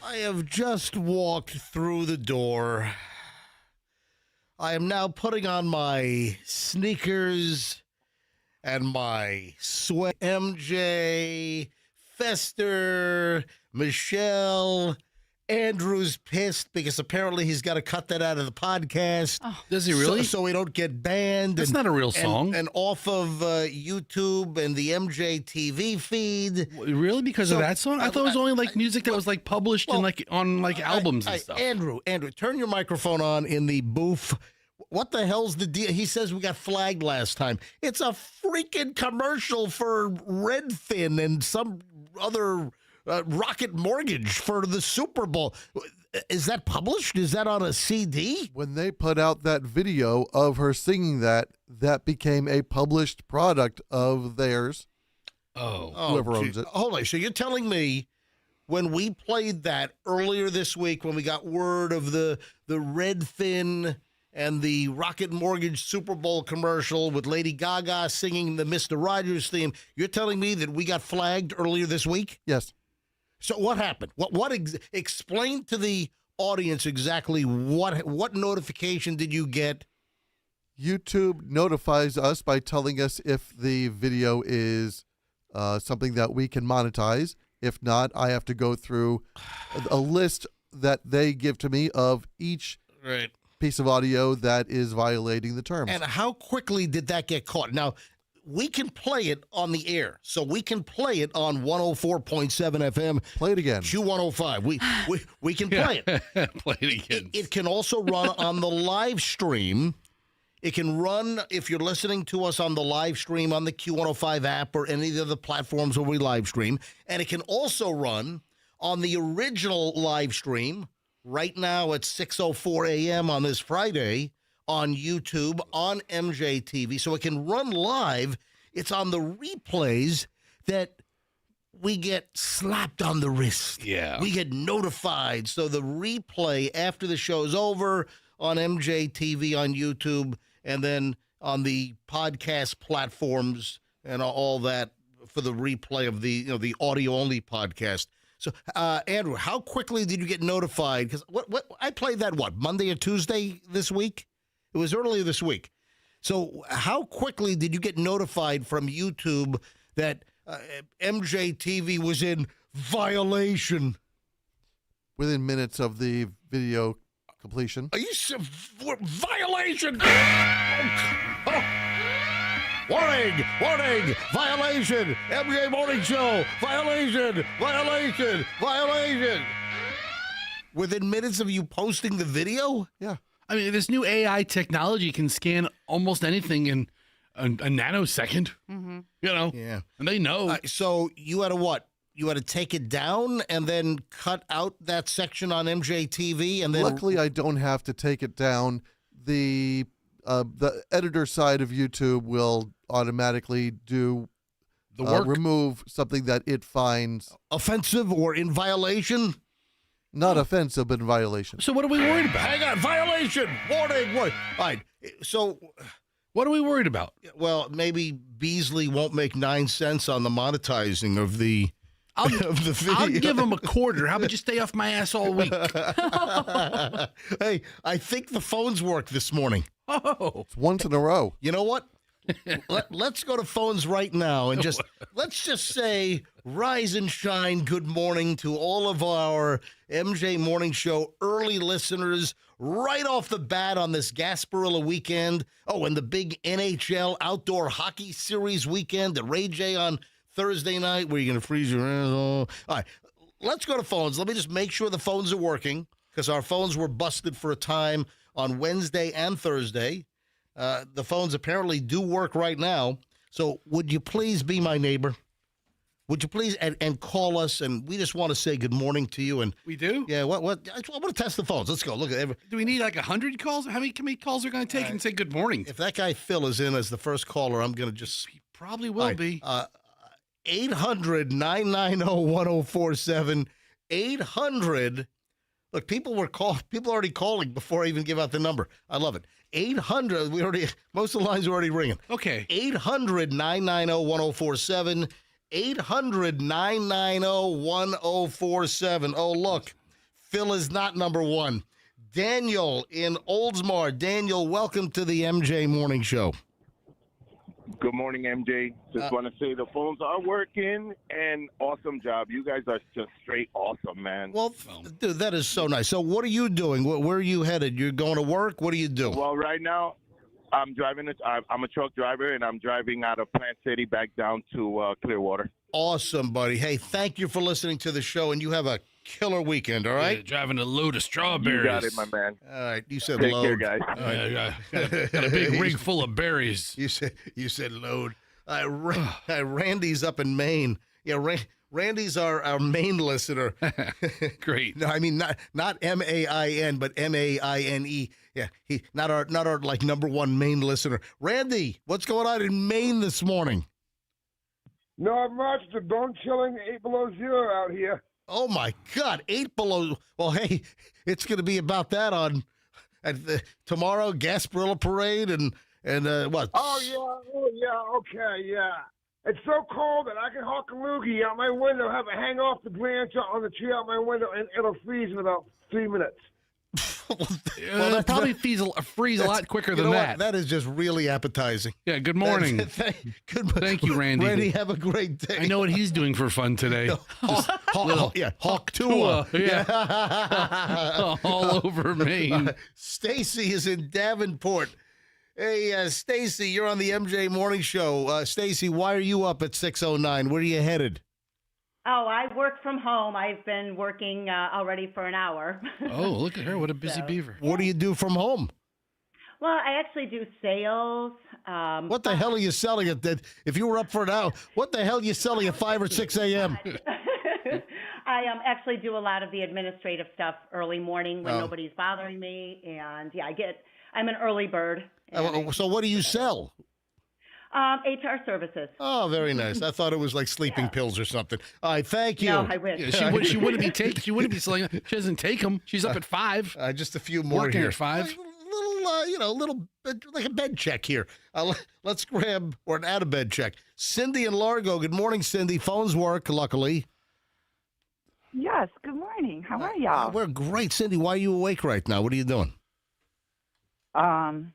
I have just walked through the door. I am now putting on my sneakers and my sweat. MJ, Fester, Michelle, Andrew's pissed because apparently he's got to cut that out of the podcast. Oh. Does he really? So we don't get banned. That's not a real song. And off of YouTube and the MJ TV feed. Really? Because of that song? I thought it was only like music that was like published in like on like albums and stuff. Andrew, turn your microphone on in the booth. What the hell's the deal? He says we got flagged last time. It's a freaking commercial for Redfin and some other Rocket Mortgage for the Super Bowl. Is that published? Is that on a CD? When they put out that video of her singing that, that became a published product of theirs. Whoever owns it. Hold on. So you're telling me when we played that earlier this week, when we got word of the Redfin and the Rocket Mortgage Super Bowl commercial with Lady Gaga singing the Mr. Rogers theme, you're telling me that we got flagged earlier this week? Yes. So what happened? Explain to the audience exactly what notification did you get? YouTube notifies us by telling us if the video is something that we can monetize. If not, I have to go through a list that they give to me of each piece of audio that is violating the terms. And how quickly did that get caught? Now, we can play it on the air, so we can play it on 104.7 FM. Play it again. Q105. We can play it. Play it again. It can also run on the live stream. It can run, if you're listening to us on the live stream on the Q105 app or any of the platforms where we live stream. And it can also run on the original live stream right now at 6:04 a.m. on this Friday on YouTube, on MJTV. So it can run live. It's on the replays that we get slapped on the wrist. Yeah. We get notified. So the replay after the show's over on MJTV on YouTube and then on the podcast platforms and all that for the replay of the audio-only podcast. So, Andrew, how quickly did you get notified? Because what I played that, Monday or Tuesday this week? It was earlier this week. So how quickly did you get notified from YouTube that MJTV was in violation? Within minutes of the video completion. Are you violation? Warning! Warning! Violation! MJ Morning Show! Violation! Violation! Violation! Within minutes of you posting the video? Yeah. I mean, this new AI technology can scan almost anything in a nanosecond. Mm-hmm. You know? Yeah. And they know. So you had to you had to take it down and then cut out that section on MJTV, and then Luckily, I don't have to take it down. The editor side of YouTube will automatically do The work. remove something that it finds offensive or in violation. not offensive, but in violation. So what are we worried about? Hang on, violation, warning. All right, so. What are we worried about? Well, maybe Beasley won't make 9 cents on the monetizing of the of the video. I'll give him a quarter. How about you stay off my ass all week? Hey, I think the phones work this morning. Oh, It's once in a row. You know what? Let's go to phones right now and let's just say rise and shine. Good morning to all of our MJ Morning Show early listeners right off the bat on this Gasparilla weekend. Oh, and the big NHL Outdoor Hockey Series weekend, the Ray J on Thursday night, where you're going to freeze your ass off. All right, let's go to phones. Let me just make sure the phones are working, because our phones were busted for a time on Wednesday and Thursday. The phones apparently do work right now. So would you please be my neighbor? Would you please and call us? And we just want to say good morning to you. And we do? yeah, what? I want to test the phones. Let's go. Look at every. Do we need like 100 calls? How many calls are going to take and say good morning? If that guy Phil is in as the first caller, I'm going to just. He probably will be. 800-990-1047. 800. Look, people already calling before I even give out the number. I love it. 800. Most of the lines are already ringing. Okay. 800-990-1047. 800-990-1047. Oh, look. Phil is not number one. Daniel in Oldsmar. Daniel, welcome to the MJ Morning Show. Good morning, MJ. Just want to say the phones are working, and awesome job. You guys are just straight awesome, man. Well, dude, that is so nice. So what are you doing? Where are you headed? You're going to work? What do you do? Well, right now, I'm driving. I'm a truck driver, and I'm driving out of Plant City back down to Clearwater. Awesome, buddy. Hey, thank you for listening to the show, and you have a killer weekend, all right? Yeah, driving a load of strawberries. You got it, my man. All right, you said Take load. care, guys. Yeah. Got a big rig full of berries. You said load. Randy's up in Maine. Yeah, Randy's our Maine listener. Great. No, I mean not MAIN, but MAINE. Yeah, he not our like number one Maine listener. Randy, what's going on in Maine this morning? Not much. The bone chilling 8 below zero out here. Oh my God, 8 below. Well, hey, it's going to be about that on tomorrow. Gasparilla Parade and what? Oh yeah, okay, yeah. It's so cold that I can hawk a loogie out my window, have it hang off the branch on the tree out my window, and it'll freeze in about 3 minutes. Well, they'll probably freeze a lot quicker than that. That is just really appetizing. Yeah, good morning. Thank you, Randy. Randy, have a great day. I know what he's doing for fun today. Hawk Tua. Yeah. All over Maine. Stacy is in Davenport. Hey, Stacy, you're on the MJ Morning Show. Stacy, why are you up at 6:09? Where are you headed? Oh, I work from home. I've been working already for an hour. Oh, look at her. What a busy beaver. What do you do from home? Well, I actually do sales. What the hell are you selling at that? If you were up for an hour, what the hell are you selling at 5 or 6 a.m.? I actually do a lot of the administrative stuff early morning when nobody's bothering me. And, yeah, I'm an early bird. So what do you sell? HR services. Oh, very nice. I thought it was like sleeping pills or something. All right, thank you. No, I wish. Yeah, she wouldn't be selling. She doesn't take them. She's up at 5. Just a few more Working here. at 5. Little like a bed check here. Let's grab or an out of bed check. Cindy in Largo. Good morning, Cindy. Phones work, luckily. Yes. Good morning. How are y'all? We're great, Cindy. Why are you awake right now? What are you doing? I'm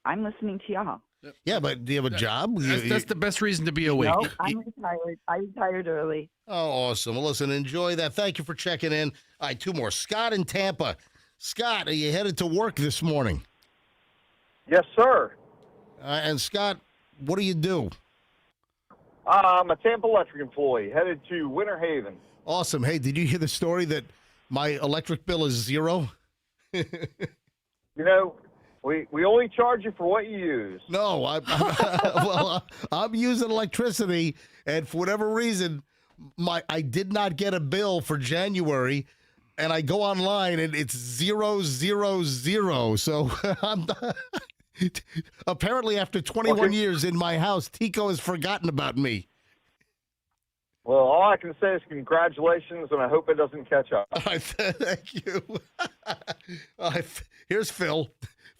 listening to y'all. Yeah, but do you have a job? That's the best reason to be awake. No, I'm retired. I retired early. Oh, awesome. Well, listen, enjoy that. Thank you for checking in. All right, 2 more. Scott in Tampa. Scott, are you headed to work this morning? Yes, sir. And Scott, what do you do? I'm a Tampa Electric employee headed to Winter Haven. Awesome. Hey, did you hear the story that my electric bill is 0? You know, we only charge you for what you use. No, I'm using electricity, and for whatever reason, I did not get a bill for January, and I go online and it's 000. So I'm apparently after 21 years in my house, Tico has forgotten about me. Well, all I can say is congratulations, and I hope it doesn't catch up. Thank you. Here's Phil.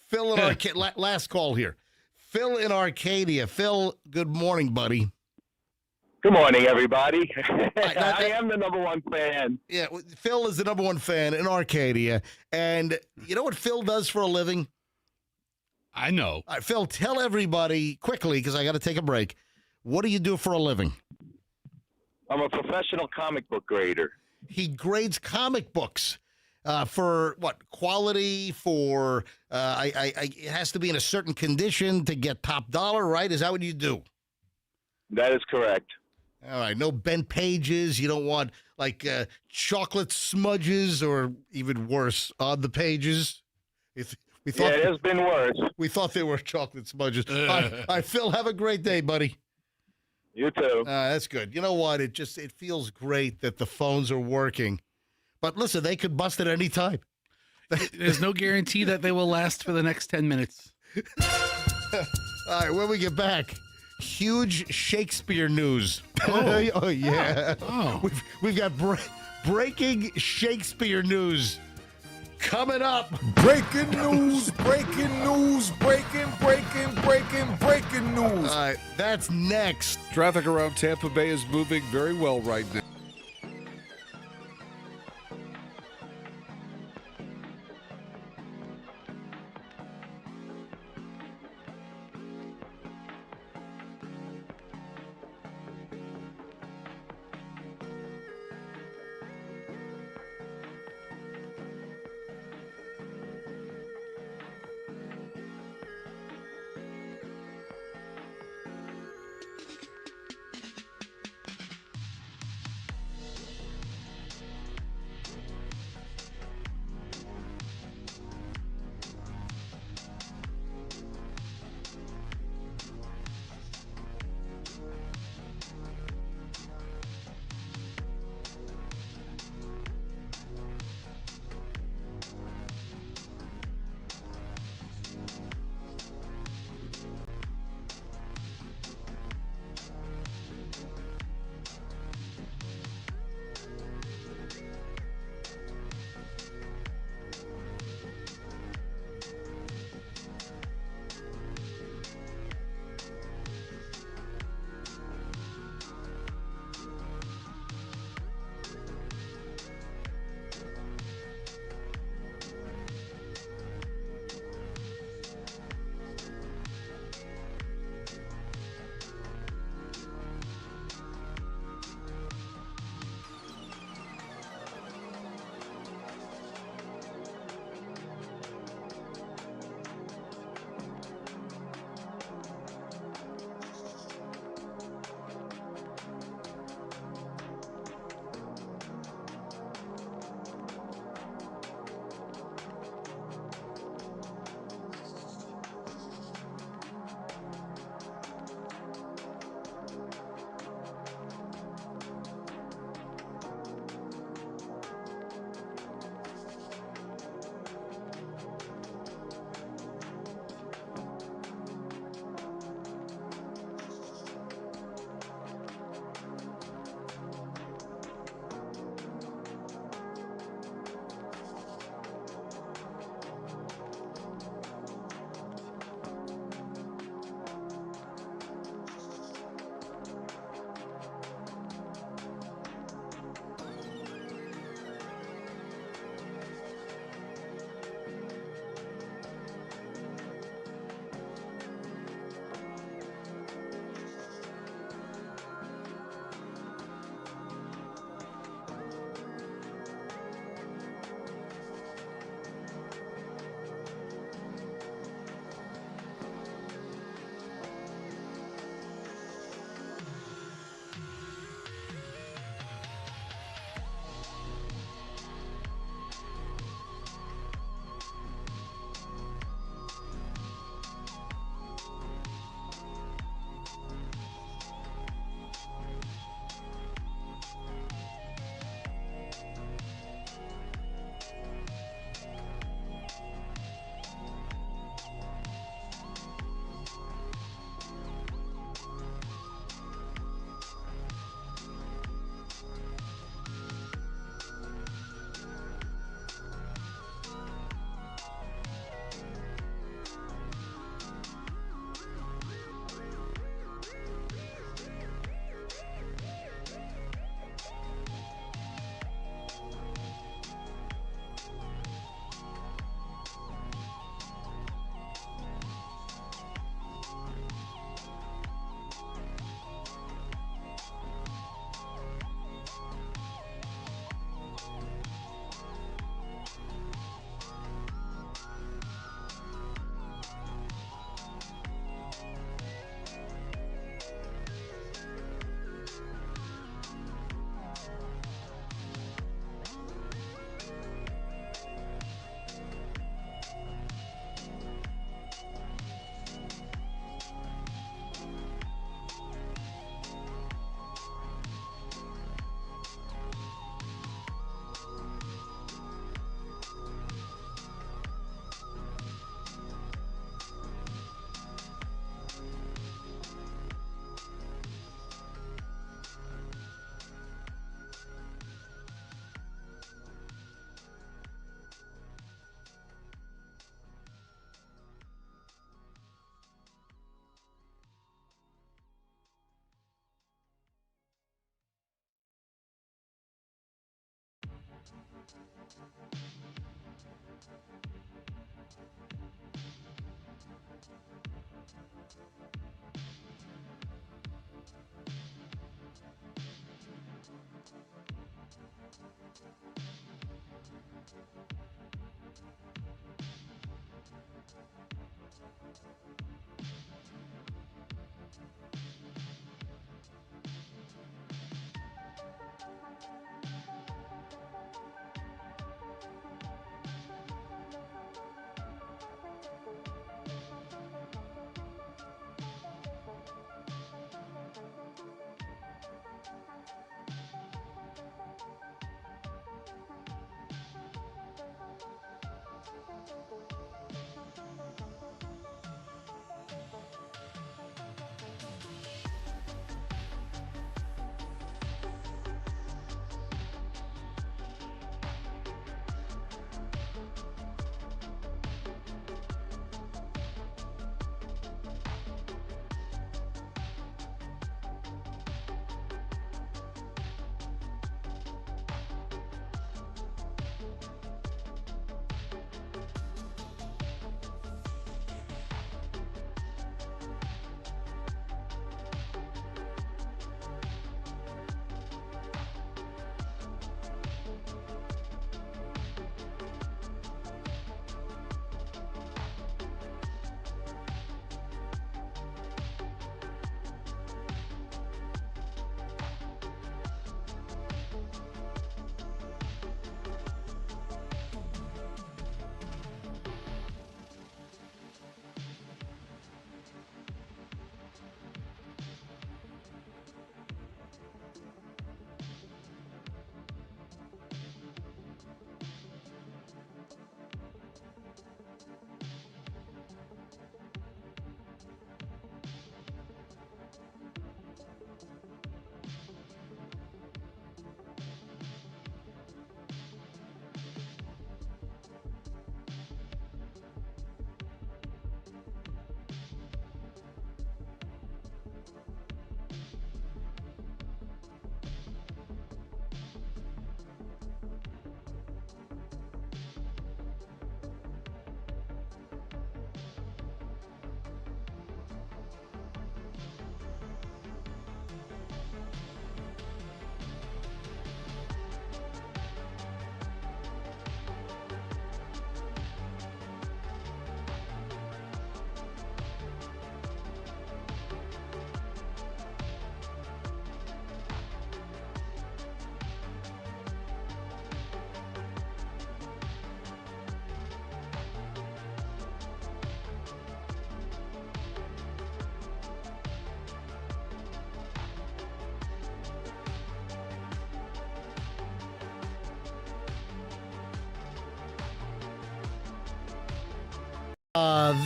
Phil in Arcadia. Last call here. Phil in Arcadia. Phil, good morning, buddy. Good morning, everybody. I am the number one fan. Yeah, Phil is the number one fan in Arcadia. And you know what Phil does for a living? I know. All right, Phil, tell everybody quickly, because I got to take a break. What do you do for a living? I'm a professional comic book grader. He grades comic books for what? Quality, for it has to be in a certain condition to get top dollar, right? Is that what you do? That is correct. All right, no bent pages. You don't want like chocolate smudges or even worse on the pages. We thought it has been worse. We thought they were chocolate smudges. All right, Phil, have a great day, buddy. You too. That's good. You know what? It feels great that the phones are working. But listen, they could bust at any time. There's no guarantee that they will last for the next 10 minutes. All right, when we get back, huge Shakespeare news. Oh yeah. Oh. We've got breaking Shakespeare news coming up. Breaking news, breaking news, breaking news. All right, that's next. Traffic around Tampa Bay is moving very well right now.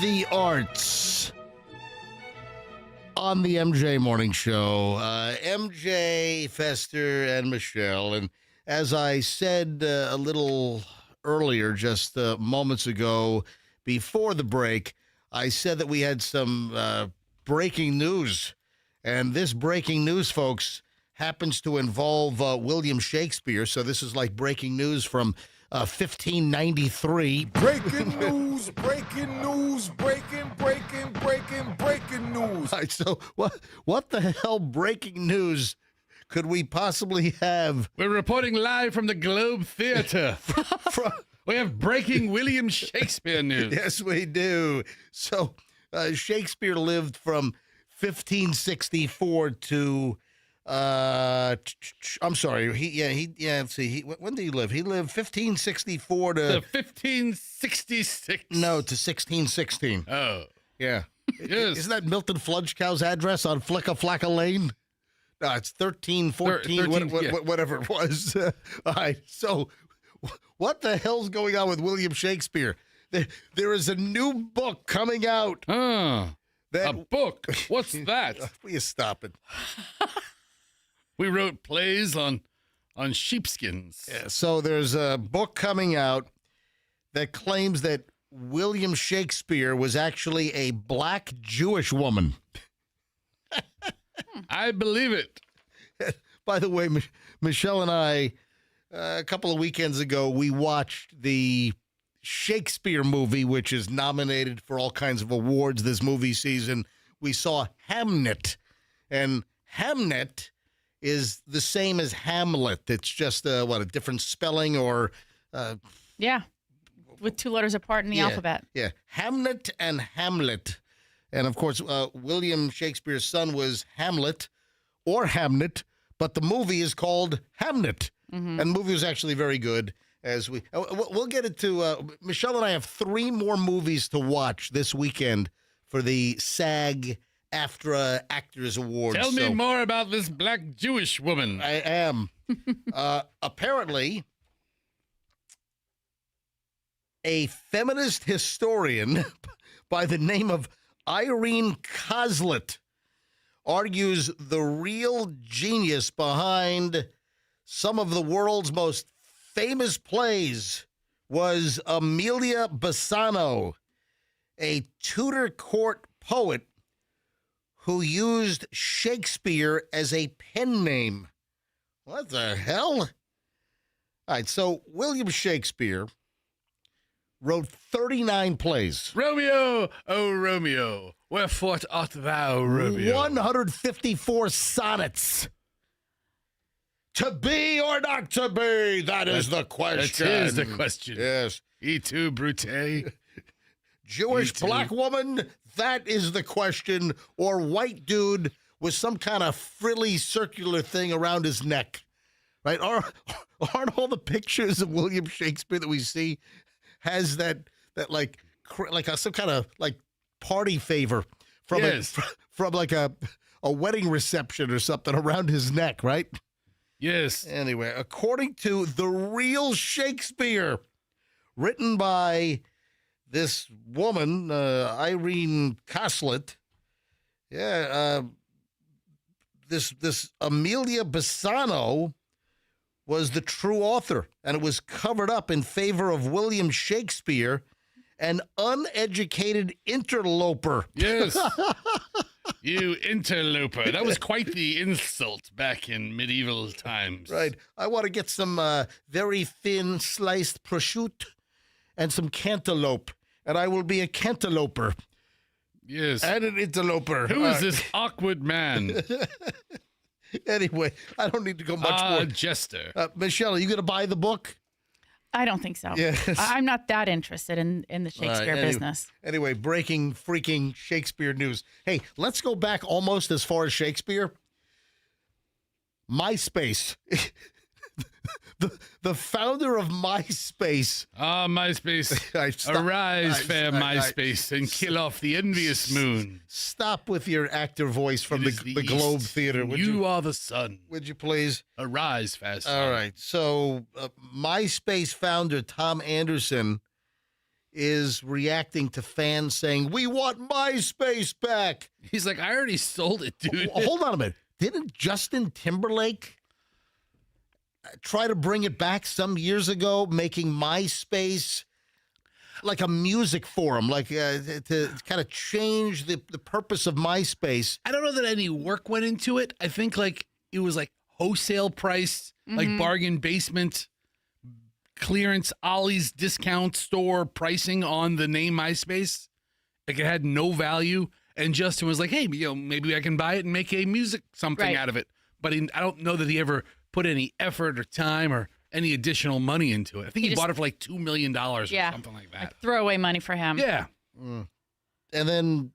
The arts on the MJ Morning Show. MJ, Fester, and Michelle. And as I said a little earlier, just moments ago, before the break, I said that we had some breaking news. And this breaking news, folks, happens to involve William Shakespeare. So this is like breaking news from 1593. Breaking news, breaking news, breaking news. All right, so what the hell breaking news could we possibly have? We're reporting live from the Globe Theater. We have breaking William Shakespeare news. Yes, we do. So Shakespeare lived from 1564 to I'm sorry. Let's see. When did he live? He lived 1564 to 1566. No, to 1616. Oh, yeah. Yes. Isn't that Milton Fludgecow's address on Flicka Flacka Lane? No, it's 1314, whatever it was. All right. So, what the hell's going on with William Shakespeare? There is a new book coming out. A book? What's that? Will you stop it? We wrote plays on sheepskins. Yeah, so there's a book coming out that claims that William Shakespeare was actually a black Jewish woman. I believe it. By the way, Michelle and I, a couple of weekends ago, we watched the Shakespeare movie, which is nominated for all kinds of awards this movie season. We saw Hamnet, and Hamnet is the same as Hamlet. It's just a different spelling or yeah, with 2 letters apart in the alphabet. Yeah, Hamnet and Hamlet. And, of course, William Shakespeare's son was Hamlet or Hamnet, but the movie is called Hamnet. And the movie was actually very good. We'll get into Michelle and I have 3 more movies to watch this weekend for the SAG-AFTRA Actors Awards. Tell me more about this black Jewish woman. I am. Apparently, a feminist historian by the name of Irene Kozlet argues the real genius behind some of the world's most famous plays was Amelia Bassano, a Tudor court poet who used Shakespeare as a pen name. What the hell? All right, so William Shakespeare wrote 39 plays. Romeo, oh Romeo, wherefore art thou, Romeo? 154 sonnets. To be or not to be, that is the question. That is the question. Yes. E tu, Brute. Jewish black woman, that is the question. Or white dude with some kind of frilly circular thing around his neck. Right? Aren't all the pictures of William Shakespeare that we see has that like some kind of like party favor from from like a wedding reception or something around his neck, right? Yes. Anyway, according to The Real Shakespeare, written by this woman, Irene Kozlet, this Amelia Bassano was the true author, and it was covered up in favor of William Shakespeare, an uneducated interloper. Yes. You interloper. That was quite the insult back in medieval times. Right. I want to get some very thin sliced prosciutto and some cantaloupe, and I will be a cantalouper. Yes. And an interloper. Who is this awkward man? Anyway, I don't need to go much more. Jester. Michelle, are you going to buy the book? I don't think so. Yes. I'm not that interested in the Shakespeare business. Anyway, breaking freaking Shakespeare news. Hey, let's go back almost as far as Shakespeare. MySpace. The founder of MySpace. MySpace. Arise, fair MySpace, and kill off the envious moon. Stop with your actor voice from the Globe Theater. You are the sun. Would you please? Arise, fast. All right. So MySpace founder Tom Anderson is reacting to fans saying, "We want MySpace back." He's like, I already sold it, dude. Hold on a minute. Didn't Justin Timberlake try to bring it back some years ago, making MySpace like a music forum, like to kind of change the purpose of MySpace? I don't know that any work went into it. I think like it was like wholesale price, like bargain basement, clearance, Ollie's discount store pricing on the name MySpace. Like it had no value. And Justin was like, hey, maybe I can buy it and make a music something out of it. But I don't know that he ever put any effort or time or any additional money into it. I think he bought it for like $2 million or something like that. Like throwaway money for him. Yeah. And then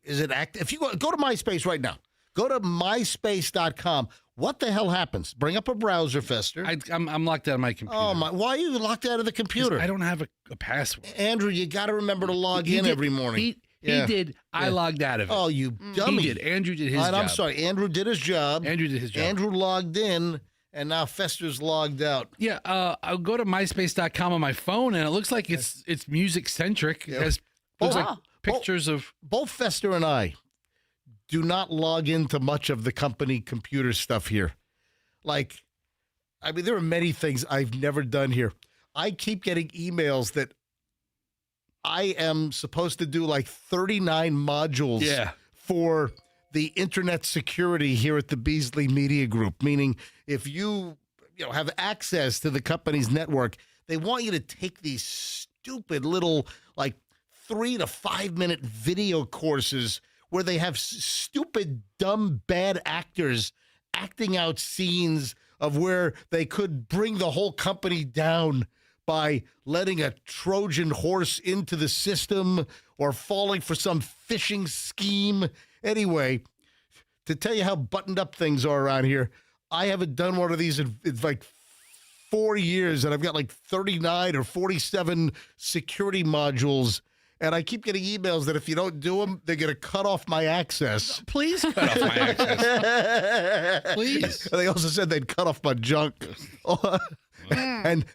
is it if you go to MySpace right now, go to myspace.com. What the hell happens? Bring up a browser, Fester. I'm locked out of my computer. Oh, my. Why are you locked out of the computer? I don't have a password. Andrew, you got to remember to log in every morning. He did. I logged out of it. Oh, you dummy. He did. Andrew did his job. I'm sorry. Andrew did his job. Andrew logged in, and now Fester's logged out. Yeah, I'll go to myspace.com on my phone, and it looks like it's music-centric. It has looks like pictures of... Both Fester and I do not log into much of the company computer stuff here. Like, I mean, there are many things I've never done here. I keep getting emails that I am supposed to do like 39 modules for the internet security here at the Beasley Media Group, meaning if you have access to the company's network, they want you to take these stupid little like 3 to 5 minute video courses where they have stupid, dumb, bad actors acting out scenes of where they could bring the whole company down by letting a Trojan horse into the system or falling for some phishing scheme. Anyway, to tell you how buttoned up things are around here, I haven't done one of these in like 4 years, and I've got like 39 or 47 security modules. And I keep getting emails that if you don't do them, they're going to cut off my access. Please cut off my access. Please. And they also said they'd cut off my junk. And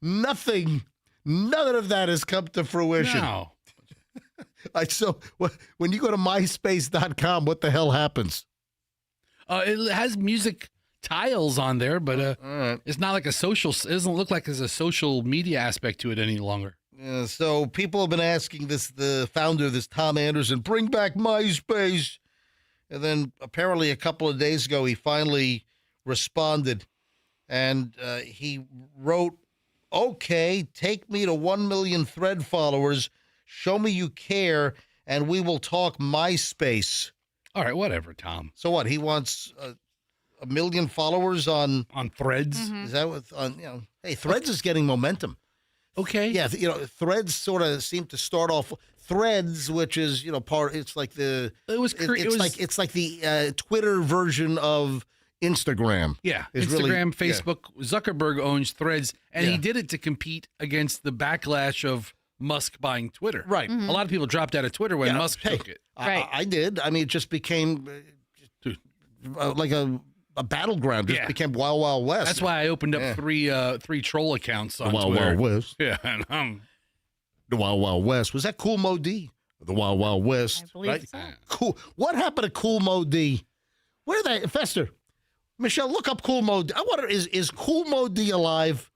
nothing, none of that has come to fruition. No. So when you go to myspace.com, what the hell happens? It has music tiles on there, but it's not like a social. It doesn't look like there's a social media aspect to it any longer. So people have been asking the founder, this Tom Anderson, bring back MySpace. And then apparently a couple of days ago, he finally responded. And he wrote, okay, take me to 1 million Thread followers. Show me you care, and we will talk MySpace. All right, whatever, Tom. So what? He wants 1 million followers on Threads? Mm-hmm. Is that what, hey, Threads is getting momentum. Okay. Yeah, Threads sort of seemed to start off Threads, which is it's like the it's like the Twitter version of Instagram. Yeah, is Instagram, Facebook. Zuckerberg owns Threads, and he did it to compete against the backlash of Musk buying Twitter. Right. Mm-hmm. A lot of people dropped out of Twitter when Musk took it. I did. I mean, it just became like a battleground. Just became Wild Wild West. That's why I opened up three troll accounts on the Wild Twitter. Wild West. Yeah, and the Wild Wild West. Was that Cool Mo D? The Wild Wild West. I believe so. Cool. What happened to Cool Mo D? Where are they? Fester. Michelle, look up Cool Mo D. I wonder, is Cool Mo D alive?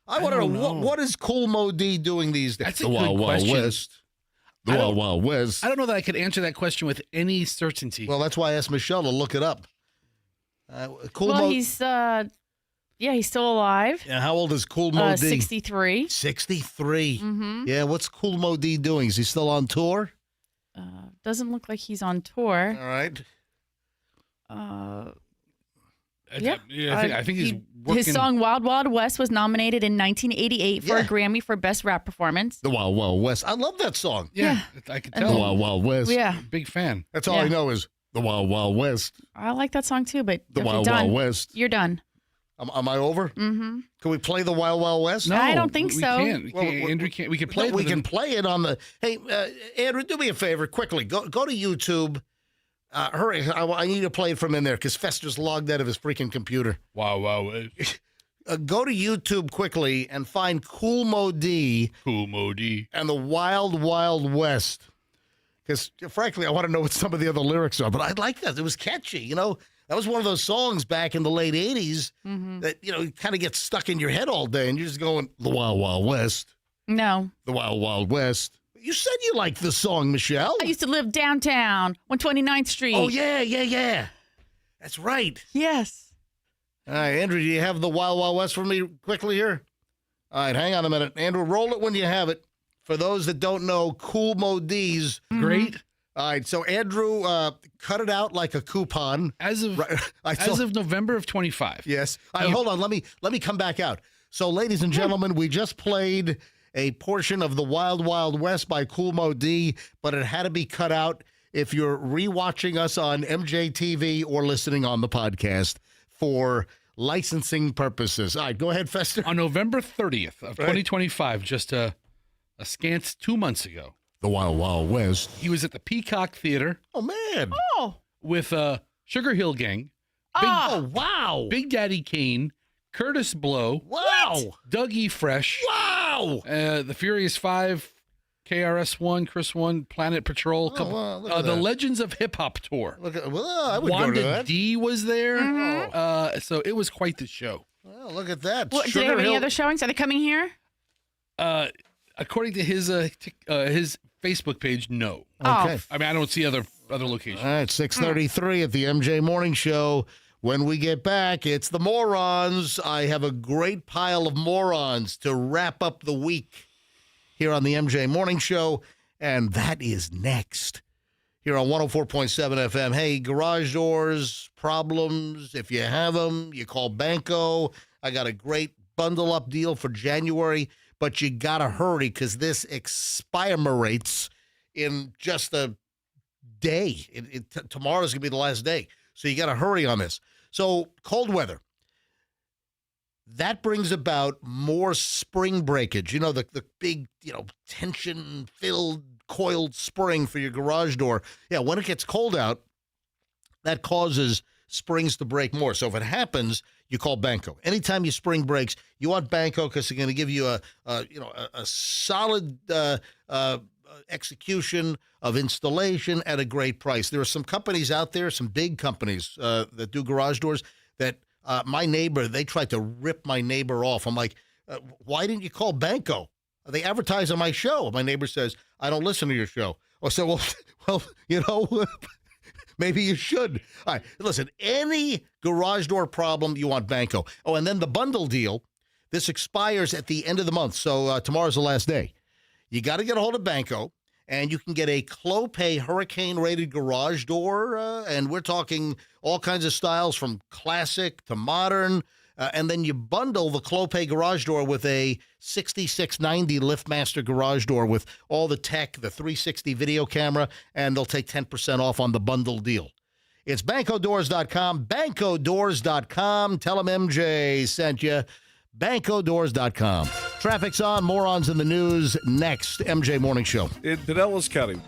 I want to know what is Cool Mo D doing these days? That's a good question. West. The Wild Wild West. I don't know that I could answer that question with any certainty. Well, that's why I asked Michelle to look it up. He's still alive. Yeah, how old is Cool Mo D? 63. 63. Mm-hmm. Yeah, what's Cool Mo D doing? Is he still on tour? Doesn't look like he's on tour. All right. I think he's working. His song Wild Wild West was nominated in 1988 for a Grammy for Best Rap Performance. The Wild Wild West. I love that song. Yeah. I can tell. The Wild Wild West. Yeah. Big fan. That's all I know is the Wild Wild West. I like that song too, but The if Wild you're done, Wild West. You're done. Am I over? Mm-hmm. Can we play the Wild Wild West? No, I don't think we so. Can't. Andrew can't. We can play it. We can play it on the. Hey, Andrew, do me a favor quickly. Go to YouTube. Hurry! I need to play it from in there because Fester's logged out of his freaking computer. Wow. Go to YouTube quickly and find Cool Mo D. Cool Mo D. And the Wild Wild West. Because frankly, I want to know what some of the other lyrics are. But I like that. It was catchy. That was one of those songs back in the late 80s that, kind of gets stuck in your head all day. And you're just going, the Wild Wild West. No. The Wild Wild West. You said you liked the song, Michelle. I used to live downtown, 129th Street. Oh, yeah. That's right. Yes. All right, Andrew, do you have the Wild Wild West for me quickly here? All right, hang on a minute. Andrew, roll it when you have it. For those that don't know, Cool Mo D's. Great. All right, so Andrew cut it out like a coupon. As of November of 25. Yes. Hold on, let me come back out. So, ladies and gentlemen, we just played a portion of the Wild Wild West by Cool Mo D, but it had to be cut out if you're rewatching us on MJTV or listening on the podcast for licensing purposes. All right, go ahead, Fester. On November 30th of 2025, just a scant 2 months ago. The Wild Wild West. He was at the Peacock Theater. Oh, man. Oh. With Sugar Hill Gang. Wow. Big Daddy Kane. Curtis Blow. Wow. Dougie Fresh. Wow. The Furious Five. KRS-One, Chris One, Planet Patrol. The Legends of Hip Hop Tour. I would Wanda go to that. D was there. So it was quite the show. Well, look at that. Do they have any other showings? Are they coming here? According to his Facebook page, no. Okay. I mean, I don't see other locations. All right, 6:33 at the MJ Morning Show. When we get back, it's the morons. I have a great pile of morons to wrap up the week here on the MJ Morning Show, and that is next. here on 104.7 FM. Hey, garage doors, problems, if you have them, you call Banco. I got a great bundle-up deal for January, but you got to hurry because this expires in just a day. Tomorrow's going to be the last day, so you got to hurry on this. So cold weather. That brings about more spring breakage. You know, the big, tension-filled, coiled spring for your garage door. Yeah, when it gets cold out, that causes springs to break more. So if it happens, you call Banco. Anytime your spring breaks, you want Banco because they're going to give you a solid execution of installation at a great price. There are some companies out there, some big companies that do garage doors that my neighbor, they tried to rip my neighbor off. I'm like, why didn't you call Banco? They advertise on my show. My neighbor says, I don't listen to your show. I said, well, maybe you should. All right, listen, any garage door problem, you want Banco. Oh, and then the bundle deal, this expires at the end of the month. So tomorrow's the last day. You got to get a hold of Banco, and you can get a Clopay hurricane-rated garage door, and we're talking all kinds of styles from classic to modern. And then you bundle the Clopay garage door with a 6690 LiftMaster garage door with all the tech, the 360 video camera, and they'll take 10% off on the bundle deal. It's BancoDoors.com, BancoDoors.com. Tell them MJ sent you. BancoDoors.com. Traffic's on. Morons in the news next. MJ Morning Show. In Pinellas County.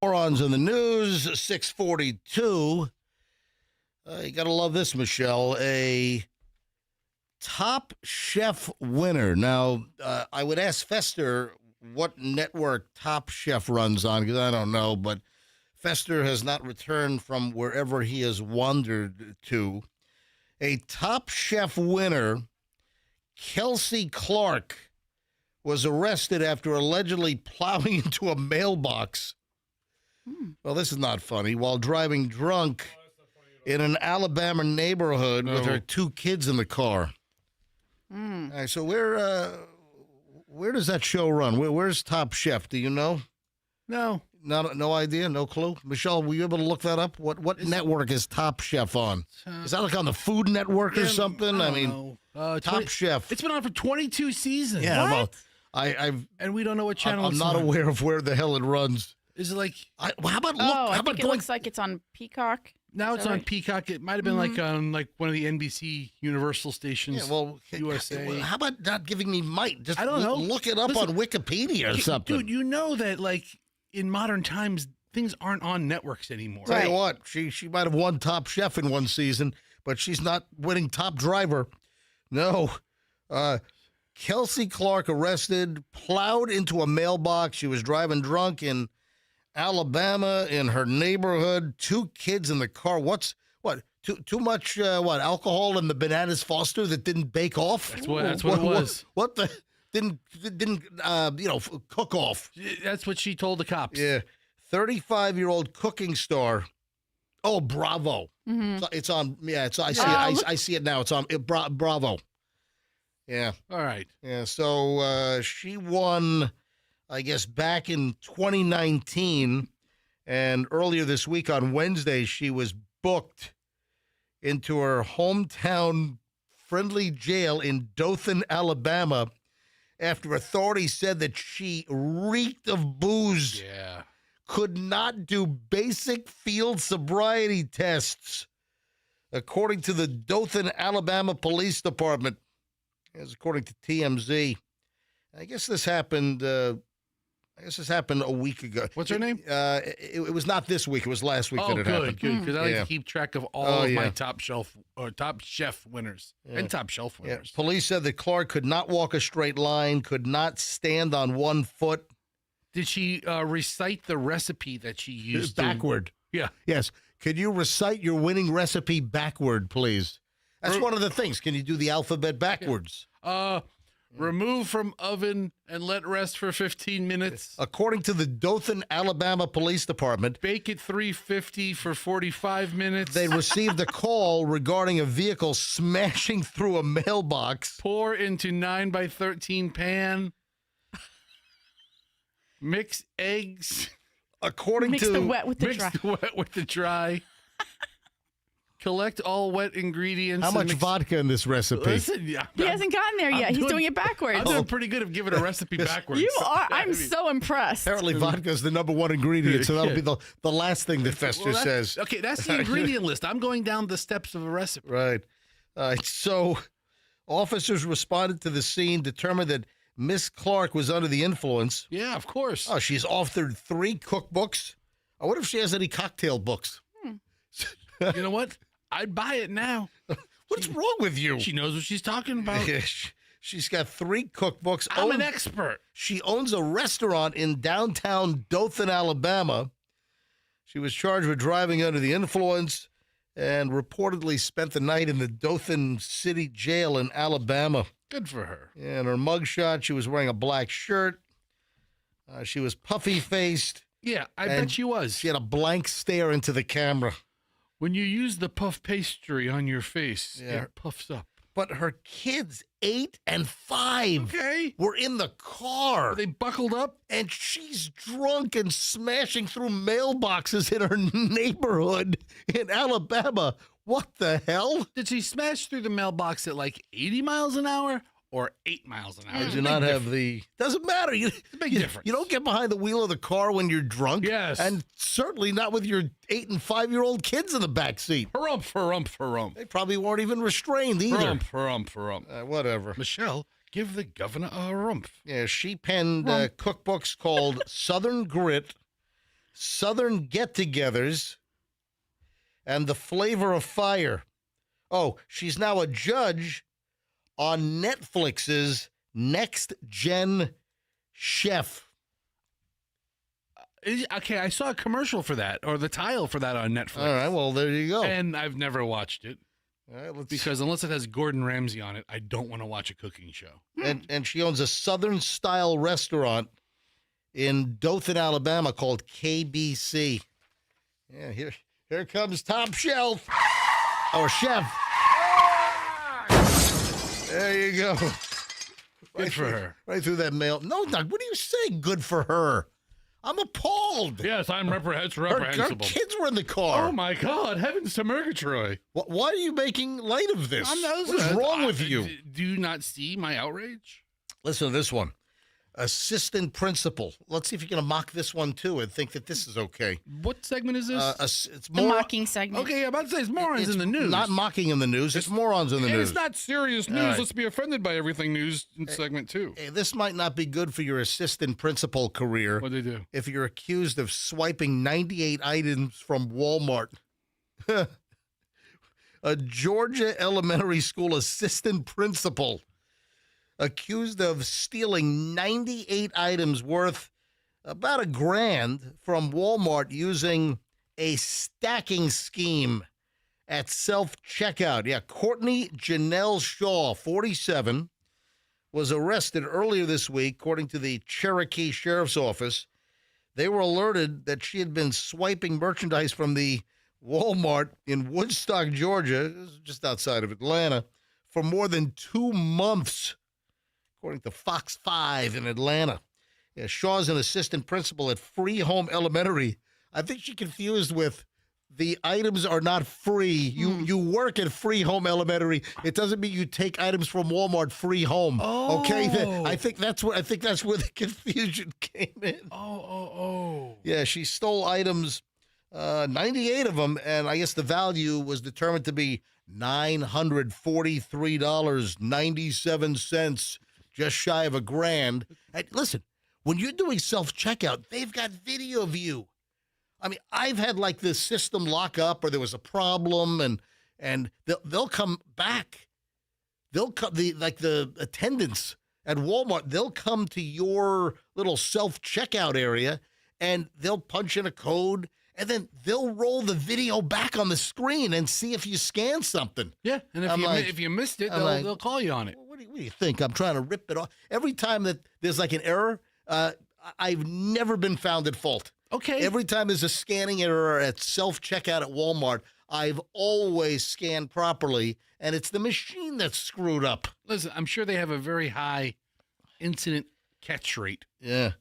Morons in the news, 642. You got to love this, Michelle. A Top Chef winner. Now, I would ask Fester what network Top Chef runs on, because I don't know, but Fester has not returned from wherever he has wandered to. A Top Chef winner, Kelsey Clark, was arrested after allegedly plowing into a mailbox. Well, this is not funny. While driving drunk in an Alabama neighborhood with her 2 kids in the car. All right, so where does that show run? Where's Top Chef? Do you know? No. No idea? No clue? Michelle, were you able to look that up? What network is Top Chef on? Is that like on the Food Network or something? I mean, Top Chef. It's been on for 22 seasons. Yeah, What? well, I've and we don't know what channel I'm it's not on. aware of where the hell it runs. Is it like? How about look? I how think about it going? looks like it's on Peacock. Now Is it's that on right? Peacock. It might have been like on like one of the NBC Universal stations. Yeah, well, USA. How about not giving me Mike? Just I don't know. Look it up Listen, on Wikipedia or something. Dude, you know that like in modern times things aren't on networks anymore. Tell you what, she might have won Top Chef in one season, but she's not winning Top Driver. No. Kelsey Clark arrested, plowed into a mailbox. She was driving drunk in Alabama in her neighborhood. 2 kids in the car. What? Too much alcohol in the bananas Foster that didn't bake off? That's what it was. What the didn't cook off? That's what she told the cops. Yeah. 35-year-old cooking star. Oh, Bravo. Mm-hmm. It's on. Yeah, I see it now. It's on Bravo. Yeah. All right. Yeah. So she won, I guess, back in 2019, and earlier this week on Wednesday, she was booked into her hometown friendly jail in Dothan, Alabama, after authorities said that she reeked of booze. Yeah. Could not do basic field sobriety tests, according to the Dothan, Alabama Police Department, as according to TMZ. I guess this happened. A week ago. What's her name? It was not this week. It was last week that it happened. Good. Because I like Yeah. to keep track of all of my Top Chef winners and Top Shelf winners. Police said that Clark could not walk a straight line, could not stand on one foot. Did she recite the recipe that she used? Backward. Yeah. Yes. Could you recite your winning recipe backward, please? That's one of the things. Can you do the alphabet backwards? Remove from oven and let rest for 15 minutes. According to the Dothan, Alabama Police Department, Bake at 350 for 45 minutes. they received a call regarding a vehicle smashing through a mailbox. Pour into 9x13 pan. Mix eggs. According Mix to the wet with the Mix dry. the wet with the dry. collect all wet ingredients. How much vodka in this recipe? Listen, He hasn't gotten there yet. He's doing it backwards. I'm doing pretty good at giving a recipe backwards. You are. I'm so impressed. Apparently, vodka is the number one ingredient, so that'll be the last thing that Fester says. Okay, that's the ingredient list. I'm going down the steps of a recipe. Right. So, officers responded to the scene, determined that Miss Clark was under the influence. Yeah, of course. Oh, she's authored 3 cookbooks. I wonder if she has any cocktail books. You know what? I'd buy it now. What's wrong with you? She knows what she's talking about. She's got 3 cookbooks. I'm an expert. She owns a restaurant in downtown Dothan, Alabama. She was charged with driving under the influence and reportedly spent the night in the Dothan City Jail in Alabama. Good for her. Yeah, in her mugshot, she was wearing a black shirt. She was puffy-faced. Yeah, I bet she was. She had a blank stare into the camera. When you use the puff pastry on your face, it puffs up. But her kids, 8 and 5, were in the car. Are they buckled up? And she's drunk and smashing through mailboxes in her neighborhood in Alabama. What the hell? Did she smash through the mailbox at like 80 miles an hour or 8 miles an hour? I do not have the... Doesn't matter. It's a big difference. You don't get behind the wheel of the car when you're drunk. Yes. And certainly not with your 8 and 5-year-old kids in the back seat. Hurrump. They probably weren't even restrained either. Hurrump. Whatever. Michelle, give the governor a rump. Yeah, she penned cookbooks called Southern Grit, Southern Get-Togethers, and The Flavor of Fire. Oh, she's now a judge on Netflix's Next Gen Chef. Okay, I saw a commercial for that, or the title for that on Netflix. All right, well, there you go. And I've never watched it. All right, because unless it has Gordon Ramsay on it, I don't want to watch a cooking show. And she owns a Southern-style restaurant in Dothan, Alabama called KBC. Yeah, here comes Top Shelf. Or Chef. There you go. Good for her. Right through that mail. No, Doug, what are you saying? Good for her. I'm appalled. Yes, I'm reprehensible. Her kids were in the car. Oh, my God. Heavens to Murgatroyd. Why are you making light of this? What is wrong with you? Do you not see my outrage? Listen to this one. Assistant principal. Let's see if you're going to mock this one, too, and think that this is okay. What segment is this? It's the mocking segment. Okay, I'm about to say it's morons in the news. Not mocking in the news. It's morons in the news. It's not serious news. Right. Let's be offended by everything news in segment 2. Hey, this might not be good for your assistant principal career. What'd they do? If you're accused of swiping 98 items from Walmart. A Georgia elementary school assistant principal accused of stealing 98 items worth about $1,000 from Walmart using a stacking scheme at self-checkout. Yeah, Courtney Janelle Shaw, 47, was arrested earlier this week, according to the Cherokee Sheriff's Office. They were alerted that she had been swiping merchandise from the Walmart in Woodstock, Georgia, just outside of Atlanta, for more than 2 months. According to Fox 5 in Atlanta. Yeah, Shaw's an assistant principal at Free Home Elementary. I think she confused with the items are not free. You work at Free Home Elementary. It doesn't mean you take items from Walmart free home. Oh. Okay? I think that's where the confusion came in. Oh. Yeah, she stole items, 98 of them, and I guess the value was determined to be $943.97. Just shy of $1,000. And listen, when you're doing self-checkout, they've got video of you. I mean, I've had like this system lock up or there was a problem and they'll come back. They'll come, the attendants at Walmart, they'll come to your little self-checkout area and they'll punch in a code and then they'll roll the video back on the screen and see if you scan something. Yeah, and if you missed it, they'll call you on it. What do you think? I'm trying to rip it off. Every time that there's like an error, I've never been found at fault. Okay. Every time there's a scanning error at self-checkout at Walmart, I've always scanned properly, and it's the machine that's screwed up. Listen, I'm sure they have a very high incident catch rate. Yeah.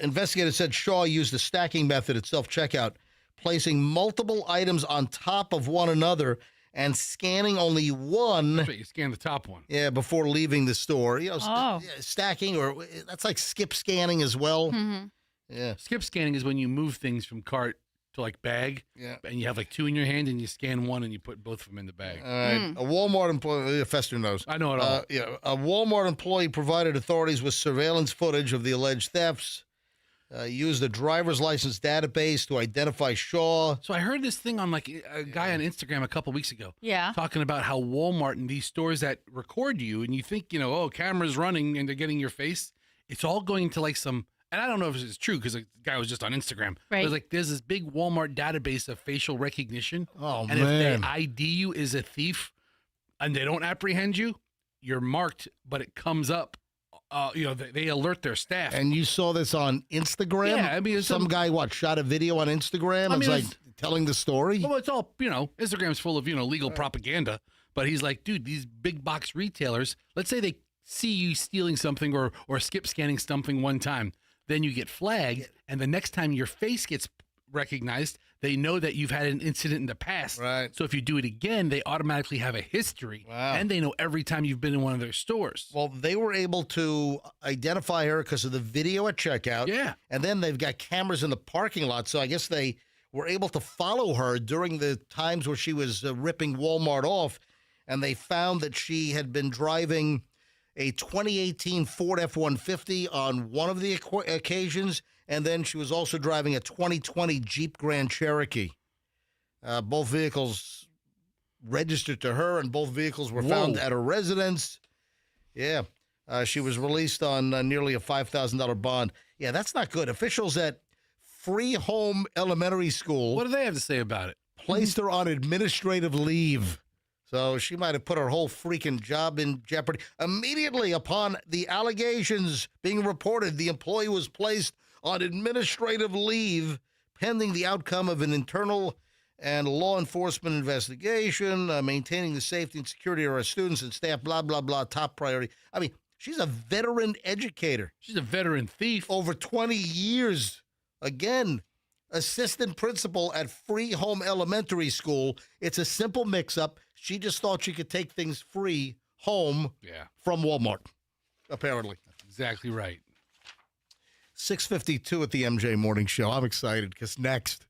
Investigators said Shaw used the stacking method at self-checkout, placing multiple items on top of one another and scanning only one. That's right, you scan the top one. Yeah, before leaving the store. Oh. Stacking, or that's like skip scanning as well. Mm-hmm. Yeah. Skip scanning is when you move things from cart to like bag, and you have like two in your hand, and you scan one, and you put both of them in the bag. All right. A Walmart employee, Fester knows. I know it all. A Walmart employee provided authorities with surveillance footage of the alleged thefts. Used the driver's license database to identify Shaw. So I heard this thing on like a guy on Instagram a couple weeks ago. Yeah. Talking about how Walmart and these stores that record you, and you think, camera's running and they're getting your face. It's all going to like some, and I don't know if it's true because the guy was just on Instagram. Right. It was like there's this big Walmart database of facial recognition. Oh, and man. if they ID you as a thief and they don't apprehend you, you're marked, but it comes up. They alert their staff. And you saw this on Instagram? Yeah, I mean, some guy, shot a video on Instagram? It's like telling the story? Well, it's all, Instagram's full of, legal propaganda. But he's like, dude, these big box retailers, let's say they see you stealing something or skip scanning something one time. Then you get flagged. And the next time your face gets recognized, they know that you've had an incident in the past. Right. So if you do it again, they automatically have a history. Wow. And they know every time you've been in one of their stores. Well, they were able to identify her because of the video at checkout. Yeah. And then they've got cameras in the parking lot. So I guess they were able to follow her during the times where she was ripping Walmart off. And they found that she had been driving a 2018 Ford F-150 on one of the occasions. And then she was also driving a 2020 Jeep Grand Cherokee. Both vehicles registered to her, and both vehicles were found at her residence. Yeah. She was released on nearly a $5,000 bond. Yeah, that's not good. Officials at Free Home Elementary School. What do they have to say about it? Placed her on administrative leave. So she might have put her whole freaking job in jeopardy. Immediately upon the allegations being reported, the employee was placed on administrative leave pending the outcome of an internal and law enforcement investigation, maintaining the safety and security of our students and staff, blah, blah, blah, top priority. I mean, she's a veteran educator. She's a veteran thief. Over 20 years. Again, assistant principal at Free Home Elementary School. It's a simple mix-up. She just thought she could take things free home from Walmart, apparently. That's exactly right. 6:52 at the MJ Morning Show. I'm excited because next,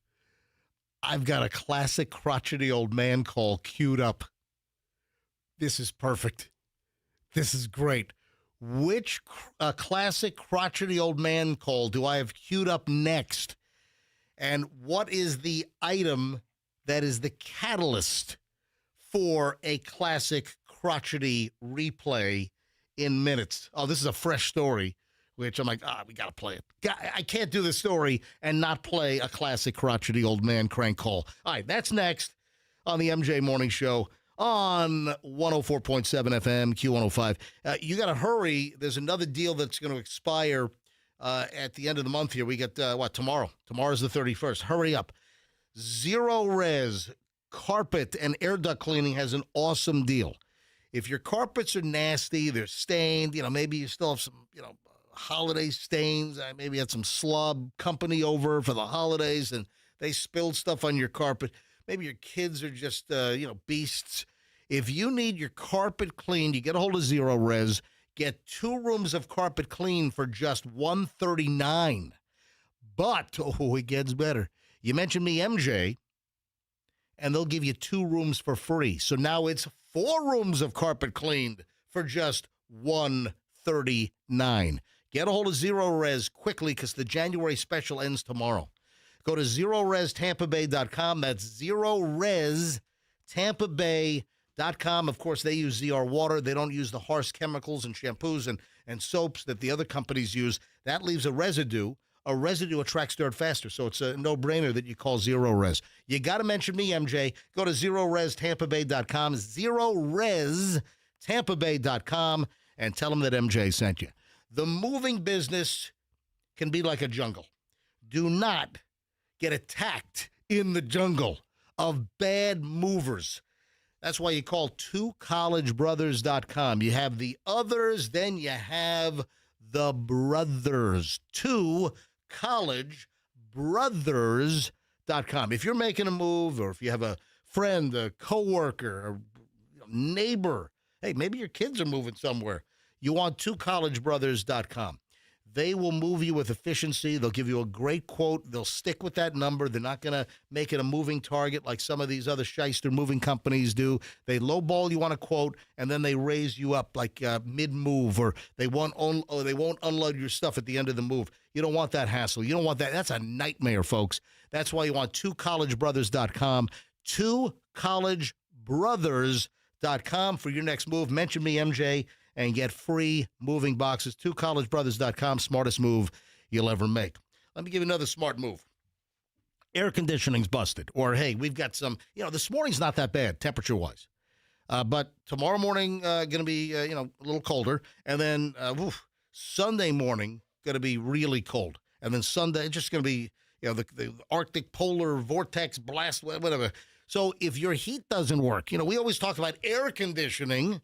I've got a classic crotchety old man call queued up. This is perfect. This is great. Which classic crotchety old man call do I have queued up next? And what is the item that is the catalyst for a classic crotchety replay in minutes? Oh, this is a fresh story, which I'm like, we got to play it. I can't do the story and not play a classic crotchety old man crank call. All right, that's next on the MJ Morning Show on 104.7 FM, Q105. You got to hurry. There's another deal that's going to expire at the end of the month here. We get, tomorrow? Tomorrow's the 31st. Hurry up. Zero Res Carpet and Air Duct Cleaning has an awesome deal. If your carpets are nasty, they're stained, maybe you still have some, holiday stains. Maybe you had some slob company over for the holidays and they spilled stuff on your carpet. Maybe your kids are just, beasts. If you need your carpet cleaned, you get a hold of Zero Res. Get 2 rooms of carpet clean for just $139. But, it gets better. You mention me, MJ, and they'll give you 2 rooms for free. So now it's 4 rooms of carpet cleaned for just $139. Get a hold of Zero Res quickly because the January special ends tomorrow. Go to ZeroResTampaBay.com. That's ZeroResTampaBay.com. Of course, they use ZR water. They don't use the harsh chemicals and shampoos and soaps that the other companies use. That leaves a residue. A residue attracts dirt faster, so it's a no-brainer that you call Zero Res. You got to mention me, MJ. Go to ZeroResTampaBay.com, ZeroResTampaBay.com, and tell them that MJ sent you. The moving business can be like a jungle. Do not get attacked in the jungle of bad movers. That's why you call twocollegebrothers.com. You have the others, then you have the brothers. twocollegebrothers.com. If you're making a move, or if you have a friend, a coworker, a neighbor, hey, maybe your kids are moving somewhere, you want twocollegebrothers.com. They will move you with efficiency. They'll give you a great quote. They'll stick with that number. They're not going to make it a moving target like some of these other shyster moving companies do. They lowball you on a quote, and then they raise you up like mid-move, or they won't unload your stuff at the end of the move. You don't want that hassle. You don't want that. That's a nightmare, folks. That's why you want twocollegebrothers.com. Twocollegebrothers.com for your next move. Mention me, MJ, and get free moving boxes. Twocollegebrothers.com, smartest move you'll ever make. Let me give you another smart move. Air conditioning's busted. Or, hey, we've got some, this morning's not that bad temperature-wise. But tomorrow morning going to be, a little colder. And then Sunday morning going to be really cold. And then Sunday, it's just going to be, the Arctic polar vortex blast, whatever. So if your heat doesn't work, we always talk about air conditioning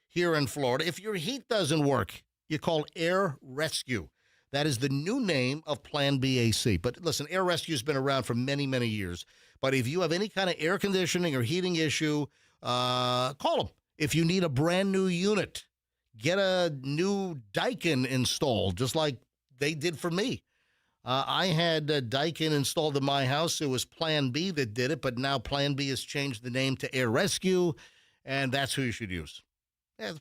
here in Florida. If your heat doesn't work, you call Air Rescue. That is the new name of Plan BAC. But listen, Air Rescue has been around for many, many years. But if you have any kind of air conditioning or heating issue, call them. If you need a brand new unit, get a new Daikin installed, just like they did for me. I had Daikin installed in my house. It was Plan B that did it, but now Plan B has changed the name to Air Rescue, and that's who you should use.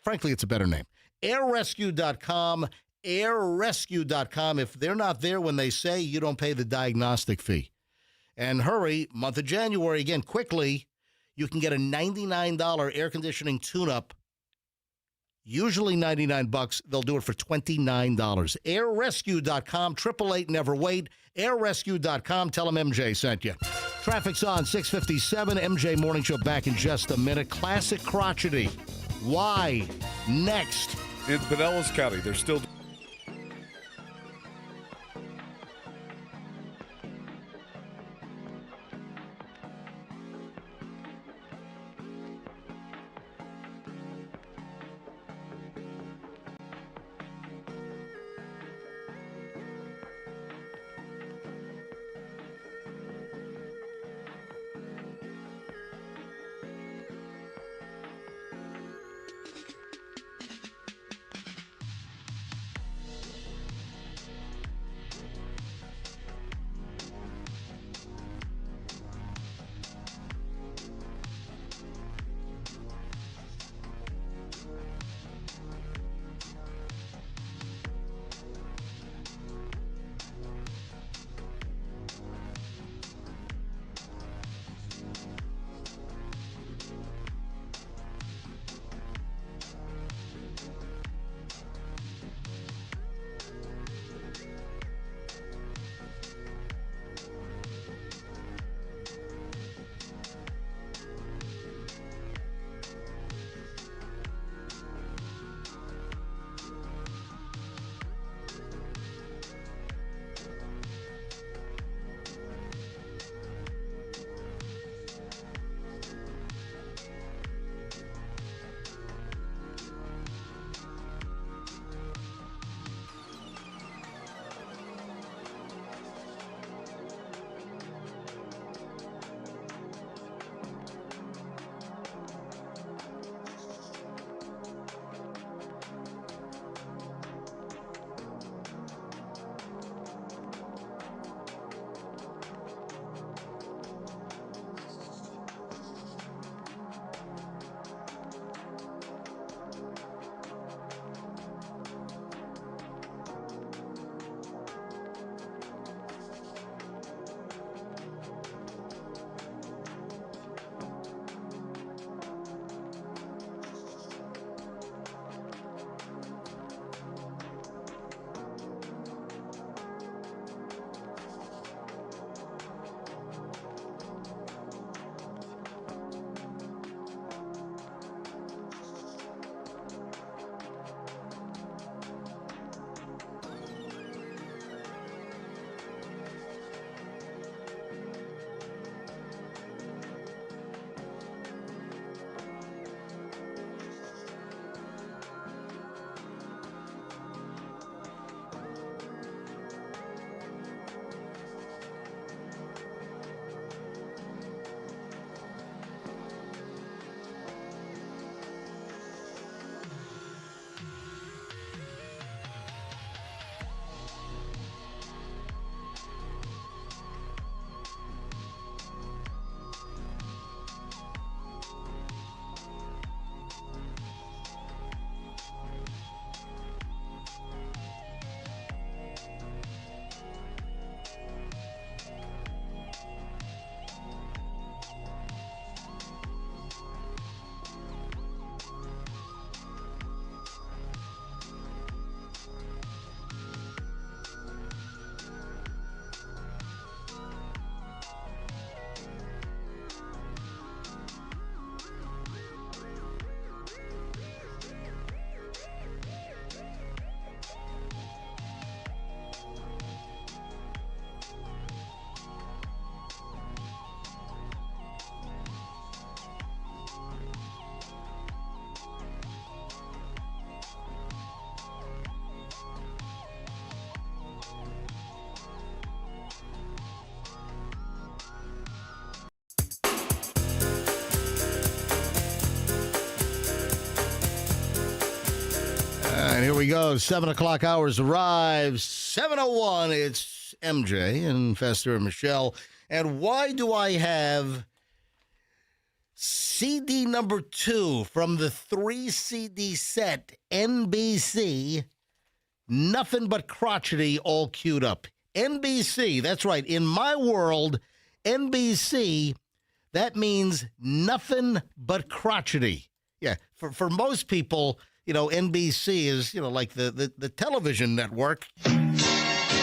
Frankly, it's a better name. AirRescue.com, AirRescue.com. If they're not there when they say, you don't pay the diagnostic fee. And hurry, month of January, again, quickly, you can get a $99 air conditioning tune-up. Usually $99. They'll do it for $29. AirRescue.com, 888-NEVER-WAIT. AirRescue.com. Tell them MJ sent you. Traffic's on 657. MJ Morning Show back in just a minute. Classic crotchety. Why? Next. In Pinellas County, they're still... And here we go. 7 o'clock hours arrive. 7:01. It's MJ and Fester and Michelle. And why do I have CD number 2 from the 3-CD set, NBC, Nothing But Crotchety, all queued up. NBC, that's right. In my world, NBC, that means Nothing But Crotchety. Yeah, for most people, you know, NBC is, you know, like the television network.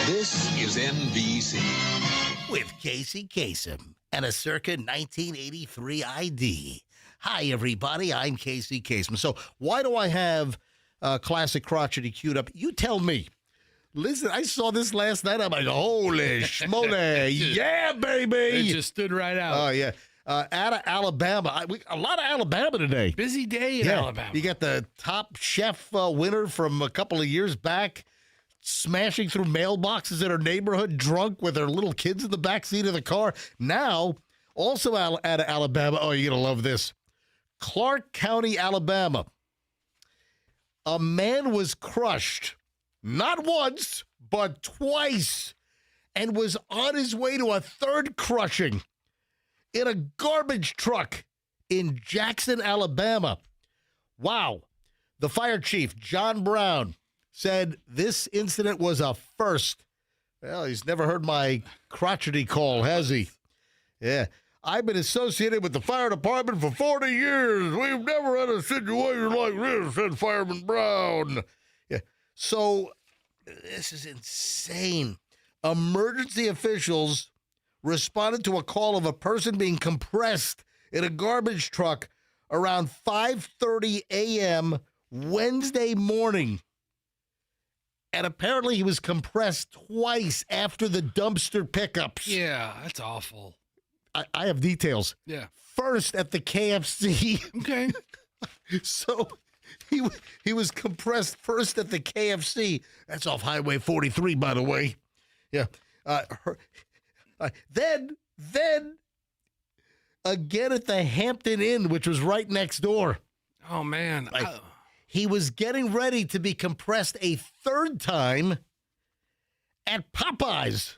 This is NBC. With Casey Kasem and a circa 1983 ID. Hi, everybody. I'm Casey Kasem. So why do I have Classic Crotchety queued up? You tell me. Listen, I saw this last night. I'm like, holy schmoly. Yeah, baby. It just stood right out. Oh, yeah. Out of Alabama. A lot of Alabama today. Busy day in Alabama. You got the Top Chef winner from a couple of years back smashing through mailboxes in her neighborhood drunk with her little kids in the backseat of the car. Now, also out of Alabama. Oh, you're going to love this. Clark County, Alabama. A man was crushed, not once, but twice, and was on his way to a third crushing in a garbage truck in Jackson, Alabama. Wow. The fire chief, John Brown, said this incident was a first. Well, he's never heard my crotchety call, has he? Yeah. I've been associated with the fire department for 40 years. We've never had a situation like this, said Fireman Brown. Yeah. So this is insane. Emergency officials responded to a call of a person being compressed in a garbage truck around 5:30 a.m. Wednesday morning. And apparently he was compressed twice after the dumpster pickups. Yeah, that's awful. I have details. Yeah. First at the KFC. Okay. So he was compressed first at the KFC. That's off Highway 43, by the way. Yeah. Then again at the Hampton Inn, which was right next door. Oh, man. He was getting ready to be compressed a third time at Popeyes.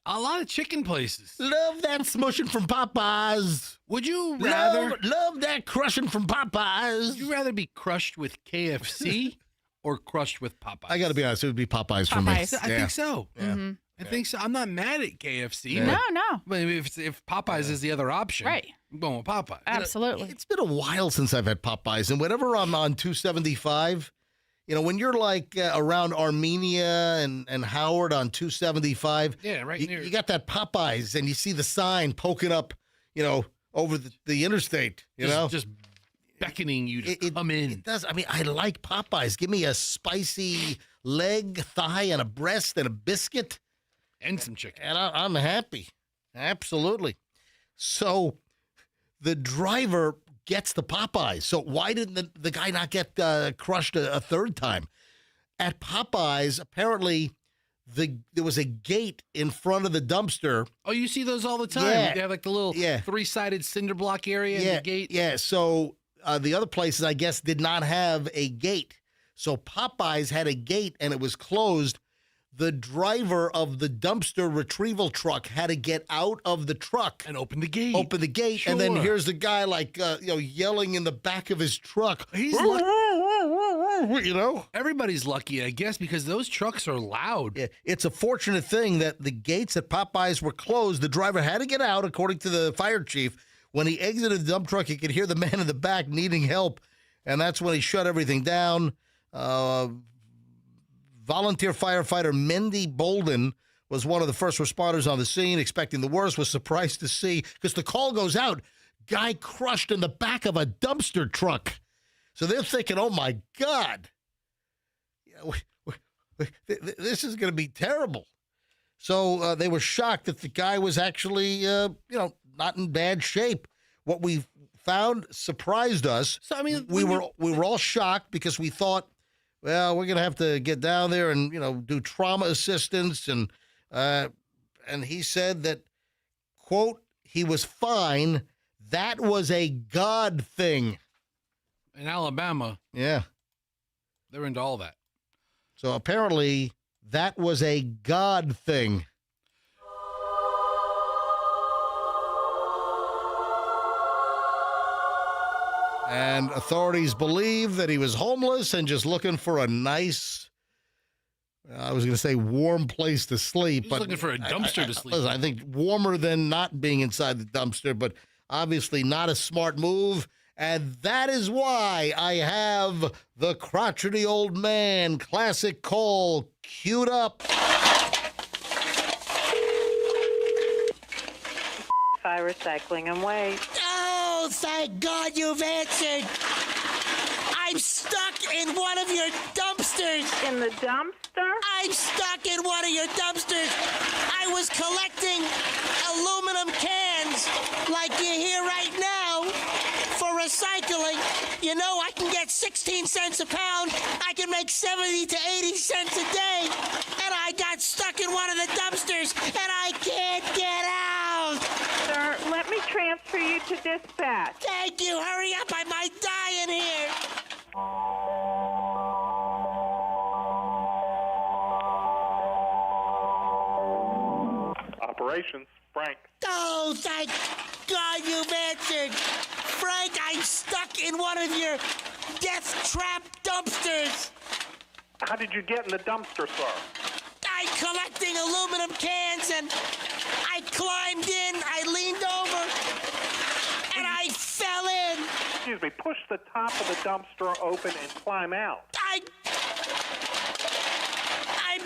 A lot of chicken places. Love that smushing from Popeyes. Would you rather... Love that crushing from Popeyes. Would you rather be crushed with KFC or crushed with Popeyes? I got to be honest, it would be Popeyes for me. I think so. Yeah. Mm-hmm. I think so. I'm not mad at KFC. Yeah. No. But if Popeyes is the other option, Right. I'm going with Popeyes. Absolutely. It's been a while since I've had Popeyes, and whenever I'm on 275, you know, when you're like around Armenia and Howard on 275, yeah, right near. You got that Popeyes, and you see the sign poking up, you know, over the interstate, just beckoning you to come in. It does. I mean, I like Popeyes. Give me a spicy leg, thigh, and a breast and a biscuit. And some chicken. And I'm happy. Absolutely. So the driver gets the Popeyes. So why didn't the guy not get crushed a third time? At Popeyes, apparently there was a gate in front of the dumpster. Oh, you see those all the time. Yeah. They have like the little three-sided cinder block area in the gate. Yeah, so the other places, I guess, did not have a gate. So Popeyes had a gate, and it was closed. The driver of the dumpster retrieval truck had to get out of the truck and open the gate. And then here's the guy like yelling in the back of his truck. He's you know, everybody's lucky, I guess, because those trucks are loud. Yeah, it's a fortunate thing that the gates at Popeyes were closed. The driver had to get out, according to the fire chief. When he exited the dump truck, he could hear the man in the back needing help, and that's when he shut everything down. Volunteer firefighter Mendy Bolden was one of the first responders on the scene, expecting the worst, was surprised to see, because the call goes out, guy crushed in the back of a dumpster truck. So they're thinking, oh, my God, this is going to be terrible. So they were shocked that the guy was actually, not in bad shape. What we found surprised us. So, I mean, we were all shocked because we thought, well, we're going to have to get down there and, do trauma assistance. And he said that, quote, he was fine. That was a God thing. In Alabama. Yeah. They're into all that. So apparently that was a God thing. And authorities believe that he was homeless and just looking for a nice, I was going to say warm place to sleep. He's looking for a dumpster to sleep. Listen, I think warmer than not being inside the dumpster, but obviously not a smart move. And that is why I have the crotchety old man classic call queued up. Recycling and waste. Oh, thank God you've answered. I'm stuck in one of your dumpsters. In the dumpster? I'm stuck in one of your dumpsters. I was collecting aluminum cans like you hear right now for recycling. You know, I can get 16 cents a pound. I can make 70 to 80 cents a day. And I got stuck in one of the dumpsters, and I can't get out. Sir, let me transfer you to dispatch. Thank you. Hurry up. I might die in here. Operations, Frank. Oh, thank God you've answered. Frank, I'm stuck in one of your death trap dumpsters. How did you get in the dumpster, sir? I'm collecting aluminum cans, and I climbed in, I leaned over, and I fell in. Excuse me, push the top of the dumpster open and climb out. I'm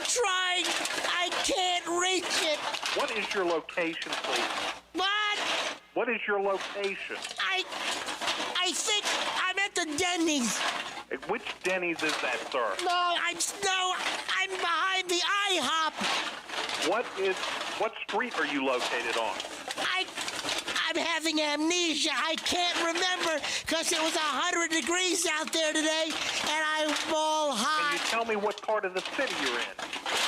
trying. I can't reach it. What is your location, please? What? What is your location? I think I'm at the Denny's. Which Denny's is that, sir? I'm behind the IHOP. What street are you located on? I'm having amnesia. I can't remember because it was 100 degrees out there today, and I'm all hot. Can you tell me what part of the city you're in?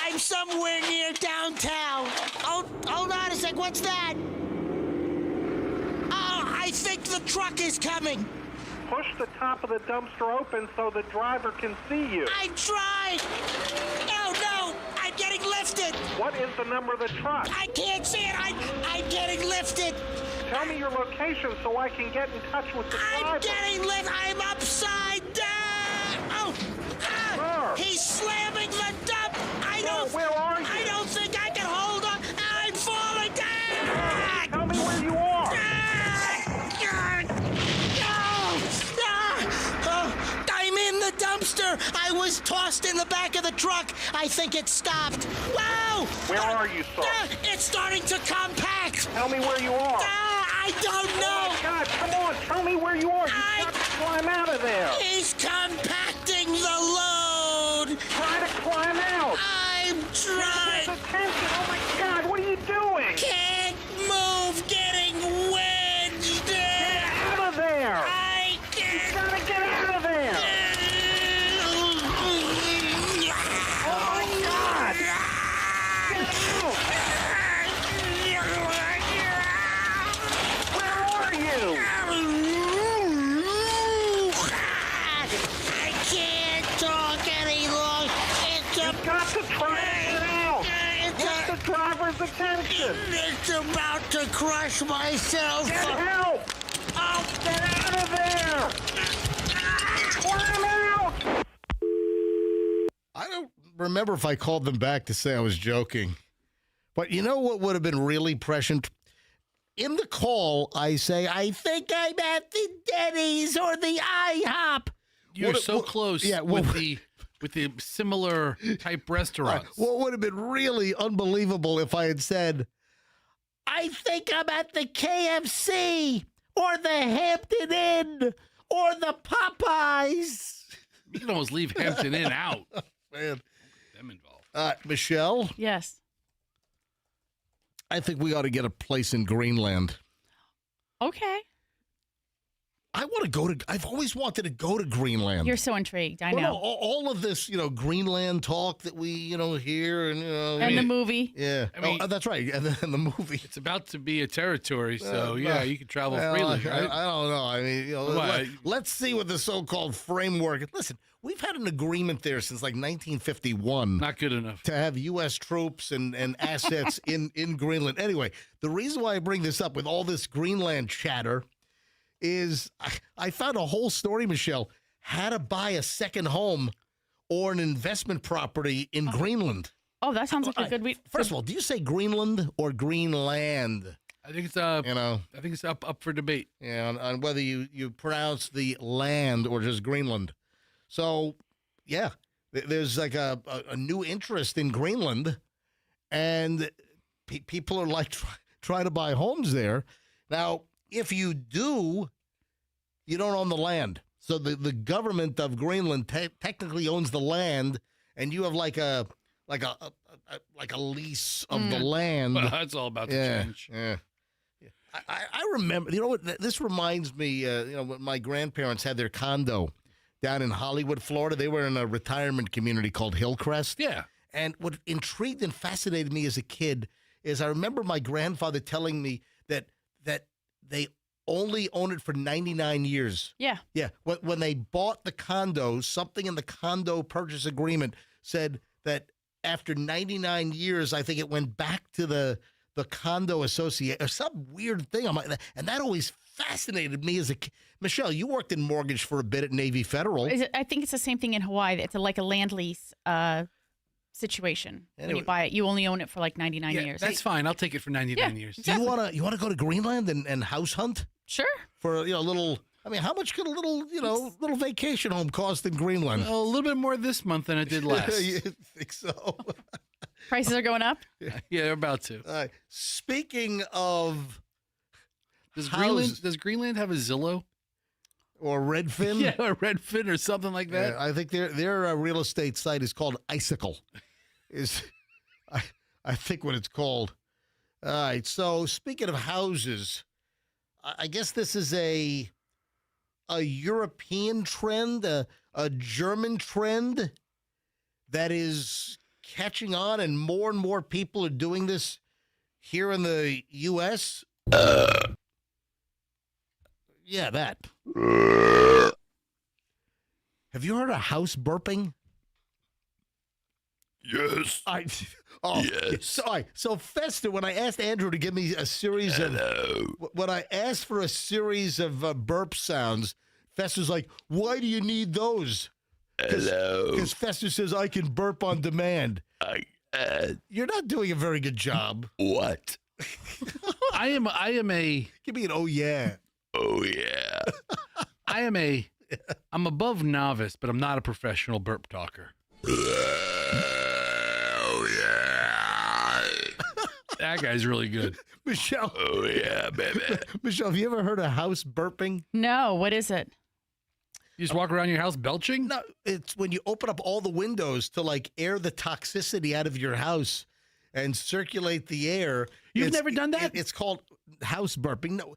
I'm somewhere near downtown. Oh, hold on a sec. What's that? Oh, I think the truck is coming. Push the top of the dumpster open so the driver can see you. I tried. No, I'm getting lifted. What is the number of the truck? I can't see it. I'm getting lifted. Tell me your location so I can get in touch with the driver. I'm getting lifted. I'm upside down. Oh, he's slamming the dump. Where are you? I don't think I can hold on. I'm falling down. Tell me where you are. I'm in the dumpster. I was tossed in the back of the truck. I think it stopped. Whoa! Where are you, sir? It's starting to compact. Tell me where you are. I don't know. Oh, my God. Come on. Tell me where you are. You've got to climb out of there. He's compacting the load. Try to climb out. I'm trying. Attention. Oh, my God. What are you doing? Can't move. Getting wedged. Get out of there. I can't. You've got to get out of there. Oh, my God. Get out. Where are you? I can't talk any longer. You've got to try to get out. Get the driver's attention. It's about to crush myself. Get help. Oh, Get out of there. Climb out. I don't remember if I called them back to say I was joking. But you know what would have been really prescient? In the call, I say, I think I'm at the Denny's or the IHOP. You're so close with the similar type restaurants. What would have been really unbelievable if I had said, I think I'm at the KFC or the Hampton Inn or the Popeyes. You can almost leave Hampton Inn out. Man. Them involved. Michelle? Yes. I think we ought to get a place in Greenland. Okay. I want to go to. I've always wanted to go to Greenland. You're so intrigued. I Well, know. no, all of this, Greenland talk that we, hear, and And the movie. Yeah, I mean- that's right. And then the movie. It's about to be a territory, so you can travel Well, freely, right? I don't know. I mean, let's see what the so-called framework. Listen, we've had an agreement there since like 1951. Not good enough. To have U.S. troops and assets in Greenland. Anyway, the reason why I bring this up with all this Greenland chatter is I found a whole story, Michelle, how to buy a second home or an investment property in Greenland. Oh, that sounds like a good week. First of all, do you say Greenland or Greenland? I think it's I think it's up for debate. Yeah, on whether you pronounce the land or just Greenland. So, yeah, there's like a new interest in Greenland, and people are like trying to buy homes there. Now, if you do, you don't own the land. So the government of Greenland technically owns the land, and you have like a lease of the land. Well, that's all about to change. Yeah. I remember, what, this reminds me, when my grandparents had their condo down in Hollywood, Florida. They were in a retirement community called Hillcrest. Yeah. And what intrigued and fascinated me as a kid is I remember my grandfather telling me that they only owned it for 99 years. Yeah. Yeah. When they bought the condo, something in the condo purchase agreement said that after 99 years, I think it went back to the condo associate or some weird thing. And that always fascinated me as a kid. Michelle, you worked in mortgage for a bit at Navy Federal. I think it's the same thing in Hawaii. It's like a land lease situation. Anyway. When you buy it, you only own it for like 99 years. That's fine. I'll take it for 99 years. Exactly. You want to go to Greenland and house hunt? Sure. For a little. I mean, how much could a little vacation home cost in Greenland? Well, a little bit more this month than it did last. You think so? Prices are going up? Yeah, they're about to. Speaking of, does Greenland have a Zillow? Or Redfin? Yeah, or Redfin or something like that. I think their real estate site is called Icicle. I think what it's called. All right. So speaking of houses, I guess this is a European trend, a German trend that is catching on, and more people are doing this here in the U.S. Yeah, that. Have you heard of house burping? Yes. Yes. So Fester, when I asked Andrew to give me a series when I asked for a series of burp sounds, Fester's like, "Why do you need those?" Hello. Because Fester says I can burp on demand. You're not doing a very good job. What? I am a. Give me an oh yeah. Oh yeah. I'm above novice, but I'm not a professional burp talker. Oh yeah. That guy's really good. Michelle. Oh yeah, baby. Michelle, have you ever heard of house burping? No. What is it? You just walk around your house belching? No, it's when you open up all the windows to like air the toxicity out of your house and circulate the air. You've never done that? It's called house burping. No,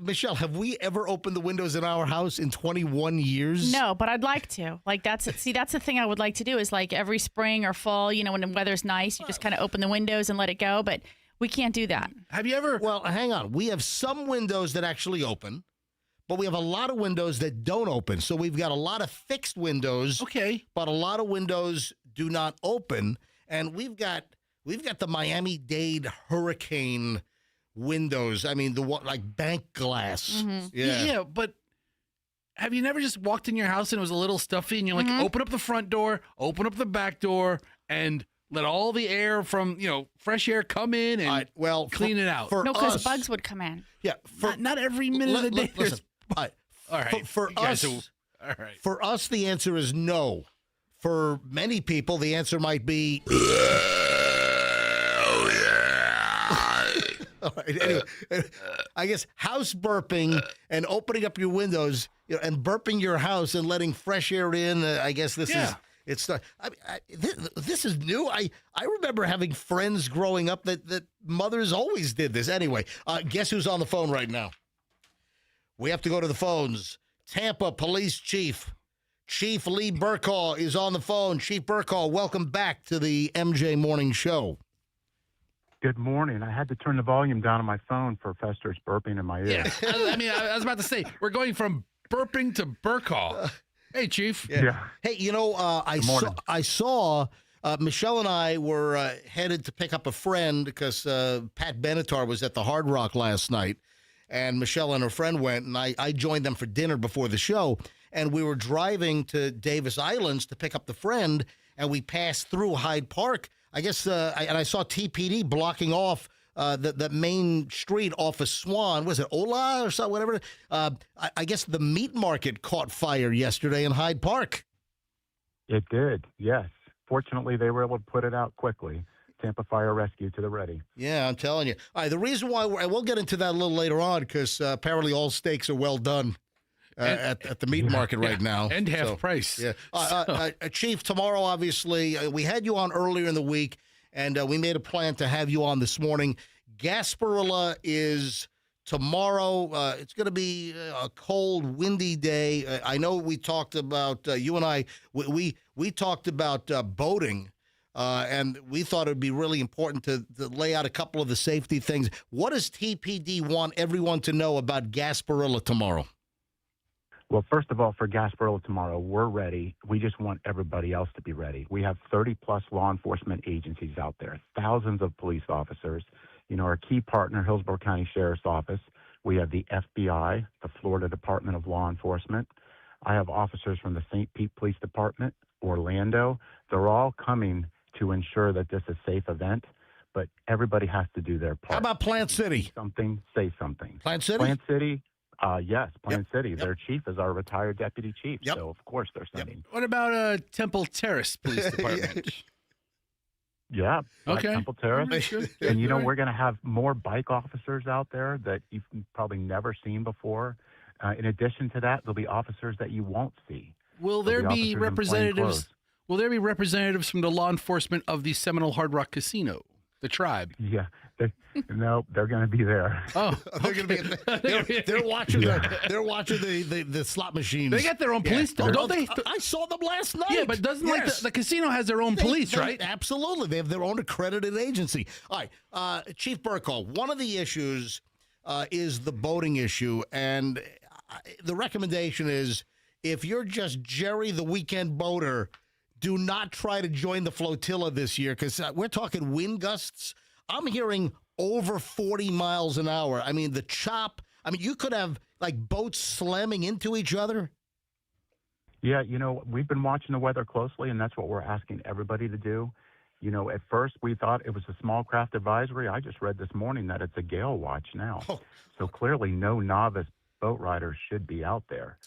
Michelle, have we ever opened the windows in our house in 21 years? No, but I'd like to. Like that's the thing I would like to do is like every spring or fall, when the weather's nice, you just kind of open the windows and let it go. But we can't do that. Have you ever? Well, hang on. We have some windows that actually open, but we have a lot of windows that don't open. So we've got a lot of fixed windows. Okay. But a lot of windows do not open. And we've got the Miami-Dade hurricane windows. I mean, the one like bank glass. Mm-hmm. Yeah, but have you never just walked in your house and it was a little stuffy and you're like, open up the front door, open up the back door, and let all the air from, fresh air come in and clean it out? No, because bugs would come in. Yeah. Not every minute of the day. Listen, all right. For us, all right. For us, the answer is no. For many people, the answer might be. All right, anyway, I guess house burping and opening up your windows and burping your house and letting fresh air in. I guess this is. It's this is new. I remember having friends growing up that mothers always did this. Anyway, guess who's on the phone right now? We have to go to the phones. Tampa Police Chief Lee Burkaw is on the phone. Chief Burkaw, welcome back to the MJ Morning Show. Good morning. I had to turn the volume down on my phone for Fester's burping in my ear. Yeah, I was about to say, we're going from burping to Burkaw. Hey, Chief. Yeah. Hey, I saw Michelle and I were headed to pick up a friend because Pat Benatar was at the Hard Rock last night, and Michelle and her friend went, and I joined them for dinner before the show. And we were driving to Davis Islands to pick up the friend, and we passed through Hyde Park. I guess, and I saw TPD blocking off the main street off of Swan. Was it Ola or something, whatever? I guess the meat market caught fire yesterday in Hyde Park. It did, yes. Fortunately, they were able to put it out quickly. Tampa Fire Rescue to the ready. Yeah, I'm telling you. All right, the reason why we'll get into that a little later on because apparently all steaks are well done. At the meat market right now. And half price. Yeah. Chief, tomorrow, obviously, we had you on earlier in the week, and we made a plan to have you on this morning. Gasparilla is tomorrow. It's going to be a cold, windy day. I know we talked about, you and I, we talked about boating, and we thought it would be really important to lay out a couple of the safety things. What does TPD want everyone to know about Gasparilla tomorrow? Well, first of all, for Gasparilla tomorrow, we're ready. We just want everybody else to be ready. We have 30-plus law enforcement agencies out there, thousands of police officers. Our key partner, Hillsborough County Sheriff's Office. We have the FBI, the Florida Department of Law Enforcement. I have officers from the St. Pete Police Department, Orlando. They're all coming to ensure that this is a safe event, but everybody has to do their part. How about Plant City? Say something. Plant City? Plant City. Yes, Plant City. Their chief is our retired deputy chief, so of course they're sending. What about Temple Terrace Police Department? Yeah, okay. Temple Terrace. And we're going to have more bike officers out there that you've probably never seen before. In addition to that, there'll be officers that you won't see. Will there be representatives? Will there be representatives from the law enforcement of the Seminole Hard Rock Casino, the tribe? Yeah. No, they're going to be there. Oh, they're going to be. They're watching. They're watching the slot machines. They got their own police, don't they? I saw them last night. Yeah, but doesn't like the casino has their own police, right? Absolutely, they have their own accredited agency. All right, Chief Burkaw. One of the issues is the boating issue, and the recommendation is if you're just Jerry the weekend boater, do not try to join the flotilla this year because we're talking wind gusts. I'm hearing over 40 miles an hour. I mean, the chop. I mean, you could have like boats slamming into each other. Yeah, we've been watching the weather closely, and that's what we're asking everybody to do. At first we thought it was a small craft advisory. I just read this morning that it's a gale watch now. So clearly no novice boat riders should be out there.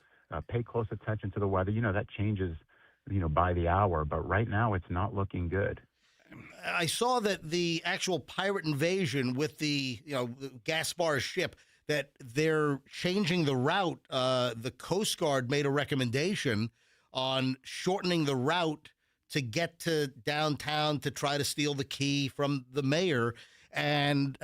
Pay close attention to the weather. That changes, by the hour, but right now it's not looking good. I saw that the actual pirate invasion with the Gaspar ship, that they're changing the route. The Coast Guard made a recommendation on shortening the route to get to downtown to try to steal the key from the mayor. And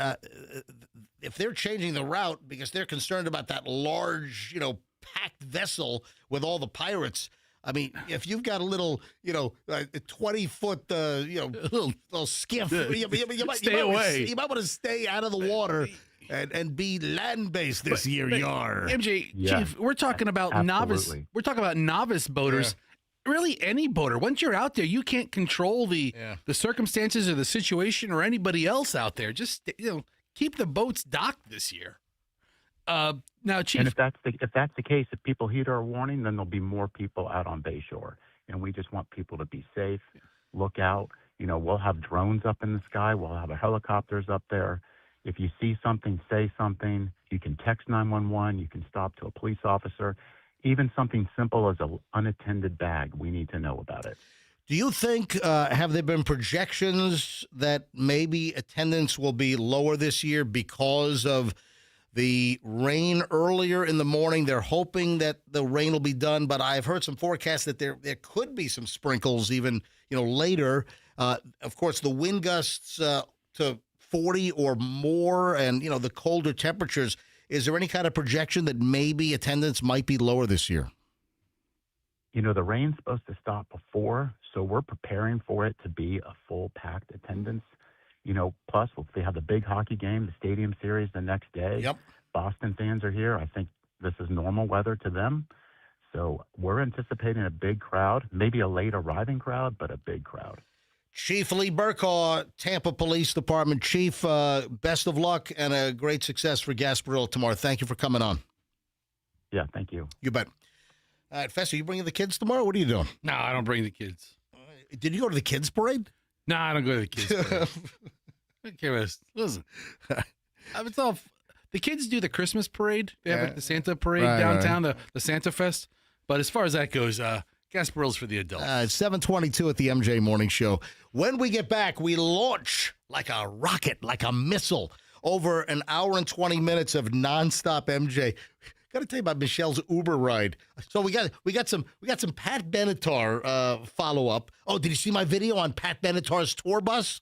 if they're changing the route because they're concerned about that large, packed vessel with all the pirates, I mean, if you've got a little, 20-foot, little skiff, you might want to stay out of the water and be land-based this year, Yar. MJ, Chief, we're talking about novice. We're talking about novice boaters. Yeah. Really, any boater. Once you're out there, you can't control the circumstances or the situation or anybody else out there. Just keep the boats docked this year. Now, Chief, and if that's the case, if people heed our warning, then there'll be more people out on Bayshore, and we just want people to be safe. Look out. We'll have drones up in the sky. We'll have helicopters up there. If you see something, say something. You can text 911. You can stop to a police officer. Even something simple as an unattended bag, we need to know about it. Do you think, have there been projections that maybe attendance will be lower this year because of the rain earlier in the morning? They're hoping that the rain will be done, but I've heard some forecasts that there could be some sprinkles even, later. Of course, the wind gusts to 40 or more and, the colder temperatures. Is there any kind of projection that maybe attendance might be lower this year? You know, the rain's supposed to stop before, so we're preparing for it to be a full packed attendance. You know, plus if they have the big hockey game, the Stadium Series the next day. Yep. Boston fans are here. I think this is normal weather to them. So we're anticipating a big crowd, maybe a late arriving crowd, but a big crowd. Chief Lee Burkaw, Tampa Police Department. Chief, best of luck and a great success for Gasparilla tomorrow. Thank you for coming on. Yeah, thank you. You bet. All right, Fester, you bringing the kids tomorrow? What are you doing? No, I don't bring the kids. Did you go to the kids' parade? No, I don't go to the kids' parade. Okay, listen. It's all, the kids do the Christmas parade. They have like the Santa parade downtown, the Santa Fest. But as far as that goes, Gasparilla's for the adults. It's 7:22 at the MJ Morning Show. When we get back, we launch like a rocket, like a missile, over an hour and 20 minutes of nonstop MJ. Got to tell you about Michelle's Uber ride. So we got some Pat Benatar follow up. Oh, did you see my video on Pat Benatar's tour bus?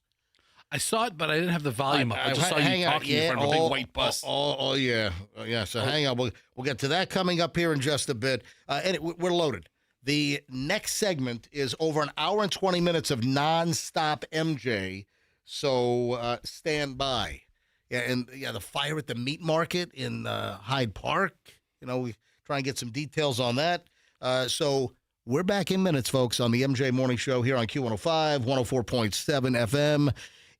I saw it, but I didn't have the volume up. I just saw you talking in front of a big white bus. Yeah. So hang on. We'll get to that coming up here in just a bit. And we're loaded. The next segment is over an hour and 20 minutes of nonstop MJ. So stand by. Yeah, and the fire at the meat market in Hyde Park. You know, we try and get some details on that. So we're back in minutes, folks, on the MJ Morning Show here on Q105, 104.7 FM.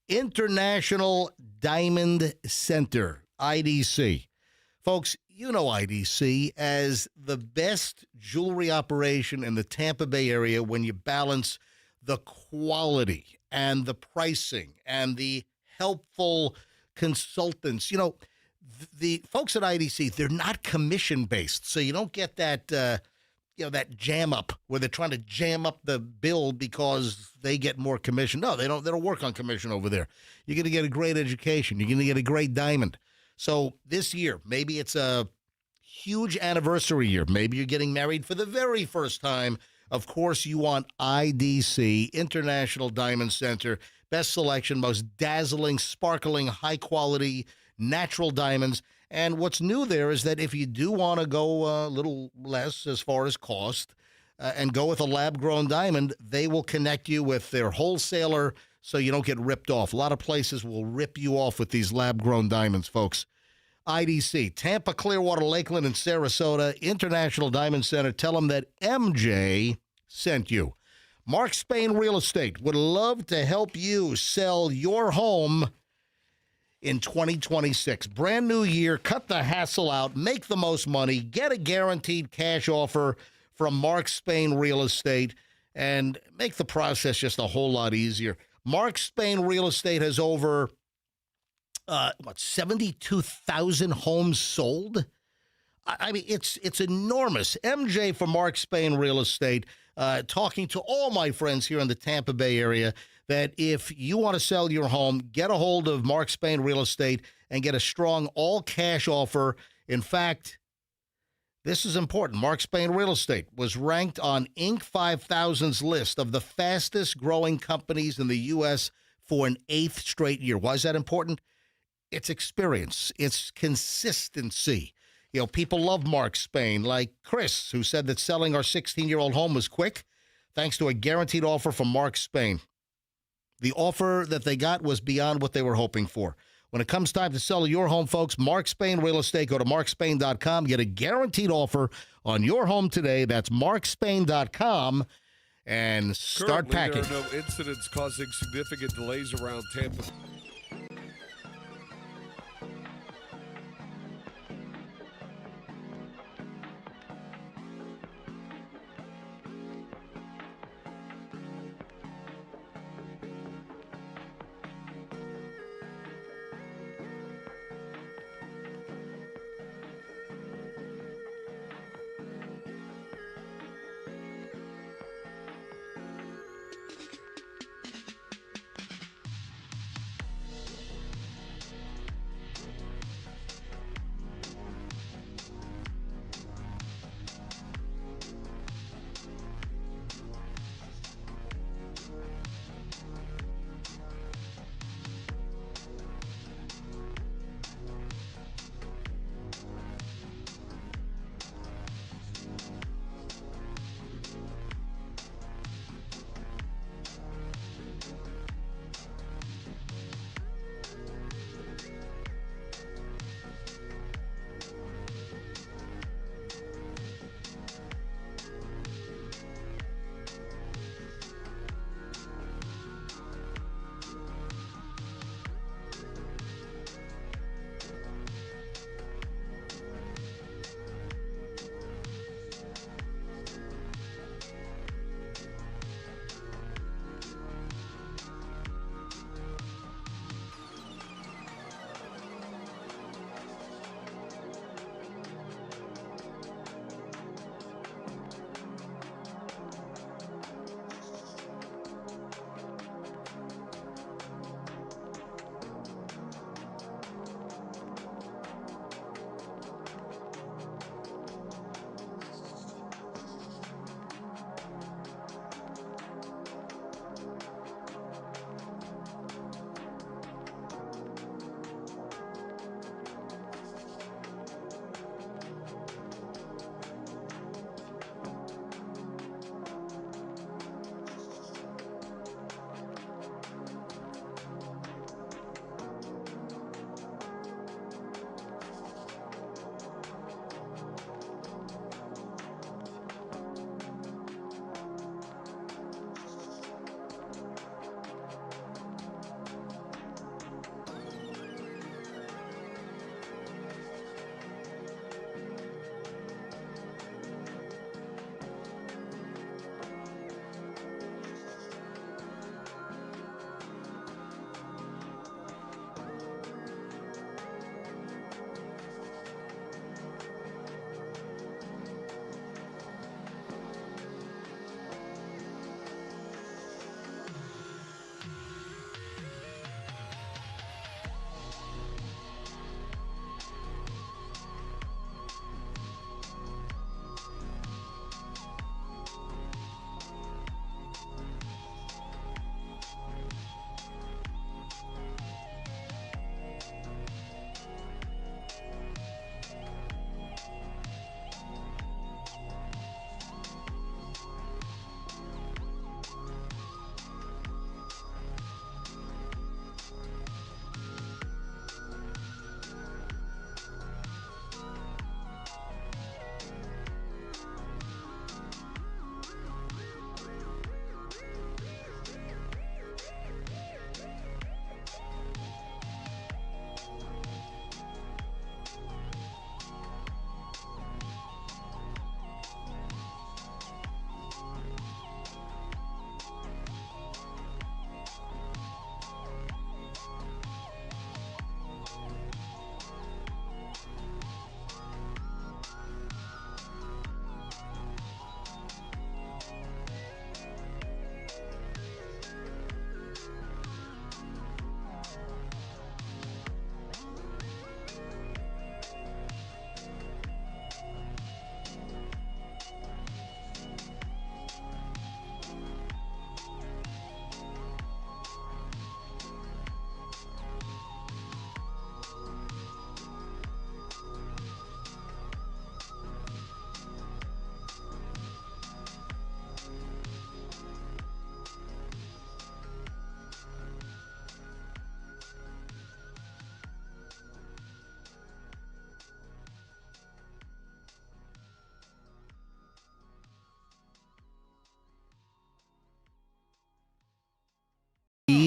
International Diamond Center, IDC. Folks, you know IDC as the best jewelry operation in the Tampa Bay area when you balance the quality and the pricing and the helpful consultants. You know, the folks at IDC, they're not commission-based, so you don't get that that jam up where they're trying to jam up the bill because they get more commission. No, they don't work on commission over there. You're going to get a great education. You're going to get a great diamond. So this year, maybe it's a huge anniversary year. Maybe you're getting married for the very first time. Of course, you want IDC, International Diamond Center. Best selection, most dazzling, sparkling, high-quality, natural diamonds. And what's new there is that if you do want to go a little less as far as cost and go with a lab-grown diamond, they will connect you with their wholesaler so you don't get ripped off. A lot of places will rip you off with these lab-grown diamonds, folks. IDC, Tampa, Clearwater, Lakeland, and Sarasota, International Diamond Center. Tell them that MJ sent you. Mark Spain Real Estate would love to help you sell your home in 2026. Brand new year, cut the hassle out, make the most money, get a guaranteed cash offer from Mark Spain Real Estate, and make the process just a whole lot easier. Mark Spain Real Estate has over 72,000 homes sold. I mean, it's enormous. MJ for Mark Spain Real Estate, talking to all my friends here in the Tampa Bay area, that if you want to sell your home, get a hold of Mark Spain Real Estate and get a strong all-cash offer. In fact, this is important. Mark Spain Real Estate was ranked on Inc. 5000's list of the fastest-growing companies in the U.S. for an 8th straight year. Why is that important? It's experience. It's consistency. You know, people love Mark Spain, like Chris, who said that selling our 16-year-old home was quick thanks to a guaranteed offer from Mark Spain. The offer that they got was beyond what they were hoping for. When it comes time to sell your home, folks, Mark Spain Real Estate, go to markspain.com. Get a guaranteed offer on your home today. That's markspain.com and start packing. There are no incidents causing significant delays around Tampa.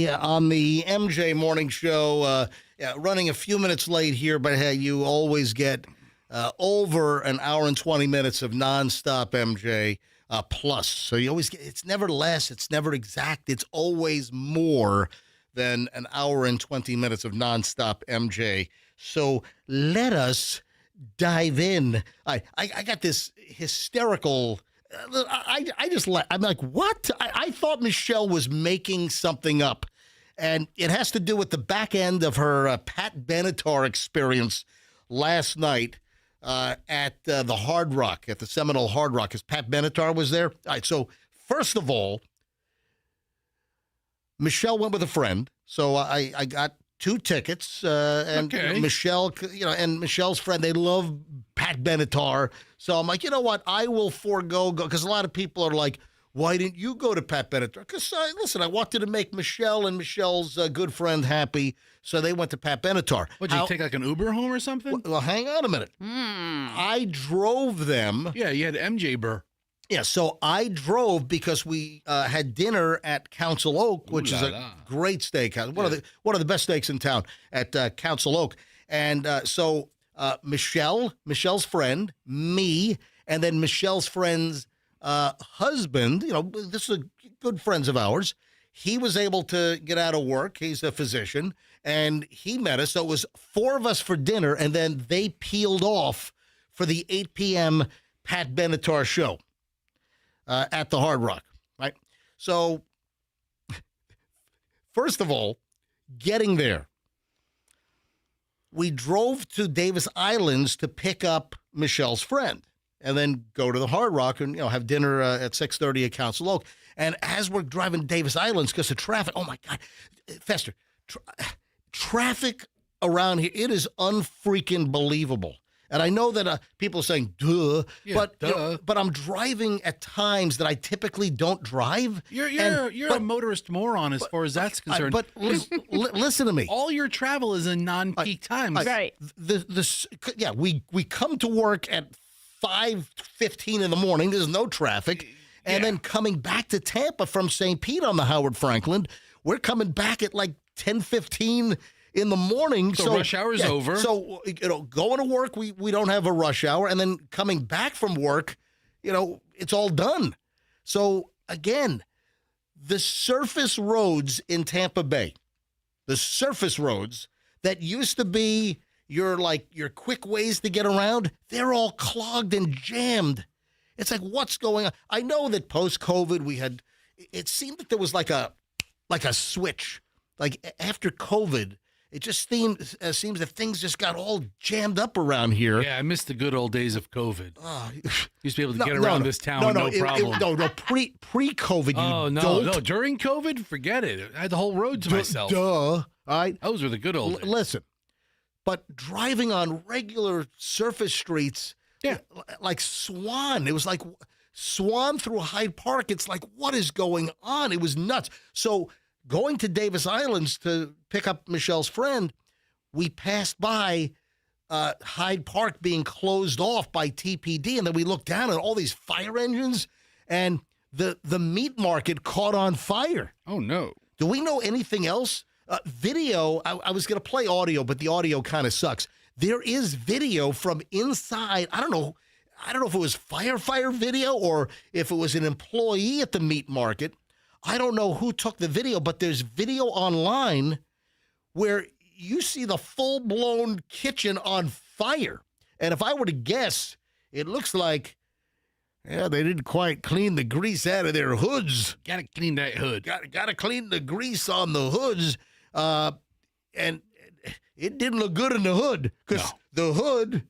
on the MJ Morning Show. Running a few minutes late here, but hey, you always get over an hour and 20 minutes of nonstop MJ plus. So you always get, it's never less, it's never exact, it's always more than an hour and 20 minutes of nonstop MJ. So let us dive in. I got this hysterical. I'm like, what? I thought Michelle was making something up. And it has to do with the back end of her Pat Benatar experience last night at the Hard Rock, at the Seminole Hard Rock, because Pat Benatar was there. All right, so first of all, Michelle went with a friend. So I got 2 tickets, and Michelle, and Michelle's friend, they love Pat Benatar. So I'm like, you know what? I will forego, because a lot of people are like, why didn't you go to Pat Benatar? Because, listen, I wanted to make Michelle and Michelle's good friend happy, so they went to Pat Benatar. What, did you take like an Uber home or something? Well, hang on a minute. I drove them. Yeah, you had MJ Burr. Yeah, so I drove because we had dinner at Council Oak, which is a great steakhouse, one of the best steaks in town at Council Oak. And so Michelle's friend, me, and then Michelle's friend's husband, this is good friends of ours. He was able to get out of work. He's a physician, and he met us. So it was 4 of us for dinner, and then they peeled off for the 8 p.m. Pat Benatar show at the Hard Rock, right? So, first of all, getting there, we drove to Davis Islands to pick up Michelle's friend, and then go to the Hard Rock and have dinner at 6:30 at Council Oak. And as we're driving to Davis Islands, because of traffic, oh my God, Fester, traffic around here, it is unfreaking believable. And I know that people are saying, duh, but I'm driving at times that I typically don't drive. You're a motorist moron as far as that's concerned. But listen to me. All your travel is in non-peak times. Right. We come to work at 5:15 in the morning. There's no traffic. And then coming back to Tampa from St. Pete on the Howard Franklin, we're coming back at like 10:15 in the morning. So rush hour's over. So, going to work, we don't have a rush hour. And then coming back from work, it's all done. So, again, the surface roads in Tampa Bay, the surface roads that used to be your quick ways to get around, they're all clogged and jammed. It's like, what's going on? I know that post-COVID it seemed that there was like a switch. Like after COVID, it just seems that things just got all jammed up around here. Yeah, I miss the good old days of COVID. Used to be able to get around this town no problem. Pre-COVID. No, during COVID, forget it. I had the whole road to myself. All right. Those were the good old days. Listen, but driving on regular surface streets, like Swan, it was like Swan through Hyde Park. It's like, what is going on? It was nuts. So going to Davis Islands to pick up Michelle's friend, we passed by Hyde Park being closed off by TPD, and then we looked down at all these fire engines, and the meat market caught on fire. Oh, no. Do we know anything else? Video, I was going to play audio, but the audio kind of sucks. There is video from inside. I don't know if it was firefighter video or if it was an employee at the meat market. I don't know who took the video, but there's video online where you see the full-blown kitchen on fire. And if I were to guess, it looks like, they didn't quite clean the grease out of their hoods. Got to clean that hood. Got to clean the grease on the hoods. And it didn't look good in the hood because the hood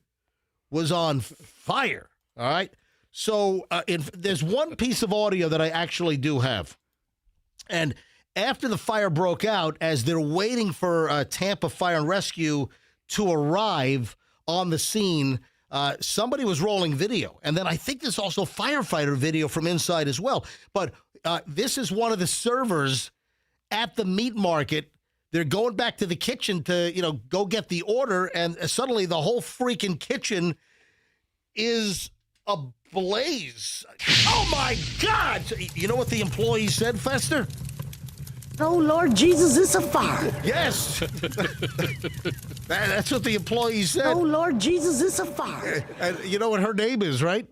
was on fire. All right. So there's one piece of audio that I actually do have. And after the fire broke out, as they're waiting for Tampa Fire and Rescue to arrive on the scene, somebody was rolling video. And then I think there's also firefighter video from inside as well. But this is one of the servers at the meat market. They're going back to the kitchen to, go get the order. And suddenly the whole freaking kitchen is ablaze. Oh, my God. You know what the employee said, Fester? Oh, Lord Jesus, it's a fire. Yes. That's what the employee said. Oh, Lord Jesus, it's a fire. And you know what her name is, right?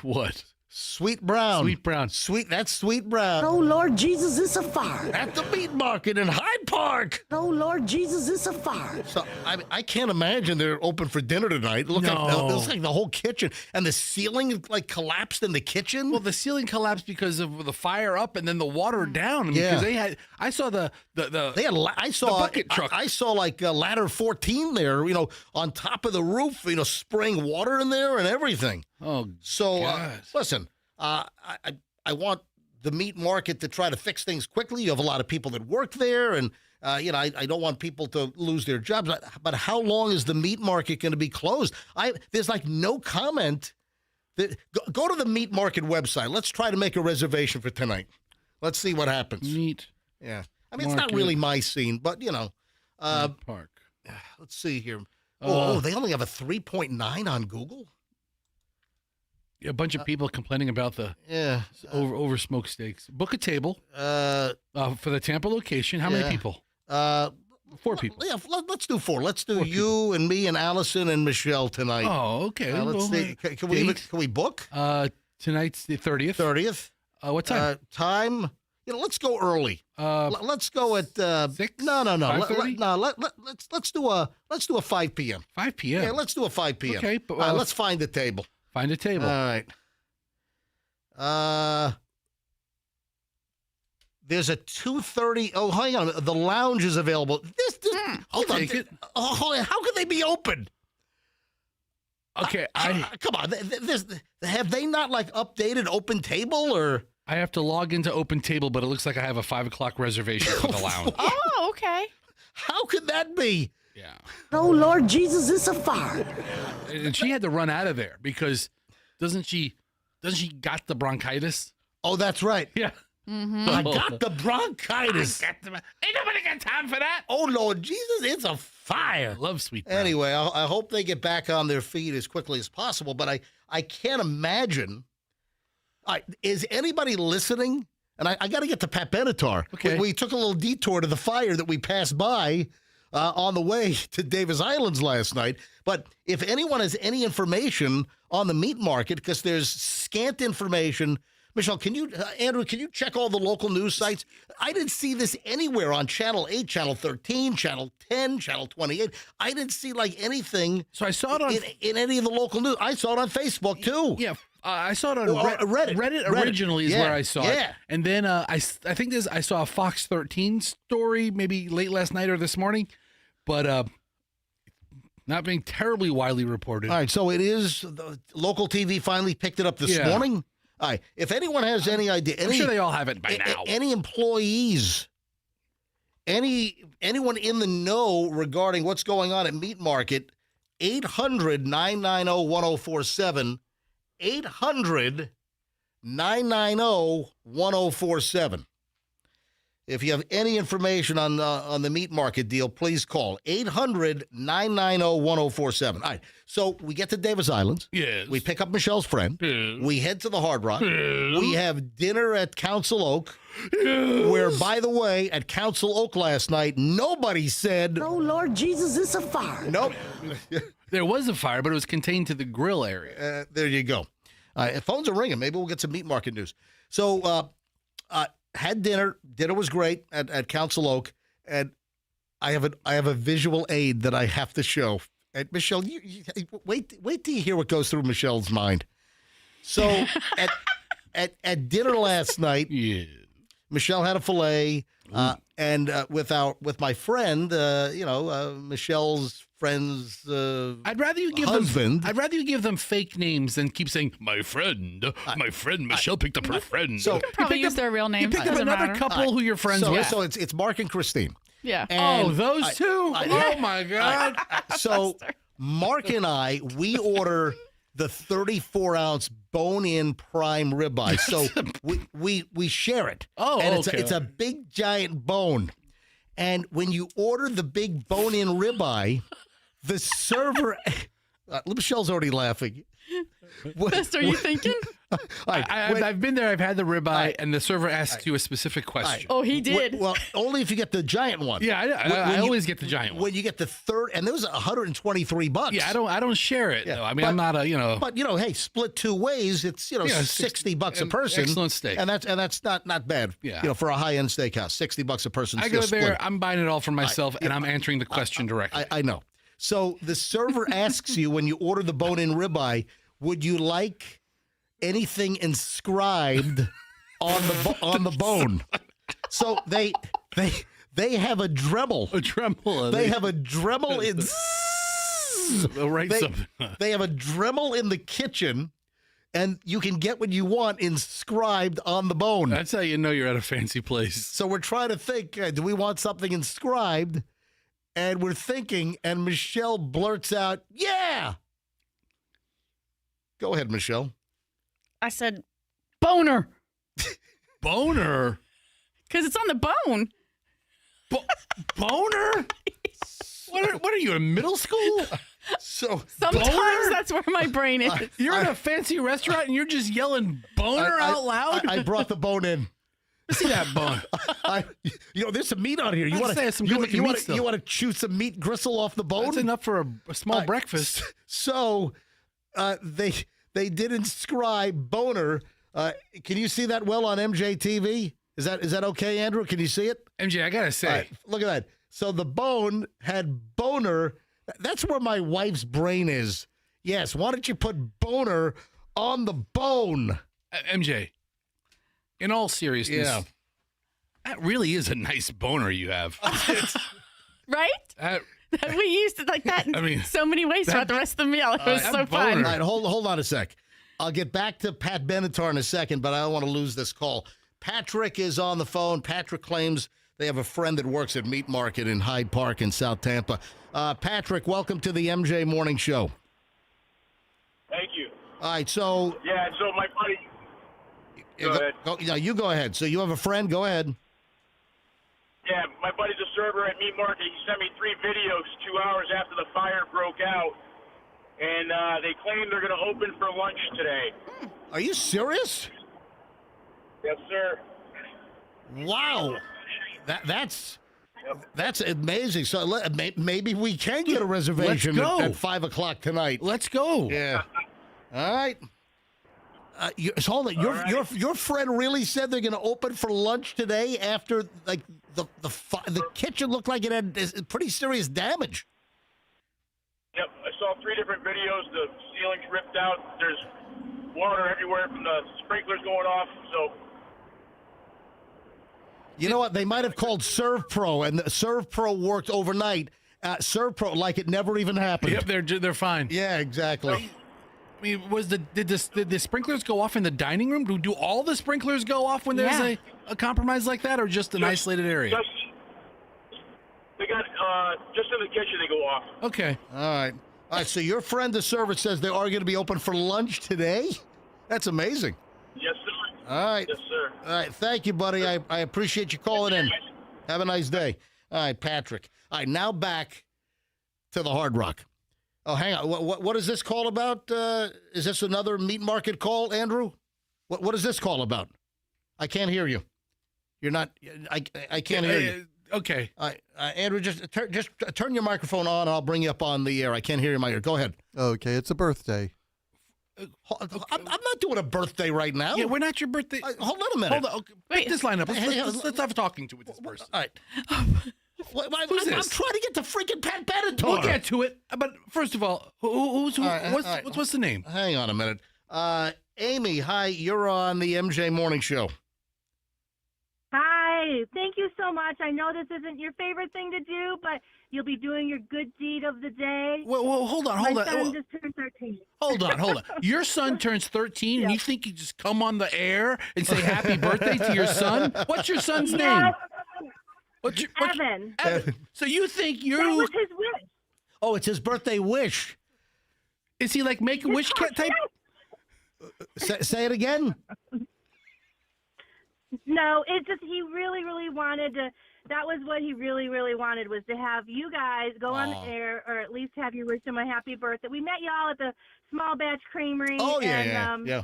What? Sweet Brown. Sweet Brown. That's Sweet Brown. Oh, Lord Jesus, it's a fire. At the meat market in Hyde Park. Oh, Lord Jesus, it's a fire. So I can't imagine they're open for dinner tonight. It looks like the whole kitchen. And the ceiling like collapsed in the kitchen. Well, the ceiling collapsed because of the fire up and then the water down. I mean, Yeah. because I saw the bucket truck. I saw like ladder 14 there, on top of the roof, spraying water in there and everything. Oh, so God. listen, I want the meat market to try to fix things quickly. You have a lot of people that work there, and I don't want people to lose their jobs. But how long is the meat market going to be closed? There's like no comment. Go to the meat market website. Let's try to make a reservation for tonight. Let's see what happens. Meat. Yeah. I mean, it's not really my scene, but, Park. Let's see here. They only have a 3.9 on Google? A bunch of people complaining about the over smoked steaks. Book a table for the Tampa location. How many people? 4 people. Yeah, let's do 4. Let's do you and me and Allison and Michelle tonight. Oh, okay. Let's see. Can we book? Tonight's the 30th. 30th. What time? Time. Let's go early. Let's go at 6. No. 5:30? Let's do a 5 p.m. 5 p.m. Yeah, let's do a 5 p.m. Okay, but let's find a table. Find a table. All right. There's a 2:30. Oh, hang on. The lounge is available. Hold on. Take it. Hold on. How can they be open? Okay, come on. Have they not updated Open Table or? I have to log into Open Table, but it looks like I have a 5 o'clock reservation for the lounge. Oh, okay. How could that be? Yeah. Oh, Lord Jesus, it's a fire. And she had to run out of there because doesn't she got the bronchitis? Oh, that's right. Yeah. Mm-hmm. I got the bronchitis. Ain't nobody got time for that. Oh, Lord Jesus, it's a fire. Love Sweet Brown. Anyway, I hope they get back on their feet as quickly as possible, but I can't imagine. Is anybody listening? And I got to get to Pat Benatar. Okay. We took a little detour to the fire that we passed by on the way to Davis Islands last night. But if anyone has any information on the meat market, because there's scant information. Michelle, Andrew, can you check all the local news sites? I didn't see this anywhere on Channel 8, Channel 13, Channel 10, Channel 28. I didn't see anything. So I saw it on in any of the local news. I saw it on Facebook too. Yeah. I saw it on Reddit. Reddit originally is where I saw it. Yeah. And then I think I saw a Fox 13 story maybe late last night or this morning, but not being terribly widely reported. All right, so it is, the local TV finally picked it up this morning. All right, if anyone has any idea. I'm sure they all have it by now. Any employees, anyone in the know regarding what's going on at Meat Market, 800-990-1047. 800-990-1047. If you have any information on the meat market deal, please call 800-990-1047. All right, so we get to Davis Islands. Yes. We pick up Michelle's friend. Yes. We head to the Hard Rock. Yes. We have dinner at Council Oak, Yes. where, by the way, at Council Oak last night, nobody said, Oh, Lord Jesus, it's a fire. nope. There was a fire, but it was contained to the grill area. There you go. Phones are ringing. Maybe we'll get some meat market news. So, had dinner. Dinner was great at Council Oak, and I have a visual aid that I have to show. And Michelle, you wait till you hear what goes through Michelle's mind. So at dinner last night, Michelle had a filet, and with my friend, Michelle's friend's I'd rather you give husband. I'd rather you give them fake names than keep saying my friend Michelle picked up her friend. So You can probably use their real names. You pick up Doesn't another matter. couple who you're friends with. So it's Mark and Christine. Yeah. And those two. Oh my God. So Mark and we order the 34-ounce bone-in prime ribeye. So we share it. Oh, and okay. it's a big giant bone. And when you order the big bone-in ribeye, the server Michelle's already laughing. Best, are you thinking? I've been there. I've had the ribeye, and the server asks you a specific question. Oh, he did. Well, only if you get the giant one. Yeah, I always get the giant one. When you get the third, and there was $123. Yeah, I don't share it. Though. I mean, I'm not a But hey, split two ways. It's $60 a person. Excellent steak, and that's not bad. Yeah, for a high end steakhouse, $60 a person. I go there. I'm buying it all for myself, and I'm answering the question directly. I know. So the server asks you when you order the bone-in ribeye, would you like anything inscribed on the bone? So they have a Dremel. A Dremel. They have a Dremel in. They have a Dremel in the kitchen, and you can get what you want inscribed on the bone. That's how you know you're at a fancy place. So we're trying to think: do we want something inscribed? And we're thinking, and Michelle blurts out, "Yeah." Go ahead, Michelle. I said, boner. Boner? Because it's on the bone. Boner? What are you, in middle school? So sometimes boner? That's where my brain is. You're in a fancy restaurant and you're just yelling boner out loud? I brought the bone in. See that bone? There's some meat on here. You want to chew some meat gristle off the bone? That's enough for a small breakfast. So they did inscribe boner. Can you see that well on MJTV? Is that okay, Andrew? Can you see it? MJ, I gotta say, look at that. So the bone had boner. That's where my wife's brain is. Yes. Why don't you put boner on the bone? MJ, in all seriousness, that really is a nice boner you have. Right? We used it like that in so many ways throughout the rest of the meal. It was so fun. All right, hold on a sec. I'll get back to Pat Benatar in a second, but I don't want to lose this call. Patrick is on the phone. Patrick claims they have a friend that works at Meat Market in Hyde Park in South Tampa. Patrick, welcome to the MJ Morning Show. Thank you. All right, so... Yeah, so my buddy... Go ahead. You go ahead. So you have a friend? Go ahead. Yeah, my buddy's a server at Meat Market. He sent me 3 videos 2 hours after the fire broke out, and they claim they're going to open for lunch today. Are you serious? Yes, sir. Wow. That's amazing. So maybe we can get a reservation at 5 o'clock tonight. Let's go. Yeah. All right. Hold on. Your friend really said they're going to open for lunch today after the kitchen looked like it had pretty serious damage. Yep, I saw 3 different videos. The ceiling's ripped out. There's water everywhere from the sprinklers going off. So. You know what? They might have called Serve Pro, and the Serve Pro worked overnight. Serve Pro, like it never even happened. Yep, they're fine. Yeah, exactly. I mean, did the sprinklers go off in the dining room? Do all the sprinklers go off when there's a compromise like that, or just an isolated area? They got just in the kitchen. They go off. Okay. All right. So your friend, the server, says they are going to be open for lunch today. That's amazing. Yes, sir. All right. Yes, sir. All right. Thank you, buddy. I appreciate you calling in. Have a nice day. All right, Patrick. All right. Now back to the Hard Rock. Oh, hang on. What is this call about? Is this another Meat Market call, Andrew? What is this call about? I can't hear you. You're not. I can't hear you. Okay. Andrew, just turn your microphone on, and I'll bring you up on the air. I can't hear you in my ear. Go ahead. Okay, it's a birthday. I'm not doing a birthday right now. Yeah, we're not your birthday. Hold on a minute. Hold on. Okay. Pick this line up. Let's have a talking to with this person. All right. Who's this? I'm trying to get to freaking Pat Benatar. We'll get to it. But first of all, what's the name? Hang on a minute. Amy, hi. You're on the MJ Morning Show. Hi. Thank you so much. I know this isn't your favorite thing to do, but you'll be doing your good deed of the day. Well, hold on. My son just turned 13. Hold on. Your son turns 13, and you think you just come on the air and say happy birthday to your son? What's your son's name? Evan. Evan. So you think That was his wish. Oh, it's his birthday wish. Is he like Make-A-Wish type? Say it again. No, it's just he really, really wanted that was what he really, really wanted, was to have you guys go on the Aw. air, or at least have you wish him a happy birthday. We met y'all at the Small Batch Creamery. Oh, yeah, and, yeah.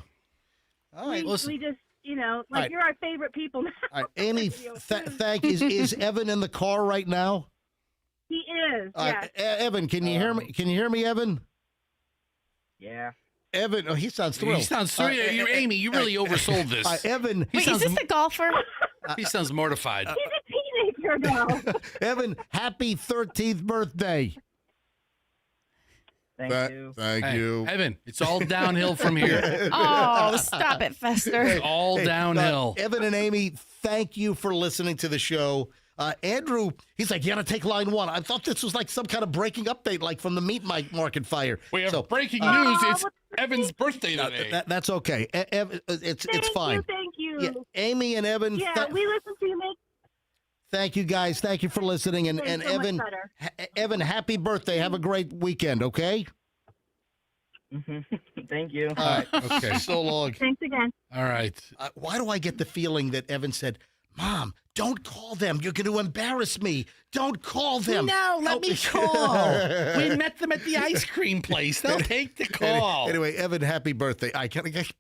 All right, listen. We just, you know, like, All right. you're our favorite people now. All right, Amy, is Evan in the car right now? He is, All right, yes. Evan, can you hear me? Can you hear me, Evan? Yeah. Evan, he sounds thrilled. He sounds thrilled. Amy, you really oversold this. Evan. Wait, is this the golfer? He sounds mortified. He's a teenager now. Evan, happy 13th birthday. Thank you. Thank you. Evan, it's all downhill from here. Oh, stop it, Fester. It's all downhill. Evan and Amy, thank you for listening to the show. Andrew, he's like, you got to take line one. I thought this was like some kind of breaking update, like from the meat market fire. We have breaking news. It's Evan's birthday today. That's okay. It's fine. Thank you. Yeah, Amy and Evan. Yeah, we listen to you make. Thank you, guys. Thank you for listening. And so Evan, much better. Evan, happy birthday. Have a great weekend, okay? Thank you. All right. Okay. So long. Thanks again. All right. Why do I get the feeling that Evan said, Mom, don't call them. You're going to embarrass me. Don't call them. No, let me call. We met them at the ice cream place. They'll take the call. Anyway, Evan, happy birthday. I can get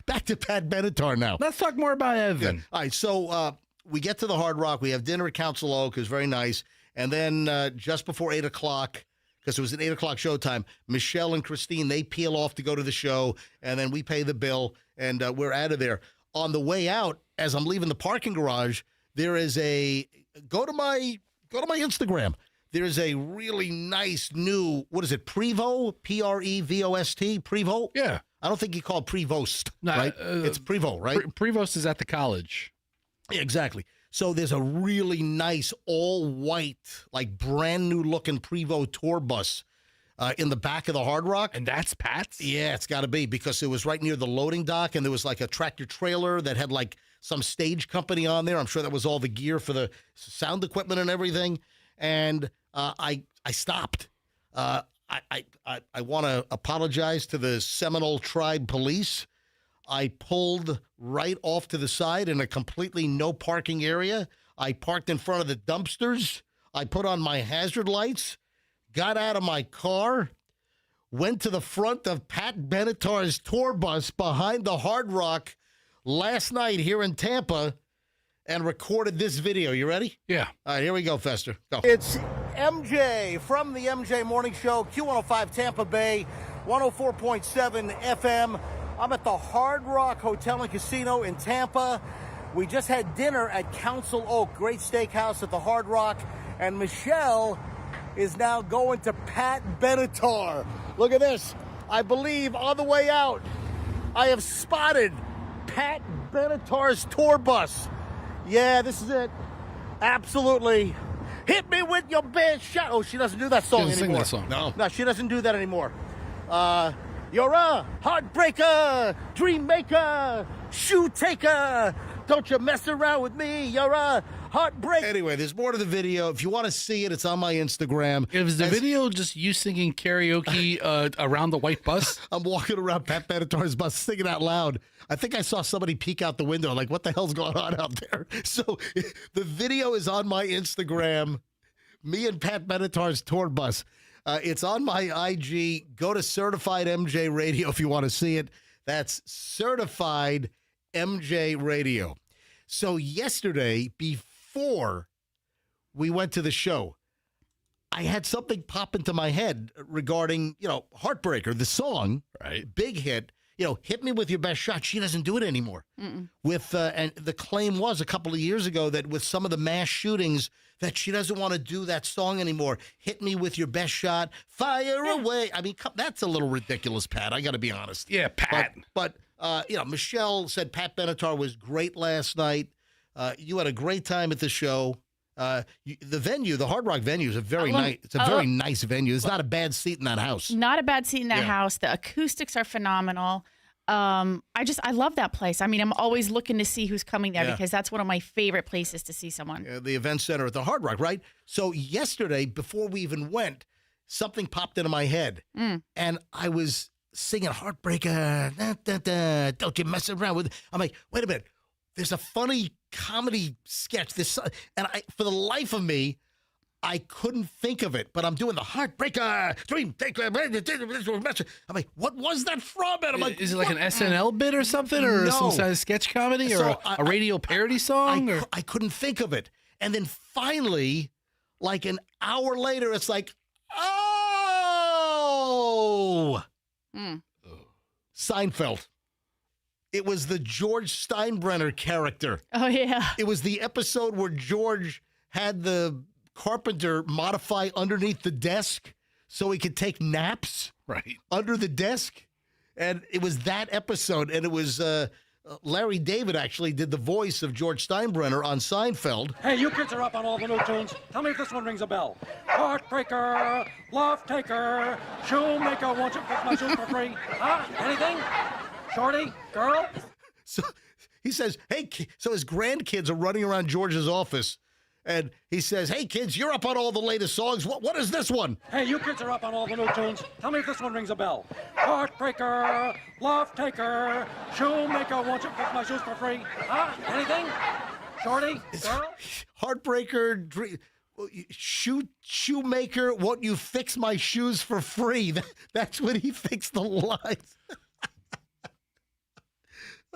back to Pat Benatar now. Let's talk more about Evan. Yeah. All right, so we get to the Hard Rock. We have dinner at Council Oak. It was very nice. And then just before 8 o'clock, because it was an 8 o'clock showtime, Michelle and Christine, they peel off to go to the show, and then we pay the bill, and we're out of there. On the way out, as I'm leaving the parking garage, there is go to my Instagram. There's a really nice new, what is it, Prevost? Prevost? Prevost? Yeah. I don't think you call it Prevost, right? It's Prevost, right? Prevost is at the college. Yeah, exactly. So there's a really nice all-white, like brand-new-looking Prevost tour bus in the back of the Hard Rock. And that's Pat's? Yeah, it's got to be, because it was right near the loading dock, and there was like a tractor-trailer that had like some stage company on there. I'm sure that was all the gear for the sound equipment and everything. And I stopped. I want to apologize to the Seminole Tribe Police. I pulled right off to the side in a completely no parking area. I parked in front of the dumpsters. I put on my hazard lights, got out of my car, went to the front of Pat Benatar's tour bus behind the Hard Rock last night here in Tampa and recorded this video. You ready? Yeah. All right, here we go, Fester. Go. It's MJ from the MJ Morning Show, Q105 Tampa Bay, 104.7 FM. I'm at the Hard Rock Hotel and Casino in Tampa. We just had dinner at Council Oak, great steakhouse at the Hard Rock, and Michelle is now going to Pat Benatar. Look at this. I believe on the way out, I have spotted Pat Benatar's tour bus. Yeah, this is it. Absolutely. Hit me with your best shot. Oh, she doesn't do that song She doesn't anymore. sing that song. No, she doesn't do that anymore. You're a heartbreaker, dream maker, shoe taker. Don't you mess around with me. You're a heartbreaker. Anyway, there's more to the video. If you want to see it, it's on my Instagram. Is the video just you singing karaoke around the white bus? I'm walking around Pat Benatar's bus singing out loud. I think I saw somebody peek out the window, like, what the hell's going on out there? So the video is on my Instagram, me and Pat Benatar's tour bus. It's on my IG. Go to Certified MJ Radio if you want to see it. That's Certified MJ Radio. So yesterday, before we went to the show, I had something pop into my head regarding, Heartbreaker, the song, right? Big hit. Hit me with your best shot. She doesn't do it anymore. With and the claim was a couple of years ago that with some of the mass shootings that she doesn't want to do that song anymore. Hit me with your best shot. Fire away. I mean, that's a little ridiculous, Pat. I got to be honest. Yeah, Pat. But Michelle said Pat Benatar was great last night. You had a great time at the show. The venue, the Hard Rock venue, is a very nice. It's a very nice venue. There's not a bad seat in that house. Not a bad seat in that house. The acoustics are phenomenal. I love that place. I mean, I'm always looking to see who's coming there because that's one of my favorite places to see someone. The event center at the Hard Rock, right? So yesterday, before we even went, something popped into my head, and I was singing Heartbreaker. Da, da, da, don't you mess around with. I'm like, wait a minute. There's a funny comedy sketch. And for the life of me, I couldn't think of it. But I'm doing the Heartbreaker Dream. I'm like, what was that from? And I'm like, is it like an SNL bit or something, or some kind of sketch comedy, or a radio parody song? I couldn't think of it. And then finally, like an hour later, it's like, oh, Seinfeld. It was the George Steinbrenner character. Oh, yeah. It was the episode where George had the carpenter modify underneath the desk so he could take naps under the desk. And it was that episode. And it was Larry David actually did the voice of George Steinbrenner on Seinfeld. Hey, you kids are up on all the new tunes. Tell me if this one rings a bell. Heartbreaker, Love Taker, Shoemaker, won't you fix my shoes for free? Huh? Anything? Shorty? Girl? So he says, hey, so his grandkids are running around George's office. And he says, hey, kids, you're up on all the latest songs. What is this one? Hey, you kids are up on all the new tunes. Tell me if this one rings a bell. Heartbreaker, Love Taker, Shoemaker, won't you fix my shoes for free? Huh? Anything? Shorty? Girl? Heartbreaker, Shoemaker, won't you fix my shoes for free? That's when he fixed the lines.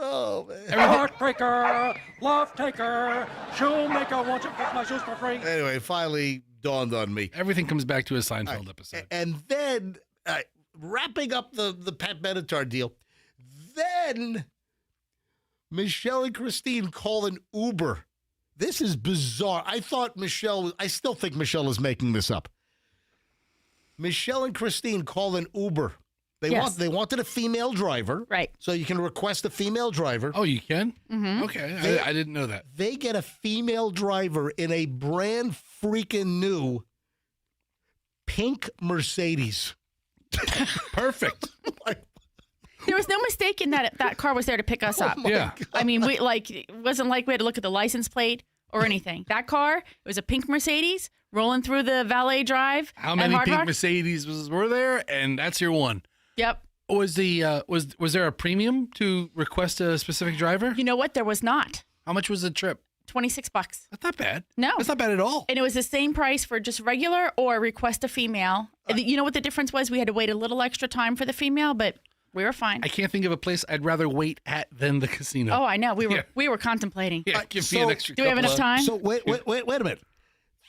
Oh, man. Heartbreaker, Love Taker, Shoemaker, won't you fix my shoes for free? Anyway, it finally dawned on me. Everything comes back to a Seinfeld episode. And then, wrapping up the Pat Benatar deal, then Michelle and Christine call an Uber. This is bizarre. I still think Michelle is making this up. Michelle and Christine call an Uber. They wanted a female driver. Right. So you can request a female driver. Oh, you can? Mm-hmm. Okay. I didn't know that. They get a female driver in a brand freaking new pink Mercedes. Perfect. There was no mistake in that car was there to pick us up. Yeah. God. I mean, it wasn't like we had to look at the license plate or anything. That car, it was a pink Mercedes rolling through the valet drive. How many pink Mercedes were there? And that's your one. Yep. Was there a premium to request a specific driver? You know what? There was not. How much was the trip? $26. That's not bad. No. That's not bad at all. And it was the same price for just regular or request a female. You know what the difference was? We had to wait a little extra time for the female, but we were fine. I can't think of a place I'd rather wait at than the casino. Oh, I know. We were contemplating. Yeah, give me an extra do we have enough time? So wait a minute.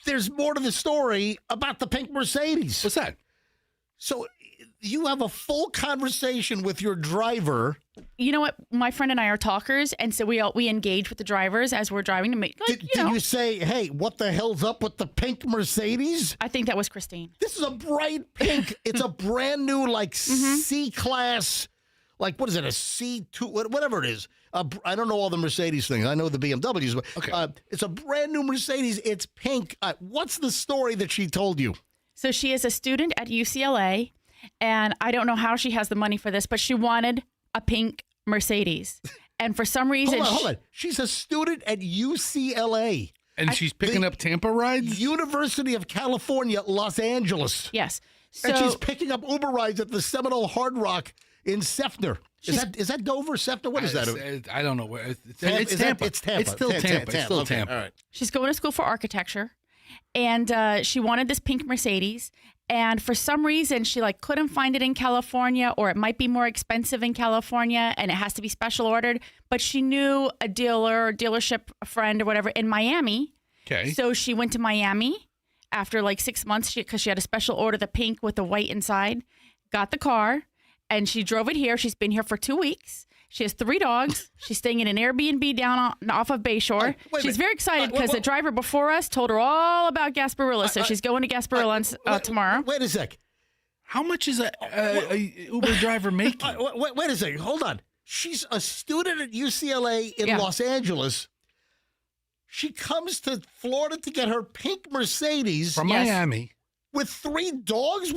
There's more to the story about the pink Mercedes. What's that? So you have a full conversation with your driver. You know what? My friend and I are talkers, and so we engage with the drivers as we're driving to make. Did you say, "Hey, what the hell's up with the pink Mercedes?" I think that was Christine. This is a bright pink. It's a brand new, like C-class, like what is it? A C2, whatever it is. I don't know all the Mercedes things. I know the BMWs, but it's a brand new Mercedes. It's pink. What's the story that she told you? So she is a student at UCLA. And I don't know how she has the money for this, but she wanted a pink Mercedes. And for some reason... Hold on. She's a student at UCLA. And she's picking up Tampa rides? University of California, Los Angeles. Yes. And she's picking up Uber rides at the Seminole Hard Rock in Sefner. Is that Dover, Sefner? What is that? I don't know. It's Tampa. It's Tampa. It's still Tampa. It's still Tampa. All right. She's going to school for architecture. And she wanted this pink Mercedes. And for some reason, she couldn't find it in California, or it might be more expensive in California, and it has to be special ordered. But she knew a dealership friend or whatever in Miami. Okay. So she went to Miami after 6 months because she had a special order, the pink with the white inside, got the car, and she drove it here. She's been here for 2 weeks. She has 3 dogs. She's staying in an Airbnb down off of Bayshore. She's very excited because the driver before us told her all about Gasparilla. So she's going to Gasparilla tomorrow. Wait a sec. How much is a Uber driver making? Wait a second. Hold on. She's a student at UCLA in Los Angeles. She comes to Florida to get her pink Mercedes. From Miami. With 3 dogs?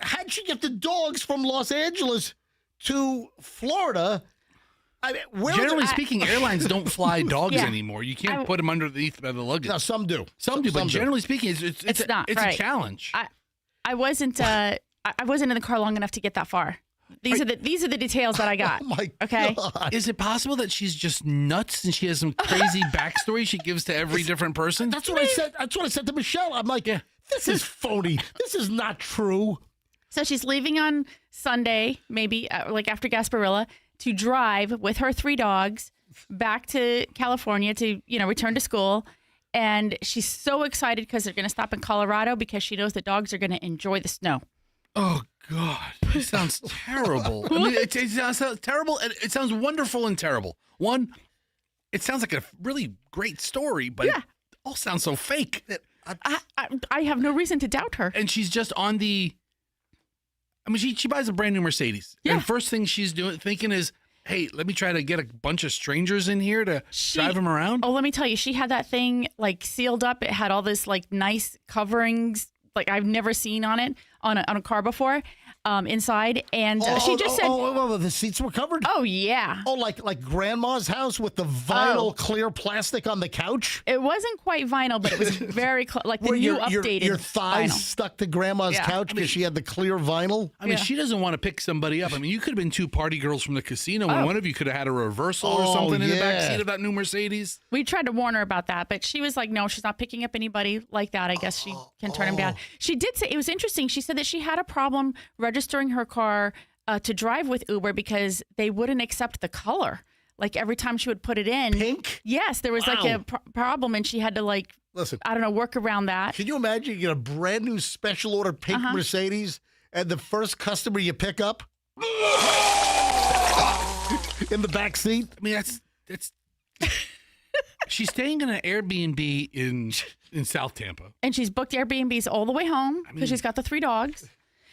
How'd she get the dogs from Los Angeles to Florida? Generally speaking, airlines don't fly dogs anymore. You can't put them underneath the luggage. No, some do. Some do, but generally speaking, it's not. It's a challenge. I wasn't in the car long enough to get that far. These are the details that I got. Oh my okay. God. Is it possible that she's just nuts and she has some crazy backstory she gives to every different person? That's what I said. That's what I said to Michelle. I'm like, this is phony. This is not true. So she's leaving on Sunday, maybe like after Gasparilla, to drive with her 3 dogs back to California to, return to school. And she's so excited because they're going to stop in Colorado because she knows the dogs are going to enjoy the snow. Oh, God. It sounds terrible. I mean, it sounds terrible, and it sounds wonderful and terrible. One, it sounds like a really great story, but it all sounds so fake. I have no reason to doubt her. And she's just on the... I mean, she buys a brand new Mercedes. Yeah. And first thing she's thinking is, hey, let me try to get a bunch of strangers in here to drive them around. Oh, let me tell you, she had that thing like sealed up. It had all this like nice coverings like I've never seen on it on a car before inside. And she just said, the seats were covered? Oh, yeah. Oh, like grandma's house with the vinyl clear plastic on the couch? It wasn't quite vinyl, but it was very like the new updated your thighs vinyl. stuck to grandma's couch because she had the clear vinyl? I mean, she doesn't want to pick somebody up. I mean, you could have been 2 party girls from the casino and one of you could have had a reversal or something in the back seat of that new Mercedes. We tried to warn her about that, but she was like, no, she's not picking up anybody like that. I guess she can turn him down. She did say, it was interesting. She said that she had a problem registering her car to drive with Uber because they wouldn't accept the color. Like every time she would put it in. Pink? Yes, there was like a problem and she had to listen, I don't know, work around that. Can you imagine you get a brand new special order pink Mercedes and the first customer you pick up in the back seat? I mean, that's she's staying in an Airbnb in South Tampa. And she's booked Airbnbs all the way home because she's got the 3 dogs.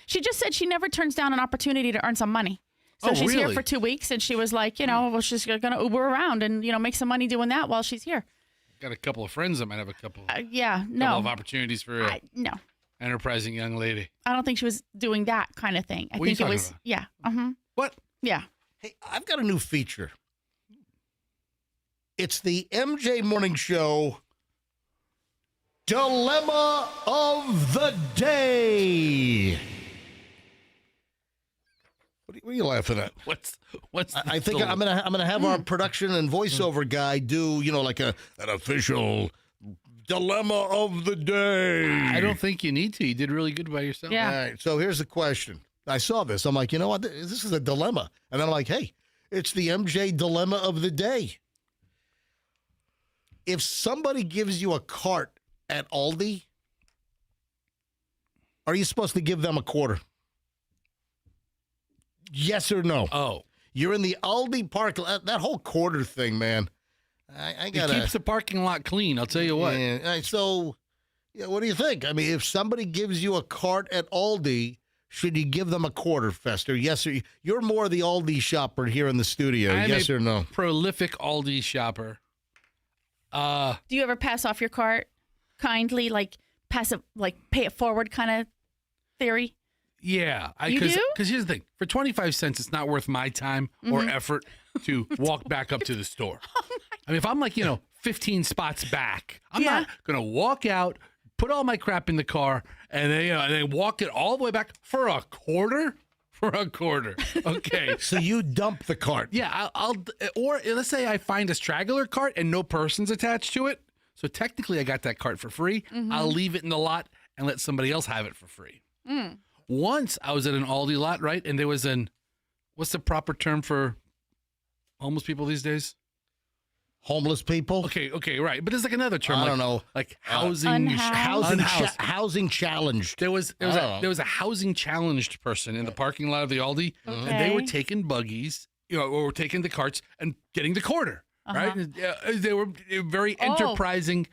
She just said she never turns down an opportunity to earn some money. So she's here for 2 weeks and she was like, well, she's going to Uber around and, make some money doing that while she's here. Got a couple of friends that might have a couple of opportunities for no. Enterprising young lady. I don't think she was doing that kind of thing. I think it was, What? Yeah. Hey, I've got a new feature. It's the MJ Morning Show Dilemma of the Day. What are you laughing at? What's I think I'm gonna have our production and voiceover guy do like an official dilemma of the day. I don't think you need to. You did really good by yourself. Yeah. All right. So here's the question. I saw this. I'm like, you know what? This is a dilemma. And then I'm like, hey, it's the MJ dilemma of the day. If somebody gives you a cart at Aldi, are you supposed to give them a quarter? Yes or no? Oh. You're in the Aldi park. That whole quarter thing, man. I got It keeps the parking lot clean, I'll tell you what. Yeah, so, what do you think? I mean, if somebody gives you a cart at Aldi, should you give them a quarter, Fester? Yes or you're more the Aldi shopper here in the studio. Yes or no? Prolific Aldi shopper. Do you ever pass off your cart kindly, pass it, pay it forward kind of theory? Yeah. You do? Because here's the thing. For 25 cents, it's not worth my time or effort to walk back up to the store. I mean, if I'm 15 spots back, I'm not going to walk out, put all my crap in the car, and then walk it all the way back for a quarter? For a quarter. Okay. So you dump the cart. Yeah. Or let's say I find a straggler cart and no person's attached to it. So technically I got that cart for free. I'll leave it in the lot and let somebody else have it for free. Once I was at an Aldi lot, right? And there was what's the proper term for homeless people these days? Homeless people? Okay, right. But there's another term. I don't know. Like housing. Housing challenged. There was a housing challenged person in the parking lot of the Aldi, and they were taking buggies, or taking the carts and getting the quarter. Right? They were very enterprising,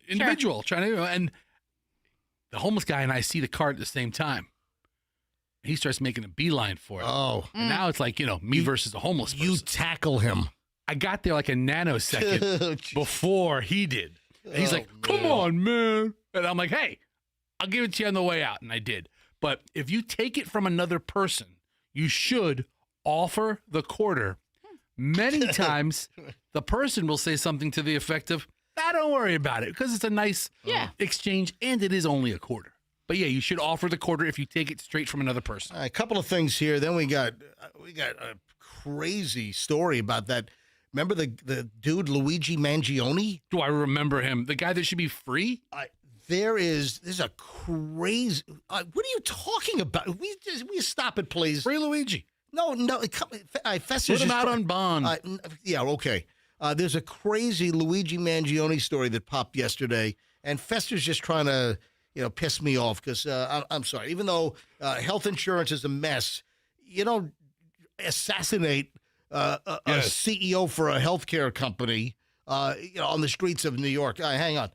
individual trying to, and the homeless guy and I see the cart at the same time. He starts making a beeline for it. Oh. And now it's like, me versus a homeless person. You tackle him. I got there like a nanosecond before he did. And he's like, come on, man. And I'm like, hey, I'll give it to you on the way out. And I did. But if you take it from another person, you should offer the quarter. Many times, the person will say something to the effect of, don't worry about it, because it's a nice exchange, and it is only a quarter. But yeah, you should offer the quarter if you take it straight from another person. A couple of things here. Then we got a crazy story about that. Remember the dude Luigi Mangione? Do I remember him? The guy that should be free? There's a crazy. What are you talking about? We stop it, please. Free Luigi. No. Fester's Put him out on bond. Yeah, okay. There's a crazy Luigi Mangione story that popped yesterday, and Fester's just trying to, piss me off because I'm sorry. Even though health insurance is a mess, you don't assassinate a CEO for a healthcare company, on the streets of New York. Hang on.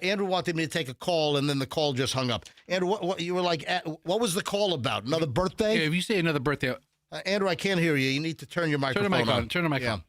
Andrew wanted me to take a call, and then the call just hung up. Andrew, what you were like? What was the call about? Another birthday? Yeah, if you say another birthday, Andrew, I can't hear you. You need to turn your microphone on. Turn the mic on.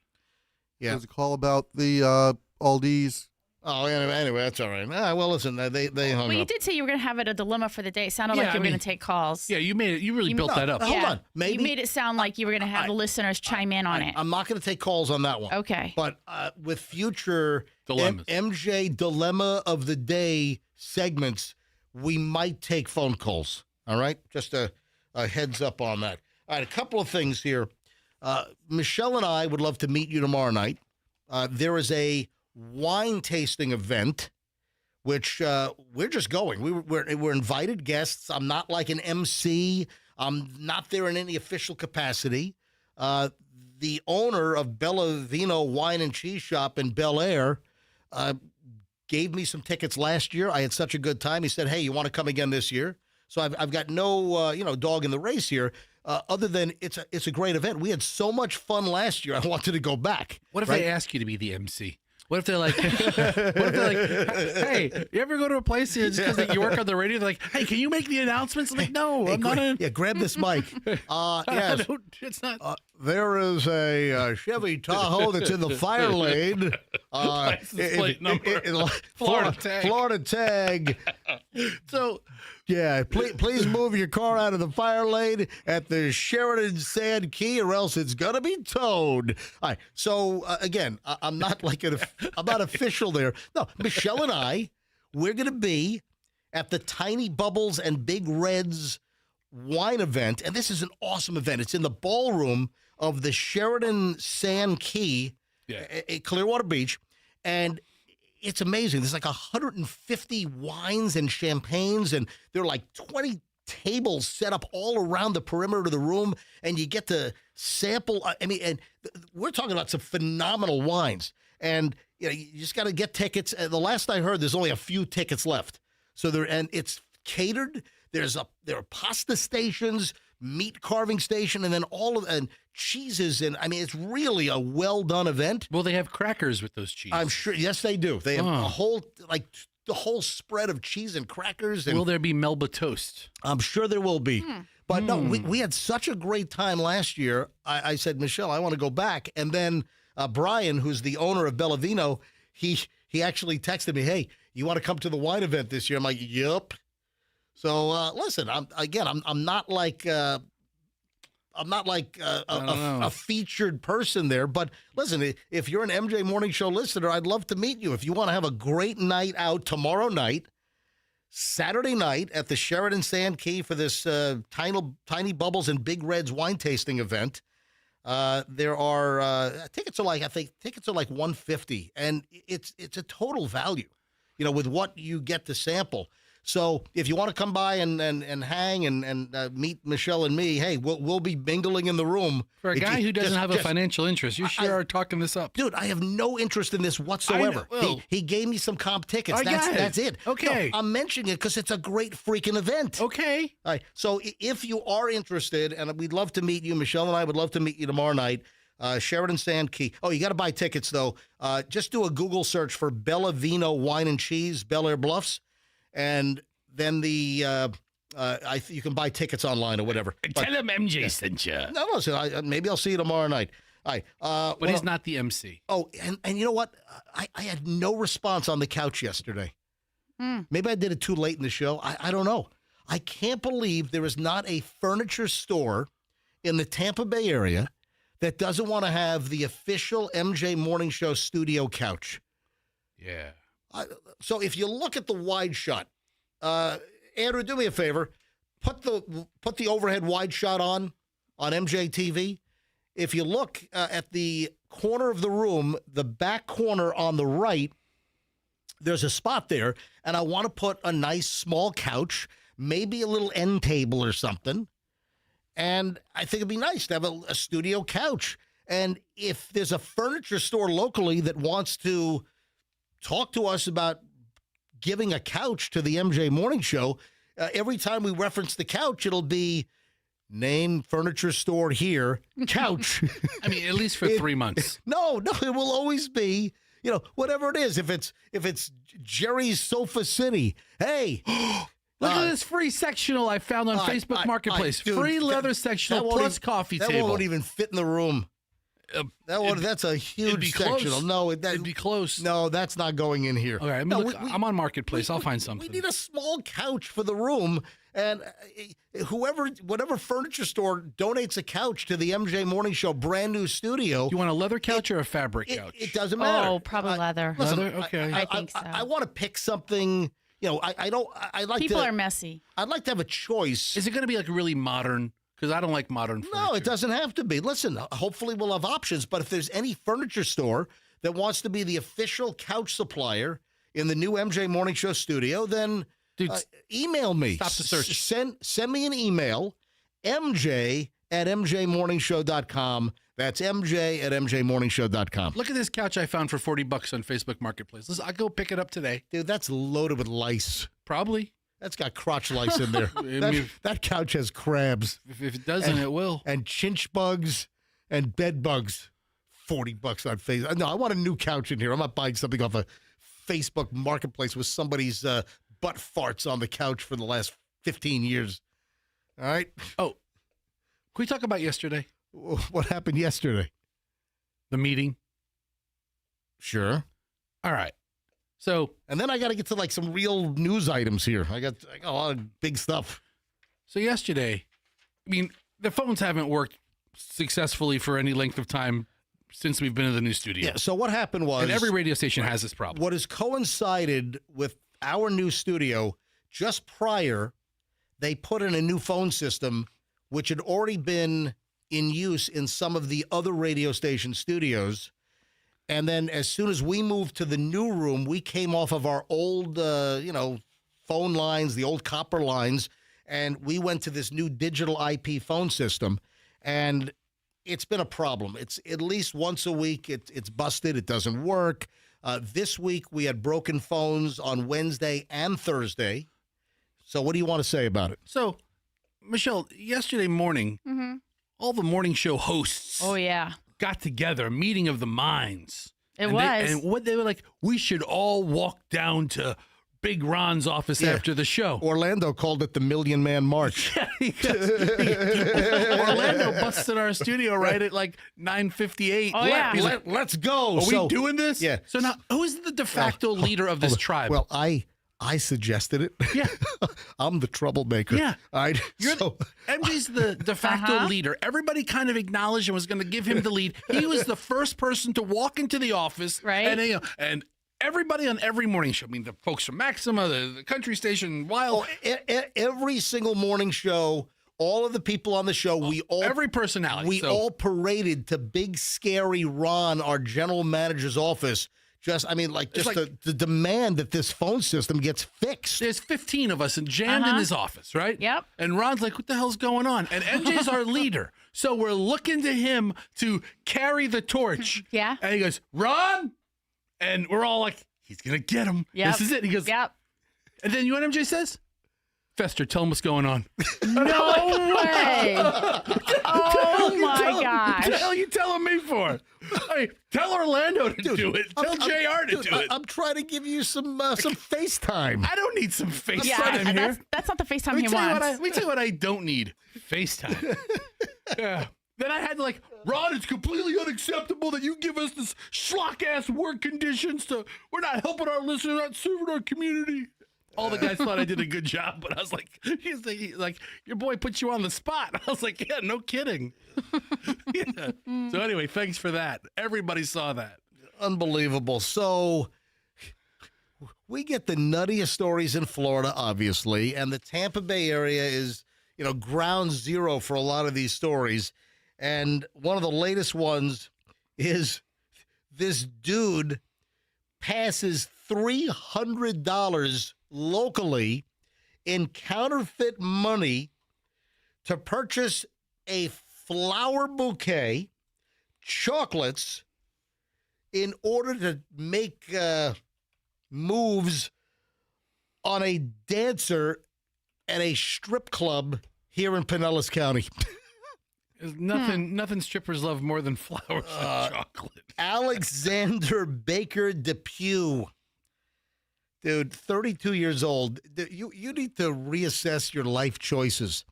Yeah. There's a call about the Aldi's. Oh, anyway, that's all right. Well, listen, they hung Well, you up. did say you were going to have it a dilemma for the day. It sounded like you were going to take calls. Yeah, you made it. You really built that up. Hold on. Maybe You made it sound like you were going to have the listeners chime in on it. I'm not going to take calls on that one. Okay. But with future Dilemmas. MJ Dilemma of the Day segments, we might take phone calls. All right? Just a heads up on that. All right, a couple of things here. Michelle and I would love to meet you tomorrow night. There is a wine tasting event, which we're just going. We're invited guests. I'm not like an MC. I'm not there in any official capacity. The owner of Bella Vino Wine and Cheese Shop in Bel Air gave me some tickets last year. I had such a good time. He said, "Hey, you want to come again this year?" So I've got no dog in the race here. Other than it's a great event. We had so much fun last year. I wanted to go back. What if they ask you to be the MC? What if they're like, hey, you ever go to a place just because you work on the radio? They're like, hey, can you make the announcements? I'm like, no, I'm not. Yeah, grab this mic. Yes, it's not. There is a Chevy Tahoe that's in the fire lane. License plate number. Florida tag. Florida tag. So, yeah, please move your car out of the fire lane at the Sheridan Sand Key, or else it's gonna be towed. All right. So again, I'm not I'm not official there. No, Michelle and I, we're gonna be at the Tiny Bubbles and Big Reds wine event, and this is an awesome event. It's in the ballroom of the Sheridan Sand Key, at Clearwater Beach, and it's amazing. There's like 150 wines and champagnes, and there are like 20 tables set up all around the perimeter of the room, and you get to sample. And we're talking about some phenomenal wines, and you just got to get tickets. The last I heard, there's only a few tickets left. So and it's catered. There are pasta stations, meat carving station, and then and cheeses, and it's really a well done event. Will they have crackers with those cheeses? I'm sure. Yes, they do. They have a whole the whole spread of cheese and crackers. And will there be Melba toast? I'm sure there will be. But no, we had such a great time last year. I said, Michelle, I want to go back. And then Brian, who's the owner of Bella Vino, he actually texted me, hey, you want to come to the wine event this year? I'm like, yep. So listen, I'm not like a featured person there, but listen, if you're an MJ Morning Show listener, I'd love to meet you. If you want to have a great night out tomorrow night, Saturday night at the Sheridan Sand Key for this Tiny Bubbles and Big Reds wine tasting event, there are tickets are like $150, and it's a total value, with what you get to sample. So if you want to come by and hang and meet Michelle and me, hey, we'll be mingling in the room. For a guy who doesn't have a financial interest, you sure are talking this up. Dude, I have no interest in this whatsoever. He gave me some comp tickets. That's it. Okay. No, I'm mentioning it because it's a great freaking event. Okay. All right. So if you are interested, and we'd love to meet you, Michelle and I would love to meet you tomorrow night, Sheridan Sand Key. Oh, you got to buy tickets, though. Just do a Google search for Bella Vino Wine and Cheese, Bel Air Bluffs. And then you can buy tickets online or whatever. Tell him MJ sent you. No, listen, maybe I'll see you tomorrow night. All right. But he's not the MC. Oh, and you know what? I had no response on the couch yesterday. Maybe I did it too late in the show. I don't know. I can't believe there is not a furniture store in the Tampa Bay area that doesn't want to have the official MJ Morning Show studio couch. Yeah. So if you look at the wide shot, Andrew, do me a favor. Put the overhead wide shot on MJTV. If you look at the corner of the room, the back corner on the right, there's a spot there, and I want to put a nice small couch, maybe a little end table or something. And I think it'd be nice to have a studio couch. And if there's a furniture store locally that wants to talk to us about giving a couch to the MJ Morning Show, every time we reference the couch, it'll be name furniture store here, couch. I mean, at least for 3 months. No, it will always be, whatever it is. If it's Jerry's Sofa City, hey. Look at this free sectional I found on Facebook Marketplace. Dude, free leather sectional plus coffee table. That won't even fit in the room. That's a huge sectional. Close. No, it'd be close. No, that's not going in here. Okay, I'm on Marketplace. I'll find something. We need a small couch for the room, and whatever furniture store donates a couch to the MJ Morning Show brand new studio. You want a leather couch or a fabric couch? It doesn't matter. Oh, probably leather. Listen, leather? Okay. I think so. I want to pick something. I like People are messy. I'd like to have a choice. Is it going to be like really modern? Because I don't like modern furniture. No, it doesn't have to be. Listen, hopefully we'll have options, but if there's any furniture store that wants to be the official couch supplier in the new MJ Morning Show studio, then email me. Stop the search. Send me an email, mj@mjmorningshow.com. That's mj@mjmorningshow.com. Look at this couch I found for $40 on Facebook Marketplace. Listen, I'll go pick it up today. Dude, that's loaded with lice. Probably. That's got crotch lice in there. That couch has crabs. If it doesn't, it will. And chinch bugs and bed bugs. $40 on Facebook. No, I want a new couch in here. I'm not buying something off a Facebook Marketplace with somebody's butt farts on the couch for the last 15 years. All right? Oh, can we talk about yesterday? What happened yesterday? The meeting. Sure. All right. So, and then I got to get to like some real news items here. I got a lot of big stuff. So yesterday, I mean, the phones haven't worked successfully for any length of time since we've been in the new studio. Yeah. So what happened was, and every radio station has this problem. What has coincided with our new studio, just prior, they put in a new phone system, which had already been in use in some of the other radio station studios. And then as soon as we moved to the new room, we came off of our old, phone lines, the old copper lines, and we went to this new digital IP phone system. And it's been a problem. It's at least once a week. It's busted. It doesn't work. This week we had broken phones on Wednesday and Thursday. So what do you want to say about it? So, Michelle, yesterday morning, all the morning show hosts. Oh, yeah. Got together, a meeting of the minds. And what they were like, we should all walk down to Big Ron's office after the show. Orlando called it the Million Man March. Orlando busted our studio right at like 9:58. Oh, yeah. Let's go. Are we doing this? Yeah. So now, who is the de facto leader of this tribe? Well, I suggested it. Yeah. I'm the troublemaker. Yeah. MJ's the de facto leader. Everybody kind of acknowledged and was going to give him the lead. He was the first person to walk into the office. Right. And everybody on every morning show, I mean, the folks from Maxima, the country station, Wild. Every single morning show, all of the people on the show, every personality. We all paraded to Big Scary Ron, our general manager's office. To demand that this phone system gets fixed. There's 15 of us jammed in his office, right? Yep. And Ron's like, what the hell's going on? And MJ's our leader. So we're looking to him to carry the torch. Yeah. And he goes, Ron! And we're all like, he's going to get him. Yep. This is it. He goes, yep. And then you know what MJ says? Fester, tell him what's going on. No way. Oh, my gosh. What the hell are you telling me for? Hey, tell Orlando to do it. Tell JR to do it. I'm trying to give you some FaceTime. I don't need some FaceTime here. That's not the FaceTime he wants. Let me tell you what I don't need. FaceTime. Yeah. Then I had Ron, it's completely unacceptable that you give us this schlock-ass work conditions. We're not helping our listeners, not serving our community. All the guys thought I did a good job, but I was like, he's like, your boy put you on the spot. I was like, yeah, no kidding. Yeah. So anyway, thanks for that. Everybody saw that. Unbelievable. So we get the nuttiest stories in Florida, obviously, and the Tampa Bay area is, ground zero for a lot of these stories. And one of the latest ones is this dude passes $300 locally in counterfeit money to purchase a flower bouquet, chocolates, in order to make moves on a dancer at a strip club here in Pinellas County. Nothing strippers love more than flowers and chocolate. Alexander Baker Depew. Dude, 32 years old. You need to reassess your life choices.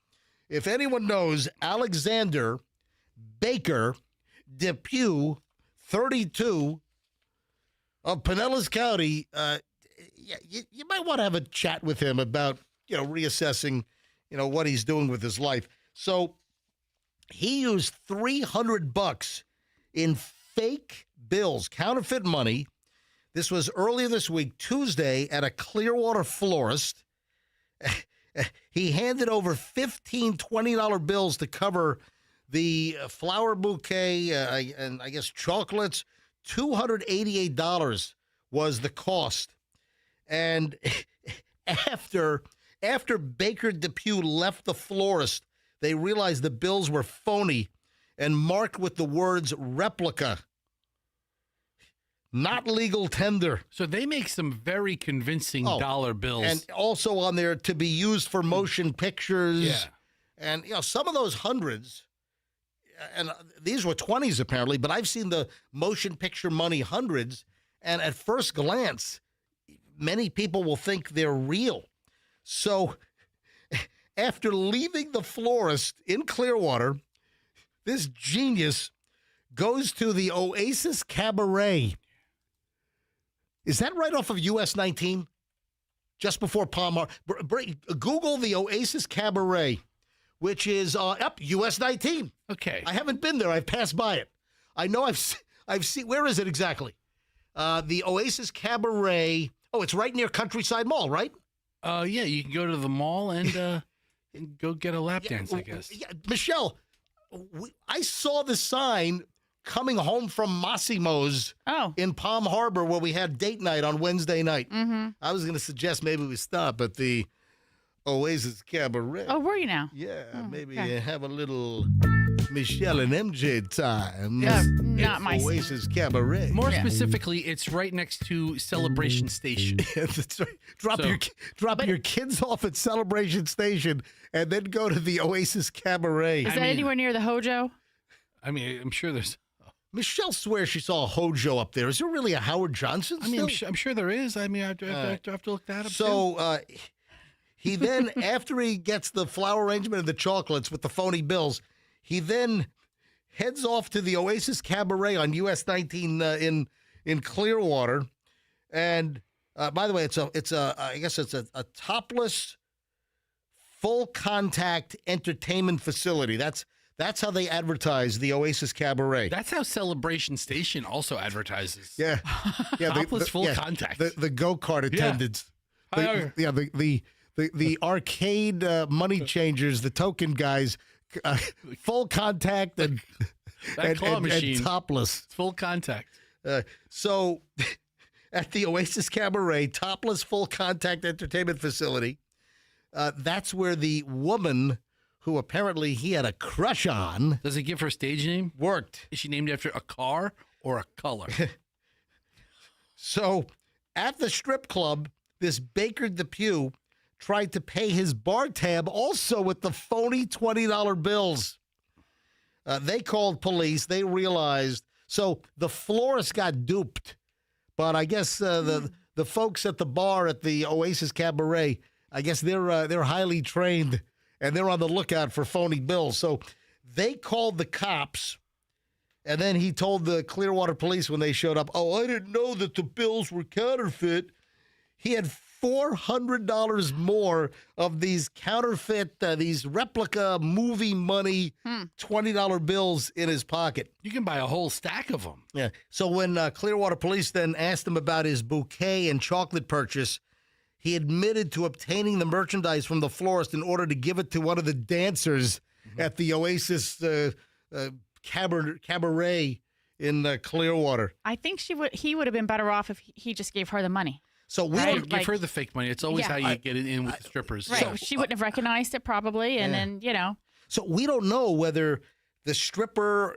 If anyone knows Alexander Baker Depew, 32, of Pinellas County, you might want to have a chat with him about, reassessing, what he's doing with his life. So he used $300 in fake bills, counterfeit money. This was earlier this week, Tuesday, at a Clearwater florist. He handed over 15 $20 bills to cover the flower bouquet and I guess chocolates. $288 was the cost. And after Baker Depew left the florist, they realized the bills were phony and marked with the words replica. Not legal tender. So they make some very convincing dollar bills. And also on there to be used for motion pictures. Yeah. And, some of those hundreds, and these were 20s apparently, but I've seen the motion picture money hundreds, and at first glance, many people will think they're real. So after leaving the florist in Clearwater, this genius goes to the Oasis Cabaret. Is that right off of US 19? Just before Palm Harbor. Google the Oasis Cabaret, which is up US 19. Okay. I haven't been there. I've passed by it. I know I've seen. Where is it exactly? The Oasis Cabaret. Oh, it's right near Countryside Mall, right? Yeah, you can go to the mall and go get a lap dance, I guess. Yeah, Michelle, I saw the sign coming home from Massimo's in Palm Harbor where we had date night on Wednesday night. Mm-hmm. I was going to suggest maybe we stop at the Oasis Cabaret. Oh, were you now? Yeah, maybe okay. have a little Michelle and MJ time. Yeah, not my Oasis Cabaret. More specifically, it's right next to Celebration Station. That's right. Drop your kids off at Celebration Station and then go to the Oasis Cabaret. Is that anywhere near the Hojo? I mean, I'm sure there's. Michelle swears she saw a Hojo up there. Is there really a Howard Johnson still? I mean, I'm sure there is. I mean, I have to look that up. So he then, after he gets the flower arrangement and the chocolates with the phony bills, he then heads off to the Oasis Cabaret on US 19 in Clearwater. And by the way, I guess it's a topless, full contact entertainment facility. That's how they advertise the Oasis Cabaret. That's how Celebration Station also advertises. Yeah, Topless full contact. The go-kart attendants. The arcade money changers, the token guys, full contact and claw machine. And topless. It's full contact. So at the Oasis Cabaret, topless full contact entertainment facility, that's where the woman who apparently he had a crush on. Does he give her stage name? Worked. Is she named after a car or a color? So at the strip club, this Baker Depew tried to pay his bar tab also with the phony $20 bills. They called police. They realized. So the florist got duped. But I guess the folks at the bar at the Oasis Cabaret, I guess they're highly trained. And they're on the lookout for phony bills. So they called the cops, and then he told the Clearwater police when they showed up, I didn't know that the bills were counterfeit. He had $400 more of these counterfeit, these replica movie money $20 bills in his pocket. You can buy a whole stack of them. Yeah. So when Clearwater Police then asked him about his bouquet and chocolate purchase, he admitted to obtaining the merchandise from the florist in order to give it to one of the dancers at the Oasis cabaret in Clearwater. I think he would have been better off if he just gave her the money. So we don't give her the fake money. It's always how you get it in with the strippers. Right. So she wouldn't have recognized it probably, and then So we don't know whether the stripper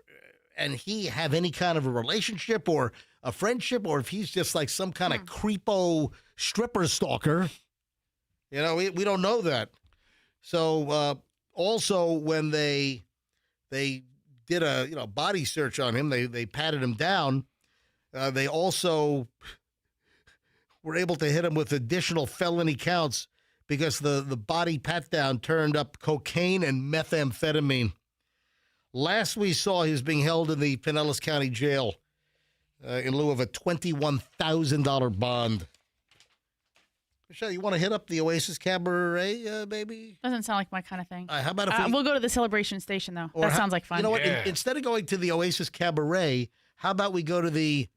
and he have any kind of a relationship or a friendship, or if he's just like some kind of creepo stripper stalker. We don't know that. So also when they did a body search on him, they patted him down. They also were able to hit him with additional felony counts because the body pat down turned up cocaine and methamphetamine. Last we saw, he was being held in the Pinellas County Jail in lieu of a $21,000 bond. Michelle, you want to hit up the Oasis Cabaret, baby? Doesn't sound like my kind of thing. How about if we'll go to the Celebration Station, though. That sounds like fun. You know what? Instead of going to the Oasis Cabaret, how about we go to the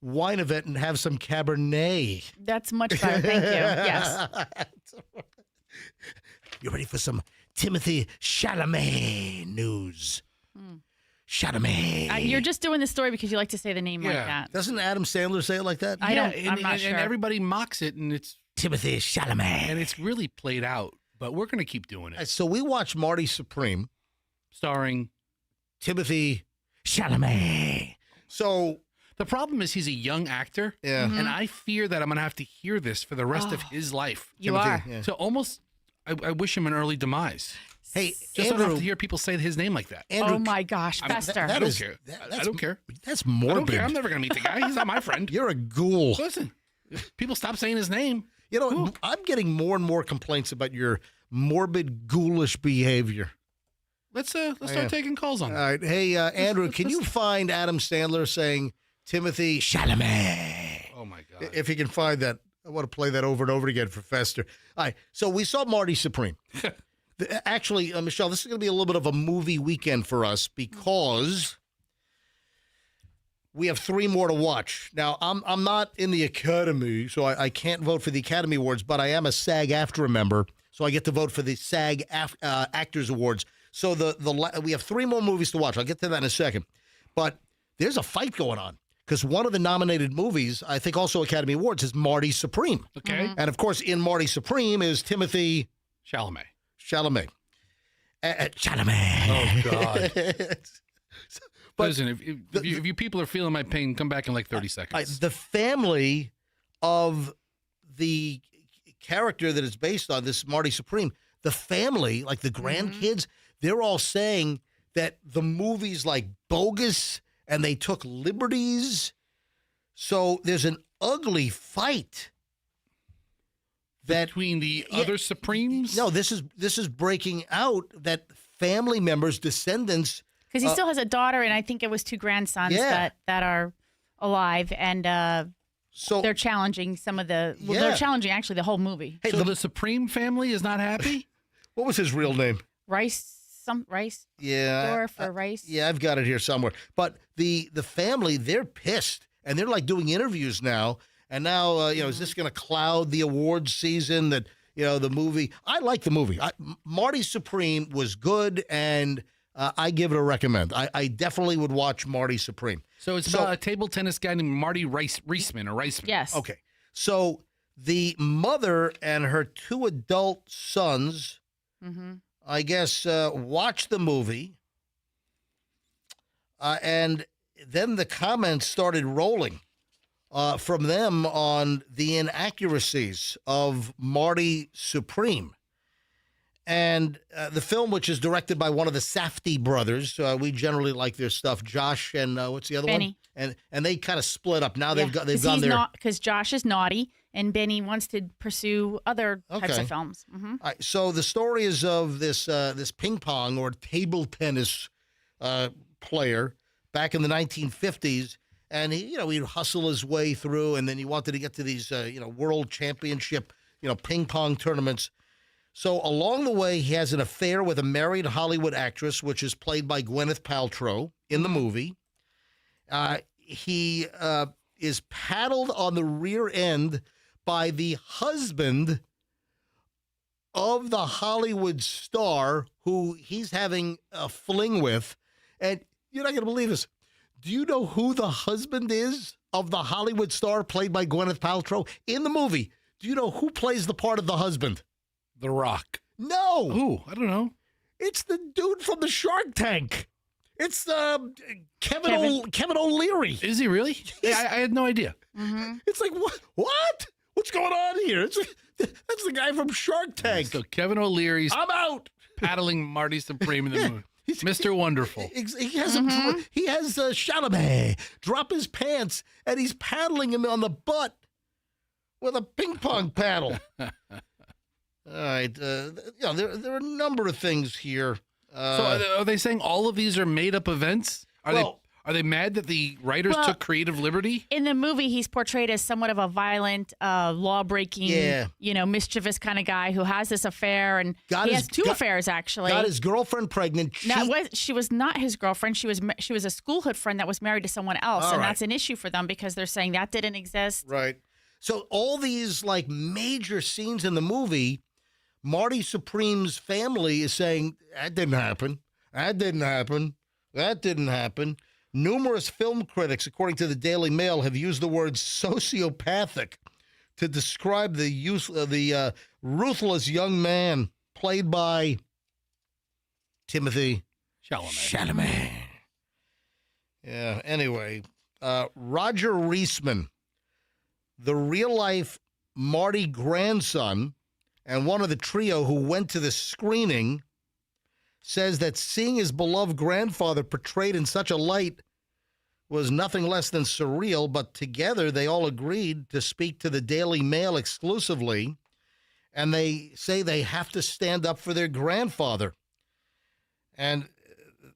wine event and have some Cabernet? That's much better. Thank you. Yes. You ready for some Timothy Chalamet news? Chalamet. You're just doing this story because you like to say the name like that. Doesn't Adam Sandler say it like that? I'm not sure. And everybody mocks it, and it's Timothy Chalamet. And it's really played out, but we're going to keep doing it. So we watched Marty Supreme. Starring Timothy Chalamet. So the problem is he's a young actor. Yeah. And I fear that I'm going to have to hear this for the rest of his life. You are. Yeah. So almost, I wish him an early demise. Hey, just Andrew, don't have to hear people say his name like that. Andrew, oh my gosh, Fester. I don't care. I don't care. That's I morbid. don't care. I'm never going to meet the guy. He's not my friend. You're a ghoul. Listen, if people stop saying his name. I'm getting more and more complaints about your morbid, ghoulish behavior. Let's start taking calls on it. All right. Hey, Andrew, can you find Adam Sandler saying Timothy Chalamet? Oh, my God. If you can find that. I want to play that over and over again for Fester. All right. So we saw Marty Supreme. Actually, Michelle, this is going to be a little bit of a movie weekend for us because we have 3 more to watch. Now, I'm not in the Academy, so I can't vote for the Academy Awards, but I am a SAG-AFTRA member, so I get to vote for the SAG Actors Awards. So we have 3 more movies to watch. I'll get to that in a second. But there's a fight going on because one of the nominated movies, I think also Academy Awards, is Marty Supreme. Okay. And, of course, in Marty Supreme is Timothy Chalamet. Chalamet. Oh, God. But listen, if you people are feeling my pain, come back in like 30 seconds. The family of the character that is based on this Marty Supreme, the family, like the grandkids, they're all saying that the movie's like bogus and they took liberties. So there's an ugly fight. Between the other Supremes? No, this is breaking out that family members, descendants. Because he still has a daughter, and I think it was 2 grandsons that are alive, and so they're challenging some of the. Well, they're challenging actually the whole movie. Hey, so the Supreme family is not happy? What was his real name? Rice. Yeah. Dorf or Rice. Yeah, I've got it here somewhere. But the family, they're pissed, and they're like doing interviews now. And now, is this going to cloud the awards season that, the movie? I like the movie. Marty Supreme was good, and I give it a recommend. I definitely would watch Marty Supreme. So it's about a table tennis guy named Marty Reisman. Yes. Okay. So the mother and her 2 adult sons, I guess, watched the movie, and then the comments started rolling. From them on the inaccuracies of Marty Supreme. And the film, which is directed by one of the Safdie brothers, we generally like their stuff. Josh and what's the other Benny. one? And they kind of split up. Now they've gone there. Because Josh is naughty and Benny wants to pursue other types of films. All right, so the story is of this ping pong or table tennis player back in the 1950s. and he'd hustle his way through, and then he wanted to get to these, world championship, ping pong tournaments. So along the way, he has an affair with a married Hollywood actress, which is played by Gwyneth Paltrow in the movie. He is paddled on the rear end by the husband of the Hollywood star who he's having a fling with. And you're not going to believe this. Do you know who the husband is of the Hollywood star played by Gwyneth Paltrow in the movie? Do you know who plays the part of the husband? The Rock. No. Who? I don't know. It's the dude from the Shark Tank. It's Kevin O'Leary. Is he really? Yeah, I had no idea. Mm-hmm. It's like, what? What's going on here? That's the guy from Shark Tank. So Kevin O'Leary's I'm out. paddling Marty Supreme in the movie. Mr. Wonderful. He has Chalamet drop his pants, and he's paddling him on the butt with a ping pong paddle. All right. There are a number of things here. So are they saying all of these are made up events? Are they mad that the writers took creative liberty? In the movie, he's portrayed as somewhat of a violent, law-breaking, mischievous kind of guy who has this affair, and he has two affairs actually. Got his girlfriend pregnant. She was not his girlfriend. She was a schoolhood friend that was married to someone else, and that's an issue for them because they're saying that didn't exist. Right. So all these like major scenes in the movie, Marty Supreme's family is saying that didn't happen. That didn't happen. That didn't happen. Numerous film critics, according to the Daily Mail, have used the word sociopathic to describe the ruthless young man played by Timothy Chalamet. Yeah, anyway, Roger Reisman, the real-life Marty grandson and one of the trio who went to the screening, says that seeing his beloved grandfather portrayed in such a light was nothing less than surreal, but together they all agreed to speak to the Daily Mail exclusively, and they say they have to stand up for their grandfather. And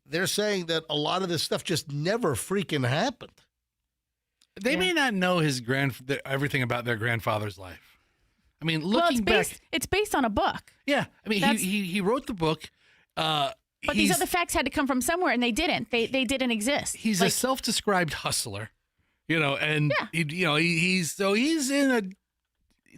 they're saying that a lot of this stuff just never freaking happened. They may not know everything about their grandfather's life. I mean, looking back, it's based on a book. Yeah, I mean, he wrote the book. But these other facts had to come from somewhere, and they didn't. They didn't exist. He's a self-described hustler, and he's in a.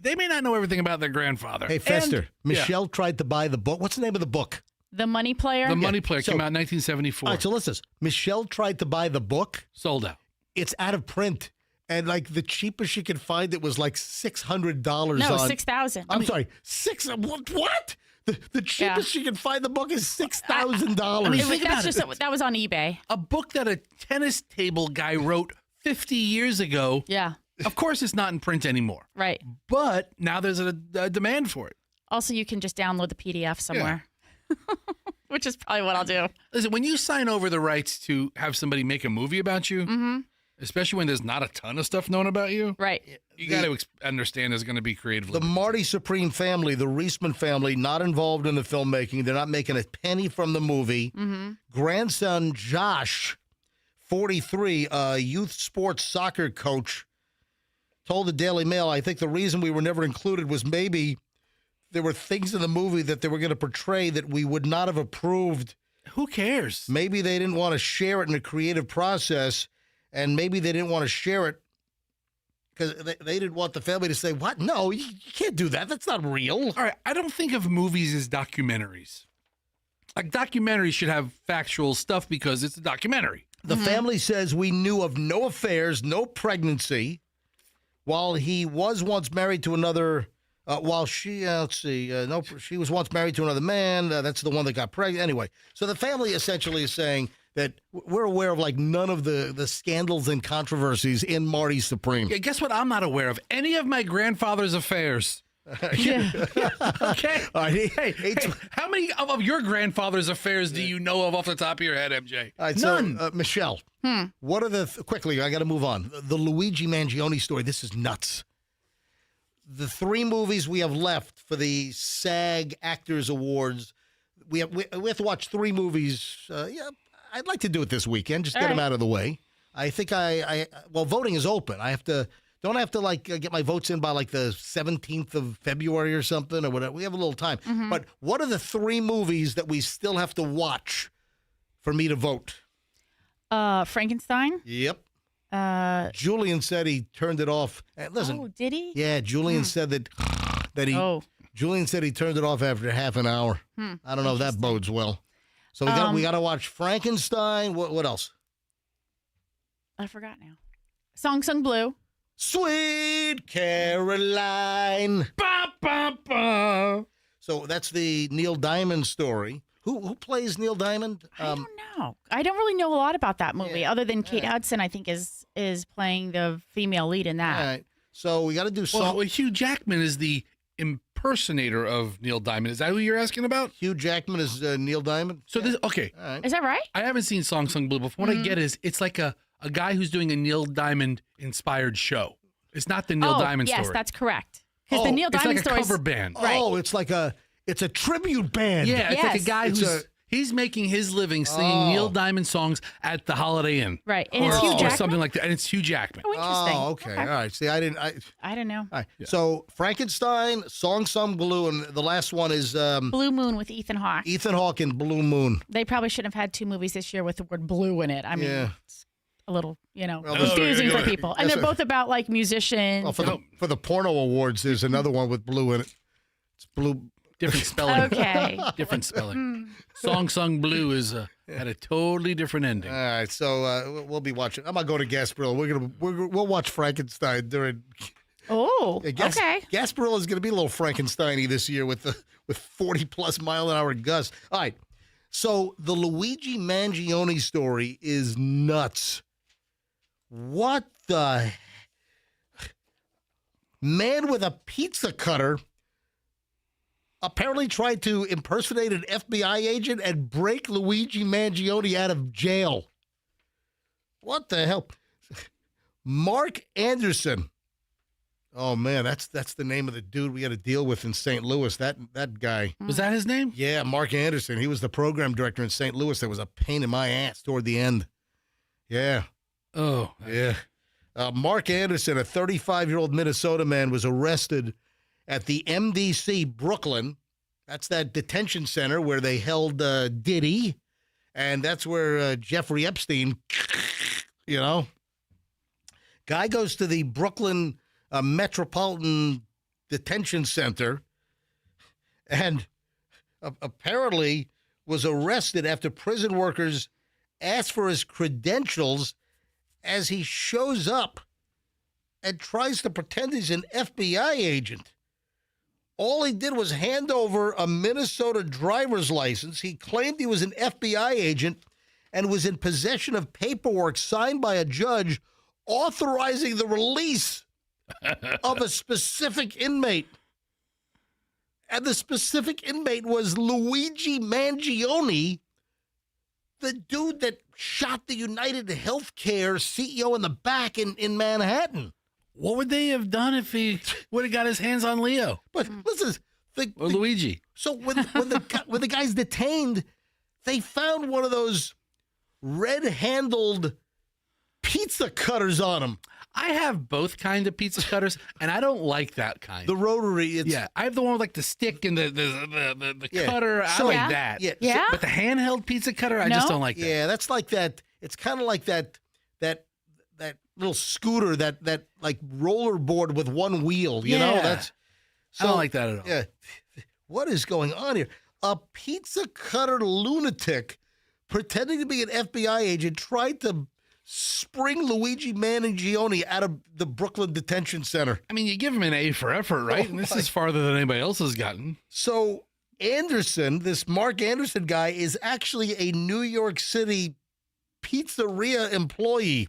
They may not know everything about their grandfather. Hey, Fester, Michelle tried to buy the book. What's the name of the book? The Money Player. The Money Player came out in 1974. All right, so listen. Michelle tried to buy the book. Sold out. It's out of print. And like the cheapest she could find it was like $600. No, $6,000. I'm sorry, what? The cheapest she could find the book is $6,000. I mean, think about that was on eBay. A book that a tennis table guy wrote 50 years ago. Yeah. Of course, it's not in print anymore. Right. But now there's a demand for it. Also, you can just download the PDF somewhere. Yeah. Which is probably what I'll do. Listen, when you sign over the rights to have somebody make a movie about you, especially when there's not a ton of stuff known about you, right? You got to understand there's going to be creative. The Marty Supreme family, the Reisman family, not involved in the filmmaking. They're not making a penny from the movie. Grandson Josh, 43, a youth sports soccer coach, told the Daily Mail, I think the reason we were never included was maybe there were things in the movie that they were going to portray that we would not have approved. Who cares? Maybe they didn't want to share it in a creative process, and maybe they didn't want to share it because they didn't want the family to say, what? No, you can't do that. That's not real. All right, I don't think of movies as documentaries. Like, documentaries should have factual stuff because it's a documentary. The family says we knew of no affairs, no pregnancy, while he was once married to another... she was once married to another man. That's the one that got pregnant. Anyway, so the family essentially is saying that we're aware of like none of the scandals and controversies in Marty Supreme. Yeah, guess what? I'm not aware of any of my grandfather's affairs. Okay. All right. Hey, how many of your grandfather's affairs do you know of off the top of your head, MJ? All right, none. So, Michelle, what are quickly, I got to move on. The Luigi Mangione story, this is nuts. The 3 movies we have left for the SAG Actors Awards, we have to watch 3 movies. I'd like to do it this weekend. Just get them out of the way. I think well, voting is open. Don't I have to get my votes in by like the 17th of February or something or whatever. We have a little time. Mm-hmm. But what are the 3 movies that we still have to watch for me to vote? Frankenstein. Yep. Julian said he turned it off. Listen. Oh, did he? Yeah, Julian said that he. Oh. Julian said he turned it off after half an hour. I don't know if that bodes well. So we got to watch Frankenstein. What else? I forgot now. Song Sung Blue. Sweet Caroline. Ba, ba, ba. So that's the Neil Diamond story. Who plays Neil Diamond? I don't know. I don't really know a lot about that movie, other than Kate Hudson. I think is playing the female lead in that. All right. So we got to do song. Well, Hugh Jackman is the impersonator of Neil Diamond. Is that who you're asking about? Hugh Jackman is Neil Diamond. So this okay. All right. Is that right? I haven't seen Song Sung Blue, but from what I get is it's like a guy who's doing a Neil Diamond inspired show. It's not the Neil Diamond story. Yes, that's correct. Because the Neil Diamond it's like story a cover band. Right. Oh, it's a tribute band. Yeah, it's like a guy he's making his living singing Neil Diamond songs at the Holiday Inn. Right. And it's Hugh Jackman? Or something like that. And it's Hugh Jackman. Oh, interesting. Oh, okay. All right. See, I don't know. All right. Yeah. So Frankenstein, Song Sung Blue, and the last one is Blue Moon with Ethan Hawke. Ethan Hawke and Blue Moon. They probably shouldn't have had 2 movies this year with the word blue in it. I mean, it's a little, confusing for people. And they're both about like musicians. Well, for the porno awards, there's another one with blue in it. It's blue. Different spelling. Okay. Different spelling. Song Sung Blue is had a totally different ending. All right, so we'll be watching. I'm gonna go to Gasparilla. We'll watch Frankenstein during. Oh, okay. Gasparilla is gonna be a little Frankenstein-y this year with 40+ mile-an-hour gusts. All right, so the Luigi Mangione story is nuts. What the man with a pizza cutter apparently tried to impersonate an FBI agent and break Luigi Mangione out of jail. What the hell? Mark Anderson. Oh, man, that's the name of the dude we had to deal with in St. Louis. That guy. Was that his name? Yeah, Mark Anderson. He was the program director in St. Louis. That was a pain in my ass toward the end. Yeah. Oh. Yeah. Mark Anderson, a 35-year-old Minnesota man, was arrested at the MDC Brooklyn. That's that detention center where they held Diddy. And that's where Jeffrey Epstein, Guy goes to the Brooklyn Metropolitan Detention Center and apparently was arrested after prison workers asked for his credentials as he shows up and tries to pretend he's an FBI agent. All he did was hand over a Minnesota driver's license. He claimed he was an FBI agent and was in possession of paperwork signed by a judge authorizing the release of a specific inmate. And the specific inmate was Luigi Mangione, the dude that shot the United Healthcare CEO in the back in Manhattan. What would they have done if he would have got his hands on Leo? But listen, or Luigi. So when the guy's detained, they found one of those red-handled pizza cutters on him. I have both kinds of pizza cutters, and I don't like that kind. The rotary. I have the one with like the stick and the cutter. I like that. Yeah. But the handheld pizza cutter, I just don't like that. Yeah, that's like that. It's kind of like that little scooter, that like rollerboard with one wheel. You know, that's. I don't like that at all. Yeah. What is going on here? A pizza cutter lunatic pretending to be an FBI agent tried to spring Luigi Mangione out of the Brooklyn Detention Center. I mean, you give him an A for effort, right? And this is farther than anybody else has gotten. So Anderson, this Mark Anderson guy, is actually a New York City pizzeria employee.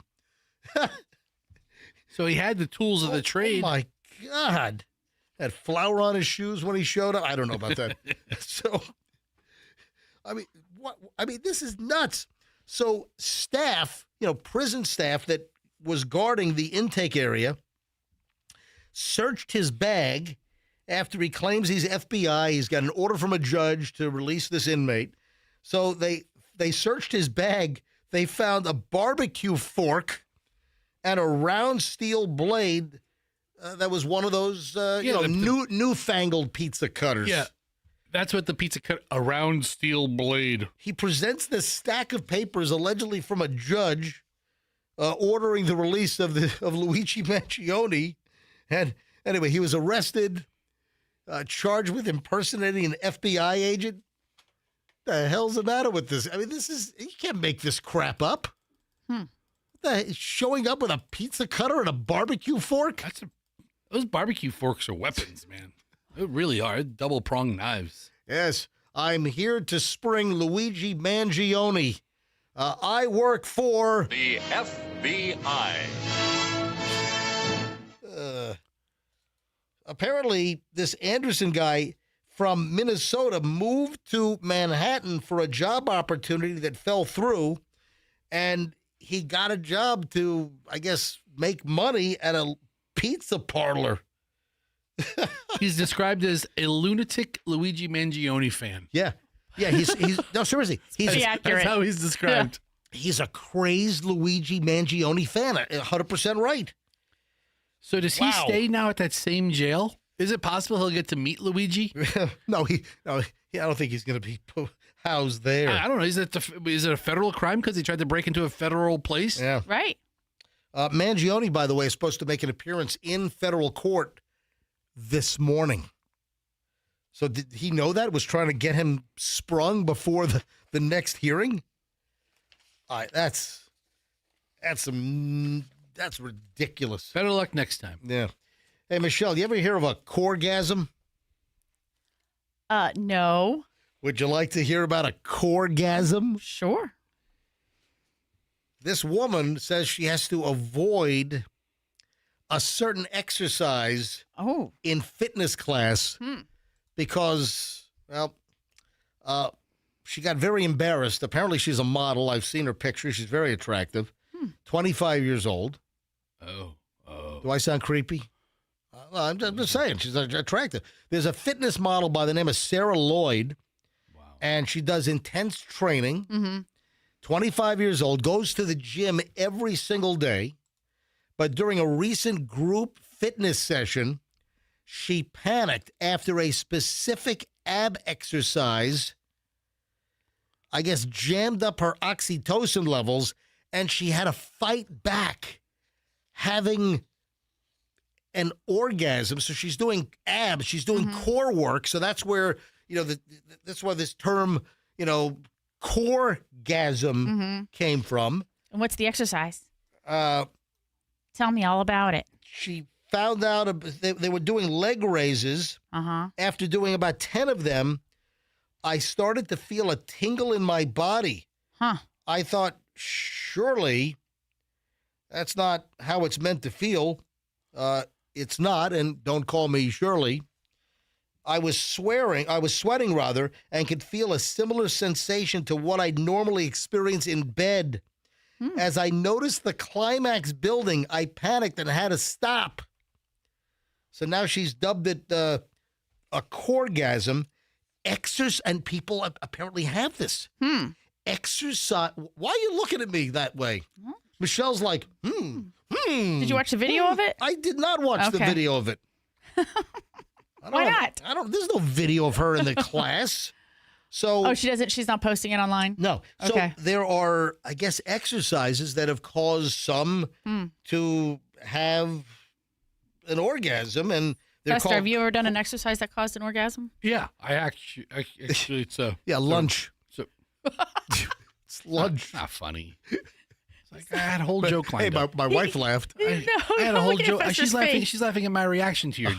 So he had the tools of the trade. Oh, my God. Had flour on his shoes when he showed up. I don't know about that. So, I mean, what? I mean, this is nuts. So staff, prison staff that was guarding the intake area searched his bag after he claims he's FBI. He's got an order from a judge to release this inmate. So they searched his bag, they found a barbecue fork and a round steel blade that was one of those, newfangled pizza cutters. Yeah, that's what the pizza cut, a round steel blade. He presents this stack of papers allegedly from a judge ordering the release of Luigi Mangione. And anyway, he was arrested, charged with impersonating an FBI agent. The hell's the matter with this? I mean, you can't make this crap up. Showing up with a pizza cutter and a barbecue fork? Those barbecue forks are weapons, man. They really are. Double-pronged knives. Yes, I'm here to spring Luigi Mangione. I work for the FBI. Apparently, this Anderson guy from Minnesota moved to Manhattan for a job opportunity that fell through, and he got a job to, I guess, make money at a pizza parlor. He's described as a lunatic Luigi Mangione fan. Yeah. Yeah, he's no, seriously. That's how he's described. Yeah. He's a crazed Luigi Mangione fan, 100% right. So does he stay now at that same jail? Is it possible he'll get to meet Luigi? No, I don't think he's going to be housed there. I don't know. Is it a federal crime because he tried to break into a federal place? Yeah. Right. Mangione, by the way, is supposed to make an appearance in federal court this morning. So did he know that? Was trying to get him sprung before the next hearing? That's ridiculous. Better luck next time. Yeah. Hey, Michelle, you ever hear of a coregasm? No. Would you like to hear about a coregasm? Sure. This woman says she has to avoid a certain exercise in fitness class because, she got very embarrassed. Apparently, she's a model. I've seen her picture. She's very attractive. 25 years old. Oh. Do I sound creepy? I'm just saying, she's attractive. There's a fitness model by the name of Sarah Lloyd, and she does intense training. Mm-hmm. 25 years old, goes to the gym every single day, but during a recent group fitness session, she panicked after a specific ab exercise, I guess, jammed up her oxytocin levels, and she had to fight back, having an orgasm. So she's doing abs, she's doing core work. So that's where, that's why this term, coregasm came from. And what's the exercise? Tell me all about it. She found out they were doing leg raises. After doing about 10 of them, I started to feel a tingle in my body. I thought, surely that's not how it's meant to feel. It's not, and don't call me Shirley. I was sweating, and could feel a similar sensation to what I'd normally experience in bed. As I noticed the climax building, I panicked and had to stop. So now she's dubbed it a coregasm. And people apparently have this. Exercise. Why are you looking at me that way? Michelle's like, Did you watch the video of it? I did not watch the video of it. Why not? There's no video of her in the class. So she doesn't. She's not posting it online. No. So Okay. there are, I guess, exercises that have caused some to have an orgasm, and they're Fester, called. have you ever done an exercise that caused an orgasm? Yeah, I actually it's Yeah, lunch. So It's lunch. Not funny. It's like I had a whole joke lined Hey, up. my wife laughed. I had a whole joke. She's laughing. She's laughing at my reaction to your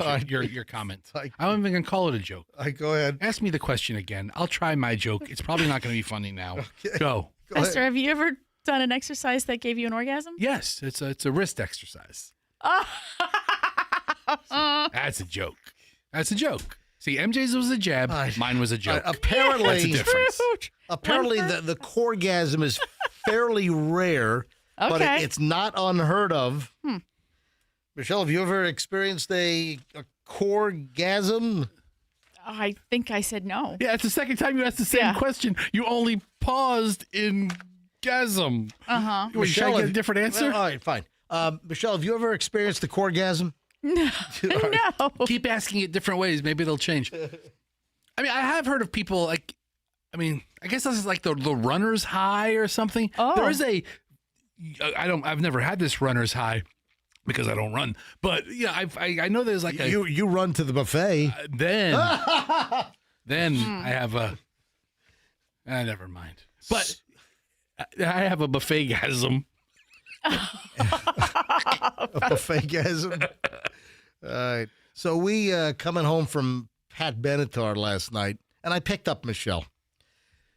comment. I'm even gonna call it a joke. Go ahead. Ask me the question again. I'll try my joke. It's probably not gonna be funny now. Go. Fester, have you ever done an exercise that gave you an orgasm? Yes, it's a wrist exercise. That's a joke. That's a joke. See, MJ's was a jab. Mine was a joke. Apparently, that's a difference. Apparently, the coregasm is fairly rare, but it's not unheard of. Michelle, have you ever experienced a coregasm? I think I said no. Yeah, it's the second time you asked the same question. You only paused in Corgasm. Uh-huh. Should I get a different answer? Well, all right, fine. Michelle, have you ever experienced the corgasm? No. Keep asking it different ways. Maybe it'll change. I mean, I have heard of people I guess this is like the runner's high or something. Oh. There is I've never had this runner's high because I don't run. But yeah, I know there's like you run to the buffet. Then I have a never mind. But I have a buffet-gasm. A buffet-gasm. All right. So we coming home from Pat Benatar last night, and I picked up Michelle.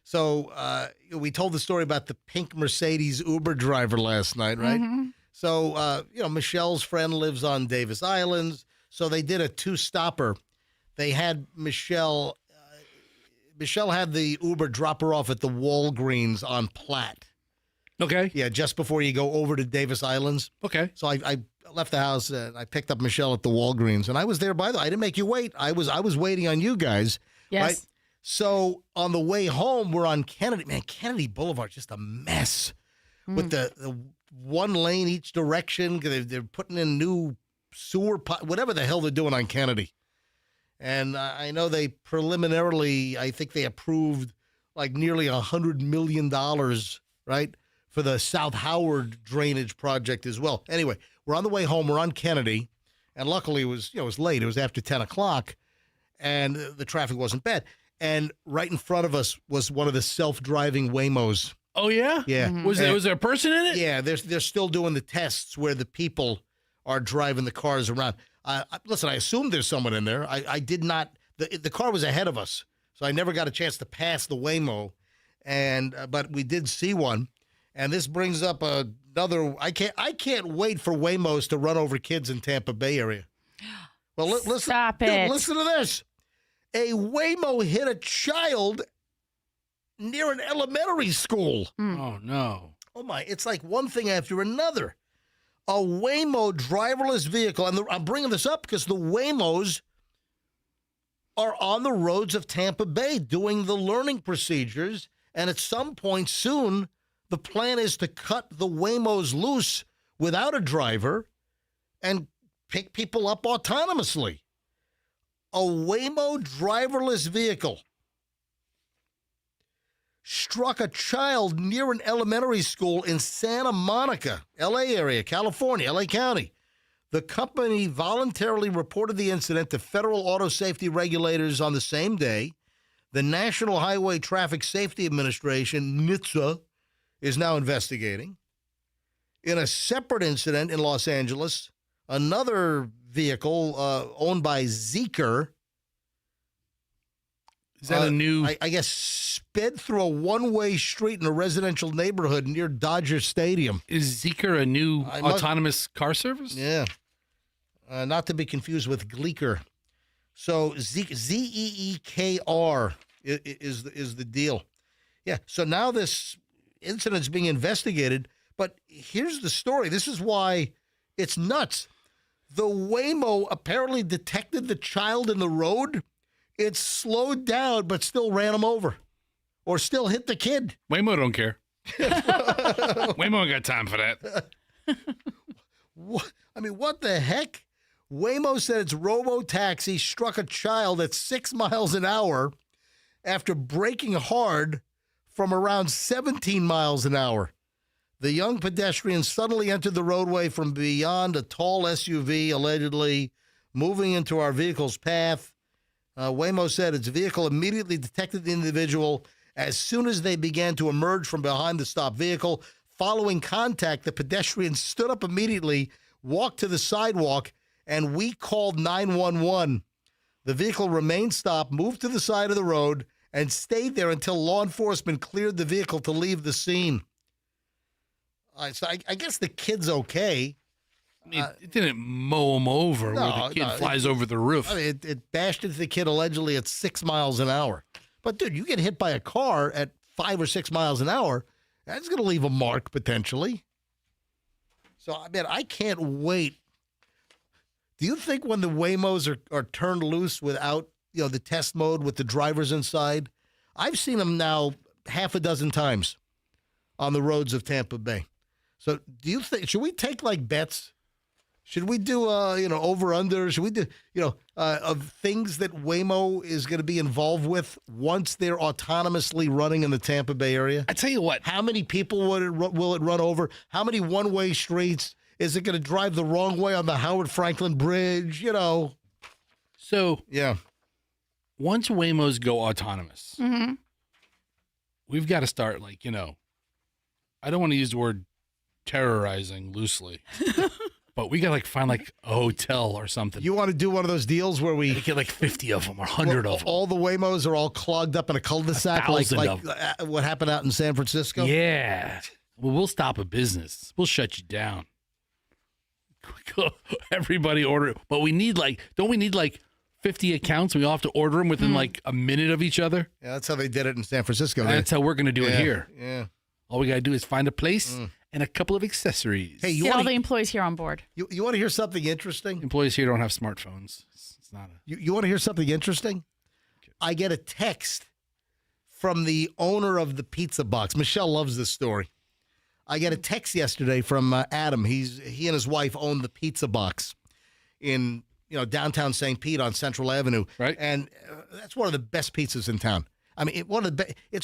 So we told the story about the pink Mercedes Uber driver last night, right? Mm-hmm. So, Michelle's friend lives on Davis Islands, so they did a two-stopper. They had Michelle had the Uber drop her off at the Walgreens on Platte. Okay. Yeah, just before you go over to Davis Islands. Okay. So I left the house and I picked up Michelle at the Walgreens, and I was there I didn't make you wait. I was waiting on you guys. Yes. Right? So on the way home, we're on Kennedy. Man, Kennedy Boulevard, just a mess with the one lane each direction. They're putting in new sewer, whatever the hell they're doing on Kennedy. And I know they preliminarily, I think they approved like nearly $100 million, right, for the South Howard drainage project as well. Anyway, we're on the way home. We're on Kennedy, and luckily it was late. It was after 10 o'clock, and the traffic wasn't bad. And right in front of us was one of the self-driving Waymos. Oh, yeah? Yeah. Mm-hmm. Was there a person in it? Yeah, they're still doing the tests where the people are driving the cars around. Listen, I assumed there's someone in there. I did not. The car was ahead of us, so I never got a chance to pass the Waymo. But we did see one, and this brings up another. I can't wait for Waymos to run over kids in Tampa Bay area. Well, listen. Stop Dude, it. listen to this. A Waymo hit a child near an elementary school. Oh, no. Oh, my. It's like one thing after another. A Waymo driverless vehicle, and I'm bringing this up because the Waymos are on the roads of Tampa Bay doing the learning procedures, and at some point soon, the plan is to cut the Waymos loose without a driver and pick people up autonomously. A Waymo driverless vehicle struck a child near an elementary school in Santa Monica, L.A. area, California, L.A. County. The company voluntarily reported the incident to federal auto safety regulators on the same day. The National Highway Traffic Safety Administration, NHTSA, is now investigating. In a separate incident in Los Angeles, another vehicle owned by Zeekr, is that a new? I guess sped through a one-way street in a residential neighborhood near Dodger Stadium. Is Zeekr a new autonomous car service? Yeah. Not to be confused with Gleeker. So Zeekr is the deal. Yeah. So now this incident's being investigated. But here's the story. This is why it's nuts. The Waymo apparently detected the child in the road. It slowed down, but still ran him over, or still hit the kid. Waymo don't care. Waymo ain't got time for that. What the heck? Waymo said its robo-taxi struck a child at 6 miles an hour after braking hard from around 17 miles an hour. The young pedestrian suddenly entered the roadway from beyond a tall SUV, allegedly moving into our vehicle's path. Waymo said its vehicle immediately detected the individual as soon as they began to emerge from behind the stopped vehicle. Following contact, the pedestrian stood up immediately, walked to the sidewalk, and we called 911. The vehicle remained stopped, moved to the side of the road, and stayed there until law enforcement cleared the vehicle to leave the scene. So I guess the kid's okay. It didn't mow him over where the kid flies over the roof. It bashed into the kid allegedly at 6 miles an hour. But, dude, you get hit by a car at 5 or 6 miles an hour, that's going to leave a mark potentially. So, I can't wait. Do you think when the Waymos are turned loose without, the test mode with the drivers inside? I've seen them now half a dozen times. on the roads of Tampa Bay. So do you think, should we take like bets? Should we do, over under? Should we do, of things that Waymo is going to be involved with once they're autonomously running in the Tampa Bay area? I tell you what. How many people will it run over? How many one-way streets? Is it going to drive the wrong way on the Howard Franklin Bridge? So, yeah. Once Waymos go autonomous, Mm-hmm. we've got to start, I don't want to use the word terrorizing loosely. But we got to find a hotel or something. You want to do one of those deals where we get 50 of them or 100 of them. All the Waymos are all clogged up in a cul-de-sac, like what happened out in San Francisco? Yeah. Well, we'll stop a business. We'll shut you down. Everybody order it. But we need don't we need 50 accounts? We all have to order them within a minute of each other. Yeah, that's how they did it in San Francisco. That's how we're going to do it here. Yeah. All we got to do is find a place and a couple of accessories. Hey, Get all the employees here on board. You want to hear something interesting? Employees here don't have smartphones. It's not a... You want to hear something interesting? I get a text from the owner of the pizza box. Michelle loves this story. I get a text yesterday from Adam. He and his wife own the pizza box in downtown St. Pete on Central Avenue. Right. And that's one of the best pizzas in town. I mean, it's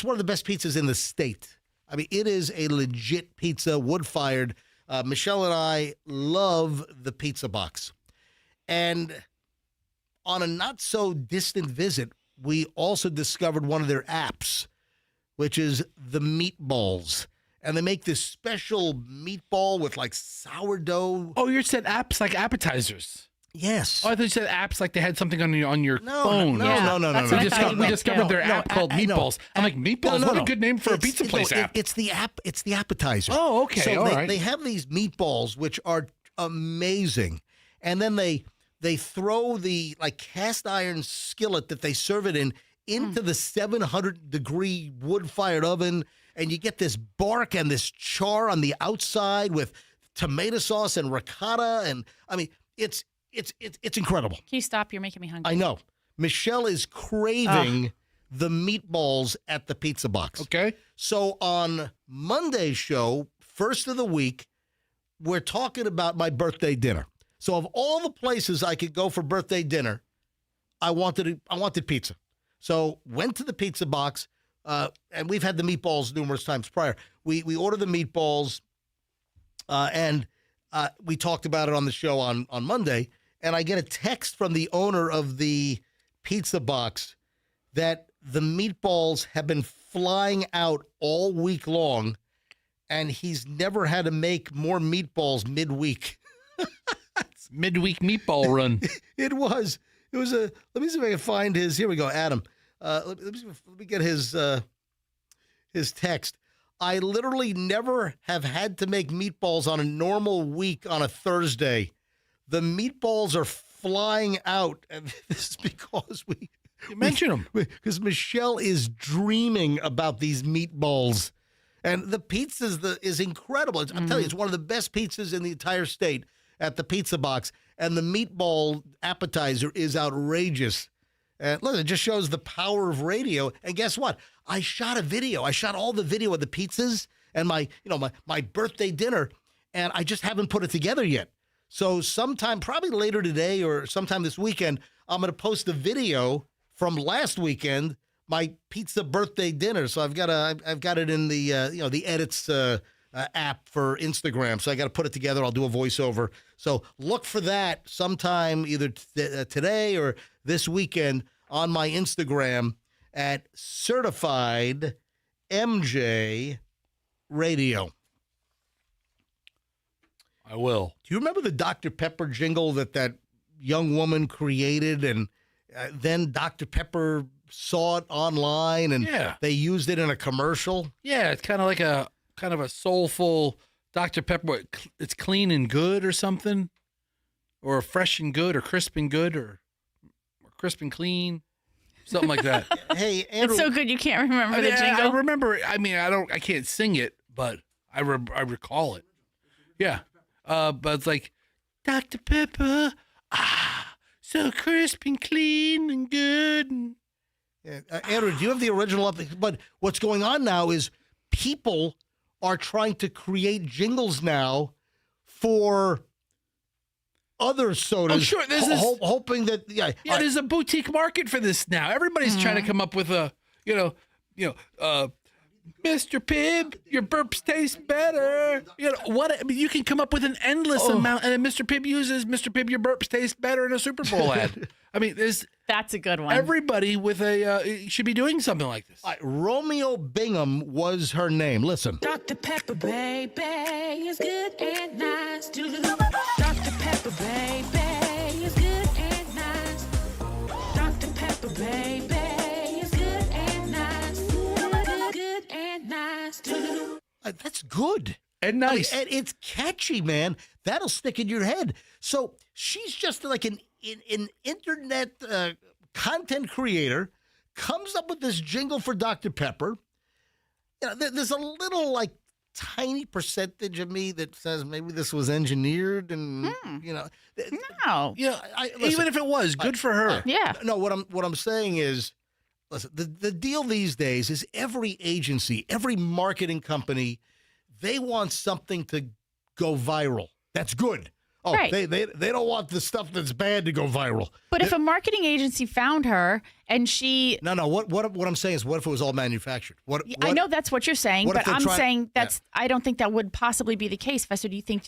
one of the best pizzas in the state. I mean, it is a legit pizza, wood-fired. Michelle and I love the pizza box. And on a not-so-distant visit, we also discovered one of their apps, which is the meatballs. And they make this special meatball with sourdough. Oh, you said apps like appetizers. Yes. Oh, I thought you said apps like they had something on your phone. No. We discovered their app called Meatballs. I'm like, Meatballs? What a good name for a pizza place app. It's the app. It's the appetizer. Oh, okay. So All right. They have these meatballs, which are amazing. And then they throw the cast iron skillet that they serve it in into the 700-degree wood-fired oven. And you get this bark and this char on the outside with tomato sauce and ricotta. And, I mean, it's incredible. Can you stop? You're making me hungry. I know. Michelle is craving the meatballs at the pizza box. Okay. So on Monday's show, first of the week, we're talking about my birthday dinner. So of all the places I could go for birthday dinner, I wanted pizza. So went to the pizza box, and we've had the meatballs numerous times prior. We ordered the meatballs, and we talked about it on the show on Monday. And I get a text from the owner of the pizza box that the meatballs have been flying out all week long, and he's never had to make more meatballs midweek. Midweek meatball run. It was a, let me see if I can find his, here we go, Adam. Let me get his text. I literally never have had to make meatballs on a normal week on a Thursday. The meatballs are flying out, and this is because you mentioned them. Because Michelle is dreaming about these meatballs, and the pizza is incredible. I'm telling you, it's one of the best pizzas in the entire state at the pizza box, and the meatball appetizer is outrageous. And look, it just shows the power of radio. And guess what? I shot a video. I shot all the video of the pizzas and my birthday dinner, and I just haven't put it together yet. So sometime, probably later today or sometime this weekend, I'm going to post a video from last weekend, my pizza birthday dinner. So I've got it in the the edits app for Instagram. So I got to put it together. I'll do a voiceover. So look for that sometime either today or this weekend on my Instagram at Certified MJ Radio. I will. Do you remember the Dr. Pepper jingle that young woman created, and then Dr. Pepper saw it online and they used it in a commercial? Yeah, it's kind of like a soulful Dr. Pepper. It's clean and good or something, or fresh and good, or crisp and good, or crisp and clean, something like that. Hey, Andrew, it's so good you can't remember the jingle. I remember. I mean, I can't sing it, but I recall it. Yeah. But it's like, Dr. Pepper, so crisp and clean and good. And... Andrew, do you have the original up? But what's going on now is people are trying to create jingles now for other sodas. Oh, sure. There's this, hoping that there's a boutique market for this now. Everybody's trying to come up with a, Mr. Pibb, your burps taste better. You can come up with an endless amount, and then Mr. Pibb uses Mr. Pibb, your burps taste better in a Super Bowl ad. I mean, that's a good one. Everybody with should be doing something like this. Romeo Bingham was her name. Listen. Dr. Pepper, baby, is good and nice. Dr. Pepper, baby, is good and nice. Dr. Pepper, baby, is good and nice. Good and nice. That's good. And nice. And it's catchy, man. That'll stick in your head. So she's just like an internet content creator, comes up with this jingle for Dr. Pepper. There's a little tiny percentage of me that says maybe this was engineered, and No. Even if it was, good for her. Yeah. No, what I'm saying is, listen, the deal these days is every agency, every marketing company, they want something to go viral. That's good. Oh, Right. they don't want the stuff that's bad to go viral. But if a marketing agency found her and she... No. What I'm saying is, what if it was all manufactured? What I know that's what you're saying, what if but they're I'm trying- saying I don't think that would possibly be the case. Fester, do you think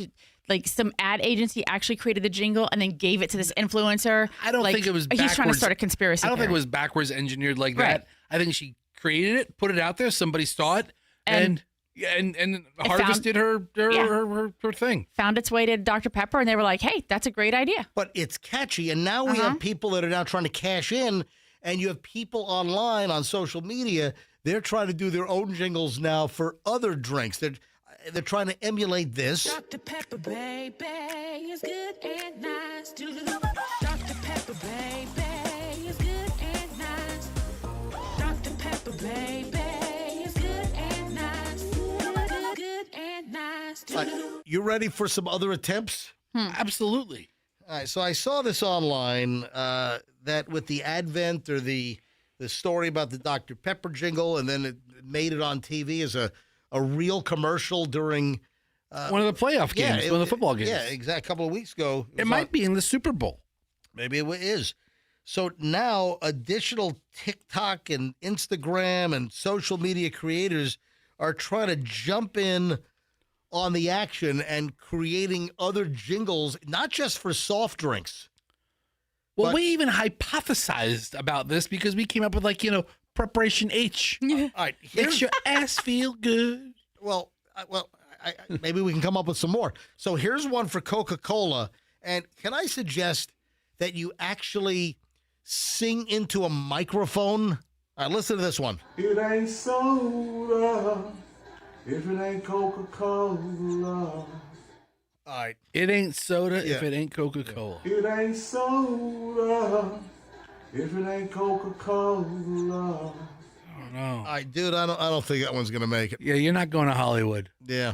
some ad agency actually created the jingle and then gave it to this influencer? I don't think it was backwards. He's trying to start a conspiracy I don't think it theory. was backwards engineered like that. Right. I think she created it, put it out there, somebody saw it, and harvested her thing. Found its way to Dr. Pepper, and they were like, hey, that's a great idea. But it's catchy, and now we have people that are now trying to cash in, and you have people online on social media. They're trying to do their own jingles now for other drinks. They're trying to emulate this. Dr. Pepper, baby, is good and nice. Dr. Pepper, baby, is good and nice. Dr. Pepper, baby, is good and nice. Good and nice. You ready for some other attempts? Absolutely. All right, so I saw this online that with the advent or the story about the Dr. Pepper jingle, and then it made it on TV as a real commercial during one of the playoff games, one of the football games. Yeah, exactly. A couple of weeks ago. It might be in the Super Bowl. Maybe it is. So now additional TikTok and Instagram and social media creators are trying to jump in on the action and creating other jingles, not just for soft drinks. Well, we even hypothesized about this because we came up with Preparation H. All right, Makes your ass feel good. Well, maybe we can come up with some more. So here's one for Coca-Cola. And can I suggest that you actually sing into a microphone? All right, listen to this one. It ain't soda if it ain't Coca-Cola. All right. It ain't soda if it ain't Coca-Cola. It ain't soda if it ain't Coca-Cola. Oh, no. All right, dude, I don't think that one's going to make it. Yeah, you're not going to Hollywood. Yeah.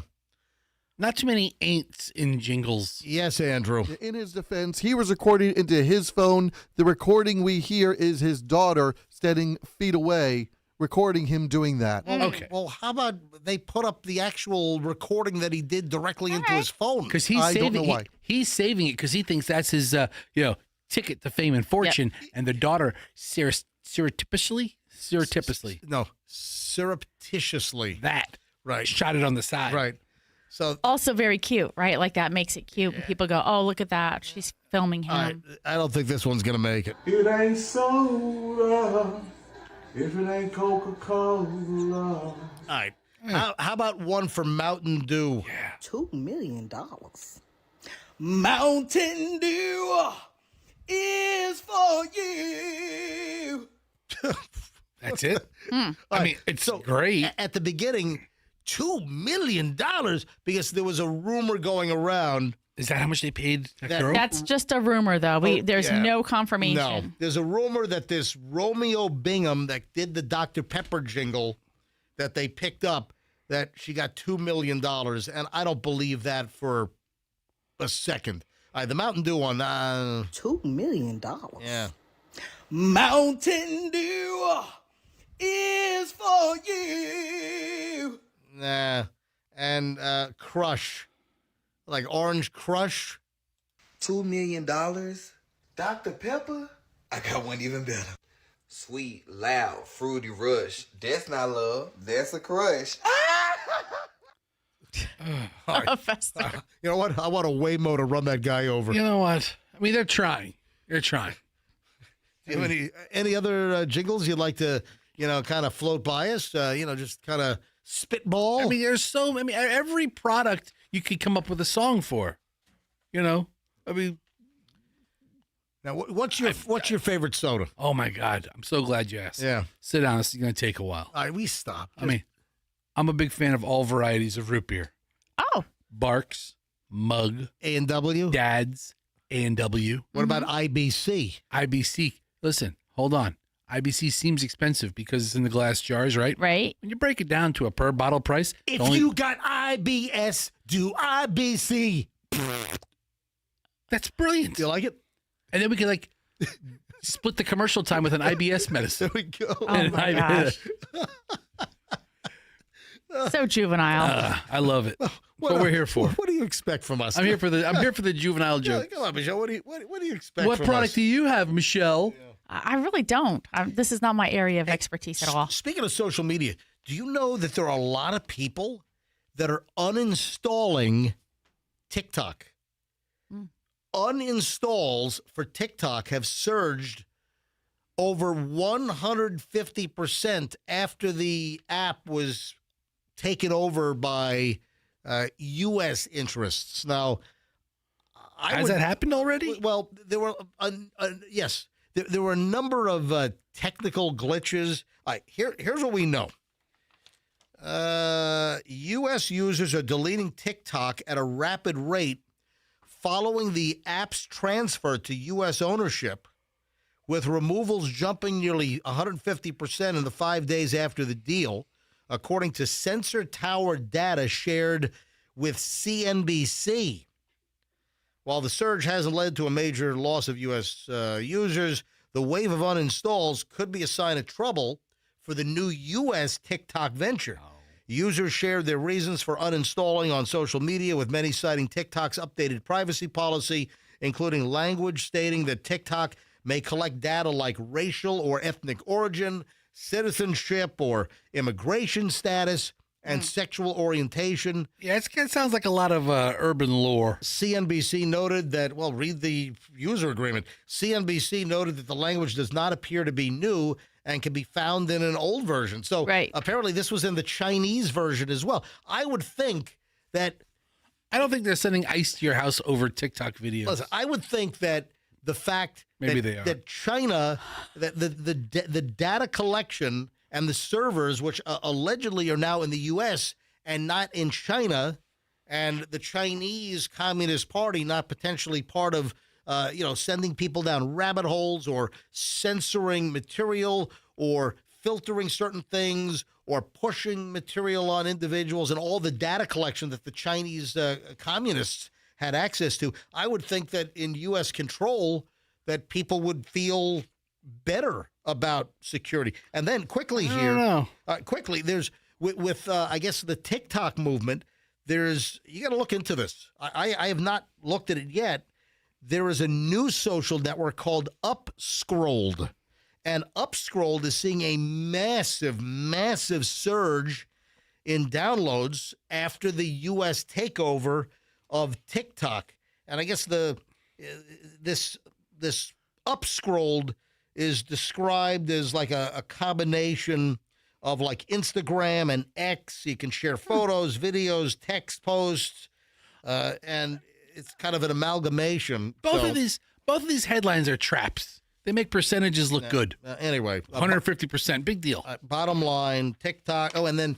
Not too many ain'ts in jingles. Yes, Andrew. In his defense, he was recording into his phone. The recording we hear is his daughter standing feet away, recording him doing that. Okay. Well, how about they put up the actual recording that he did directly into his phone? Because he's I saving don't know why. He's saving it because he thinks that's his ticket to fame and fortune. And the daughter surreptitiously that right shot it on the side. Right. So also very cute, right? Like that makes it cute. And people go, oh, look at that. She's filming him. I don't think this one's going to make it. It ain't soda if it ain't Coca-Cola. All right. How about one for Mountain Dew? Yeah. $2 million. Mountain Dew is for you. That's it. I mean, it's great. At the beginning, $2 million because there was a rumor going around. Is that how much they paid that girl? That's just a rumor, though. There's no confirmation. No, there's a rumor that this Romeo Bingham that did the Dr. Pepper jingle that they picked up, that she got $2 million, and I don't believe that for a second. All right, the Mountain Dew one. $2 million. Yeah. Mountain Dew is for you. Nah. and Crush, like Orange Crush. $2 million? Dr. Pepper? I got one even better. Sweet, loud, fruity rush. That's not love. That's a crush. All right. You know what? I want a Waymo to run that guy over. You know what? I mean, they're trying. They're trying. Do you have any other jingles you'd like to, kind of float by us? Just kind of spitball. I mean, every product you could come up with a song for. I mean, now what's your favorite soda? Oh my God, I'm so glad you asked. Yeah, sit down. This is going to take a while. All right, we stop. I mean, I'm a big fan of all varieties of root beer. Oh, Barks, Mug, A&W, Dad's, A&W. What about IBC? IBC. Listen, hold on. IBC seems expensive because it's in the glass jars, right? Right. When you break it down to a per bottle price, if you got IBS, do IBC. That's brilliant. You like it? And then we can split the commercial time with an IBS medicine. There we go. Oh my gosh. So juvenile. I love it. That's what we're here for. What do you expect from us? I'm here for the juvenile joke. Come on, Michelle. What do you expect? What from product us? do you have, Michelle? I really don't. This is not my area of expertise at all. Speaking of social media, do you know that there are a lot of people that are uninstalling TikTok? Uninstalls for TikTok have surged over 150% after the app was taken over by U.S. interests. Now, has that happened already? Well, there were yes, there were a number of technical glitches. All right, here's what we know. U.S. users are deleting TikTok at a rapid rate following the app's transfer to U.S. ownership, with removals jumping nearly 150% in the 5 days after the deal, according to Sensor Tower data shared with CNBC. While the surge hasn't led to a major loss of U.S. Users, the wave of uninstalls could be a sign of trouble for the new U.S. TikTok venture. Users shared their reasons for uninstalling on social media, with many citing TikTok's updated privacy policy, including language stating that TikTok may collect data like racial or ethnic origin, citizenship or immigration status, and sexual orientation. Yeah, it sounds like a lot of urban lore. CNBC noted that, read the user agreement. CNBC noted that the language does not appear to be new and can be found in an old version. So apparently this was in the Chinese version as well. I would think that... I don't think they're sending ice to your house over TikTok videos. Listen, I would think that the fact that China, that the data collection and the servers, which allegedly are now in the U.S. and not in China, and the Chinese Communist Party not potentially part of, sending people down rabbit holes or censoring material or filtering certain things or pushing material on individuals, and all the data collection that the Chinese communists had access to. I would think that in U.S. control, that people would feel better about security. And then quickly here, there's with I guess the TikTok movement, you got to look into this. I have not looked at it yet. There is a new social network called Upscrolled, and Upscrolled is seeing a massive, massive surge in downloads after the U.S. takeover of TikTok. And I guess this Upscrolled is described as like a combination of like Instagram and X. You can share photos, videos, text posts, and it's kind of an amalgamation. Both of these headlines are traps. They make percentages look good. Anyway, 150%, big deal. Bottom line, TikTok. Oh, and then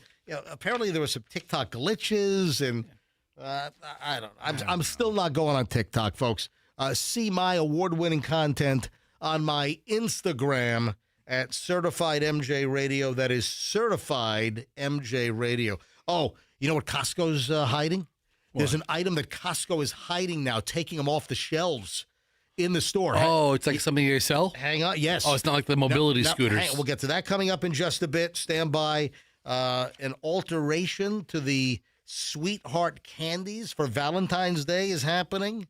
apparently there were some TikTok glitches, and I don't know. I'm still not going on TikTok, folks. See my award-winning content on my Instagram at Certified MJ Radio. That is Certified MJ Radio. Oh, you know what Costco's hiding? There's an item that Costco is hiding now, taking them off the shelves in the store. Oh, it's like something you sell? Hang on, yes. Oh, it's not like the mobility scooters. We'll get to that coming up in just a bit. Stand by. An alteration to the Sweetheart Candies for Valentine's Day is happening.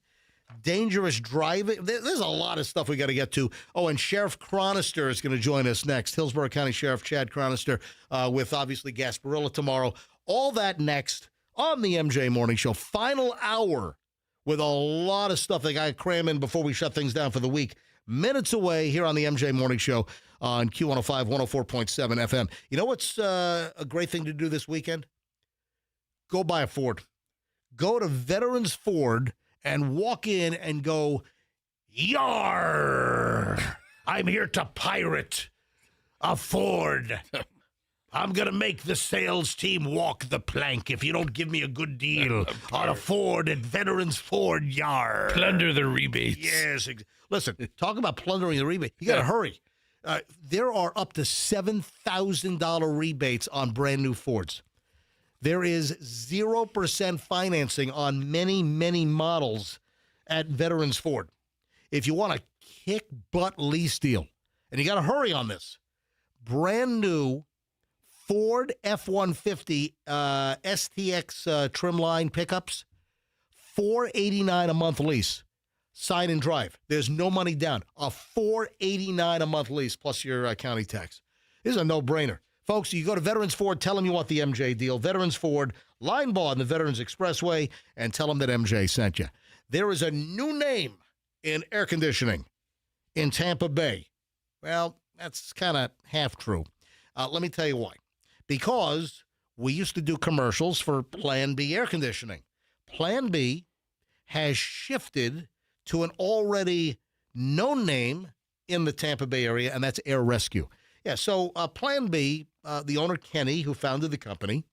Dangerous driving. There's a lot of stuff we got to get to. Oh, and Sheriff Chronister is going to join us next. Hillsborough County Sheriff Chad Chronister with obviously Gasparilla tomorrow. All that next on the MJ Morning Show. Final hour with a lot of stuff they got to cram in before we shut things down for the week. Minutes away here on the MJ Morning Show on Q105, 104.7 FM. You know what's a great thing to do this weekend? Go buy a Ford. Go to Veterans Ford and walk in and go, "Yar! I'm here to pirate a Ford. I'm going to make the sales team walk the plank if you don't give me a good deal on a Ford at Veterans Ford. Yar! Plunder the rebates." Yes. Listen, talk about plundering the rebate. You got to hurry. There are up to $7,000 rebates on brand new Fords. There is 0% financing on many, many models at Veterans Ford. If you want a kick-butt lease deal, and you got to hurry on this, brand new Ford F-150 STX trimline pickups, $489 a month lease. Sign and drive. There's no money down. A $489 a month lease plus your county tax. This is a no-brainer. Folks, you go to Veterans Ford, tell them you want the MJ deal. Veterans Ford, line bar on the Veterans Expressway, and tell them that MJ sent you. There is a new name in air conditioning in Tampa Bay. Well, that's kind of half true. Let me tell you why. Because we used to do commercials for Plan B air conditioning. Plan B has shifted to an already known name in the Tampa Bay area, and that's Air Rescue. Yeah, so Plan B, the owner, Kenny, who founded the company,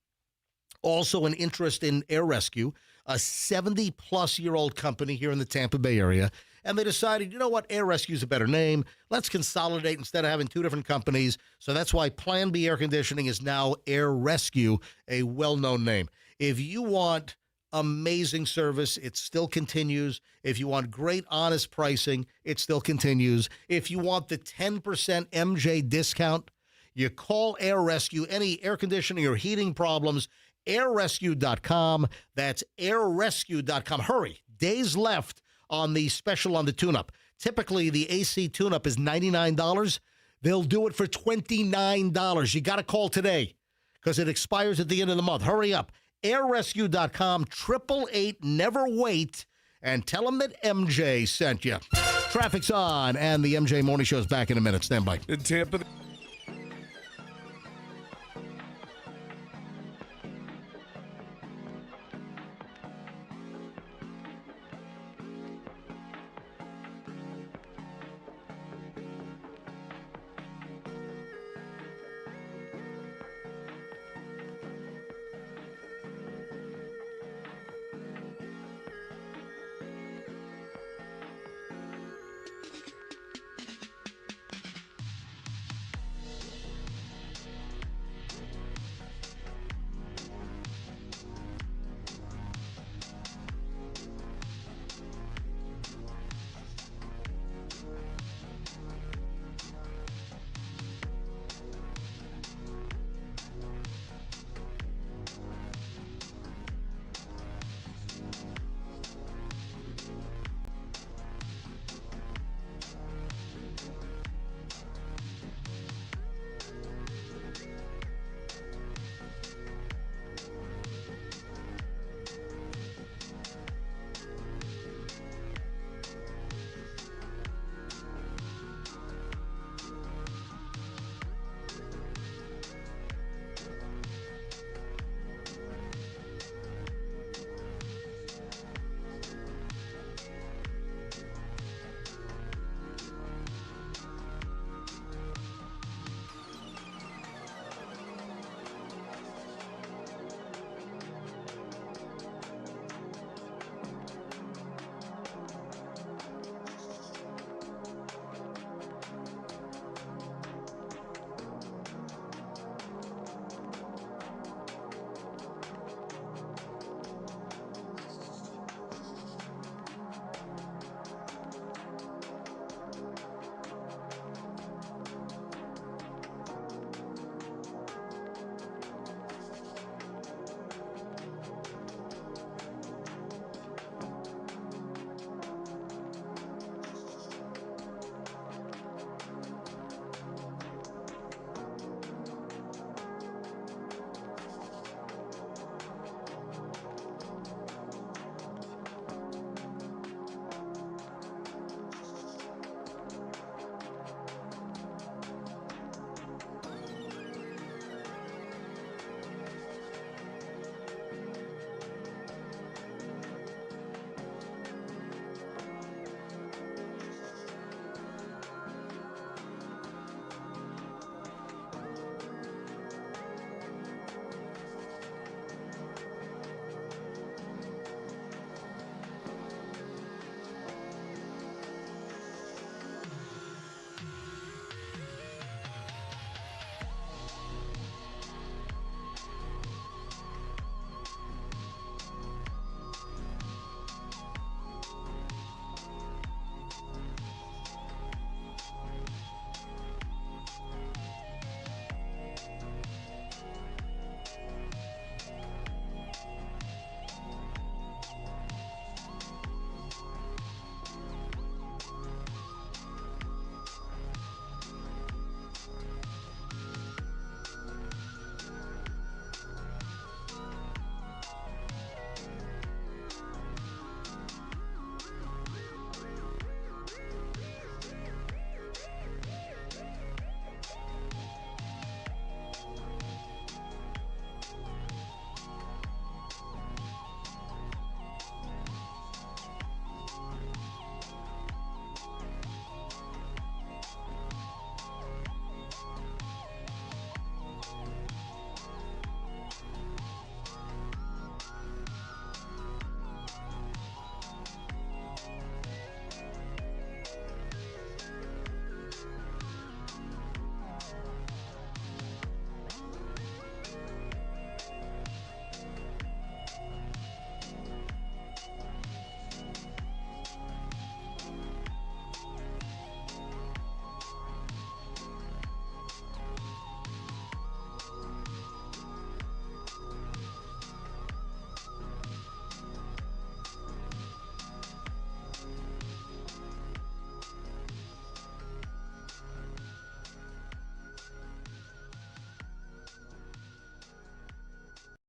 also an interest in Air Rescue, a 70-plus-year-old company here in the Tampa Bay area, and they decided, you know what, Air Rescue is a better name. Let's consolidate instead of having two different companies. So that's why Plan B Air Conditioning is now Air Rescue, a well-known name. If you want amazing service, it still continues. If you want great, honest pricing, it still continues. If you want the 10% MJ discount, you call Air Rescue. Any air conditioning or heating problems, airrescue.com. That's airrescue.com. Hurry. Days left on the special on the tune-up. Typically, the AC tune-up is $99. They'll do it for $29. You got to call today because it expires at the end of the month. Hurry up. airrescue.com, 888, never wait, and tell them that MJ sent you. Traffic's on, and the MJ Morning Show is back in a minute. Stand by. In Tampa.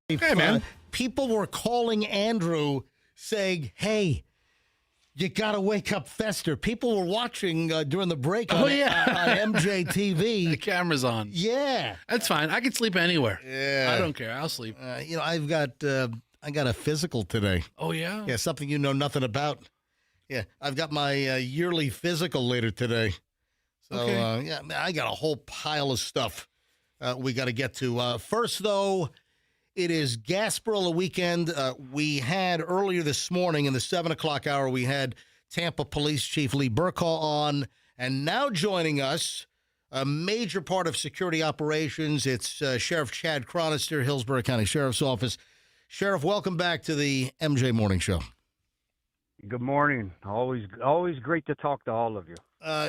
Hey, man. People were calling Andrew saying, hey, you got to wake up Fester. People were watching during the break on, on MJTV. The camera's on. Yeah. That's fine. I can sleep anywhere. Yeah. I don't care. I'll sleep. I got a physical today. Oh, yeah? Yeah, something you know nothing about. Yeah, I've got my yearly physical later today. So, Okay. I got a whole pile of stuff we got to get to. First, though, it is Gasparilla weekend. We had earlier this morning in the 7 o'clock hour, we had Tampa Police Chief Lee Burkaw on. And now joining us, a major part of security operations, it's Sheriff Chad Chronister, Hillsborough County Sheriff's Office. Sheriff, welcome back to the MJ Morning Show. Good morning. Always great to talk to all of you.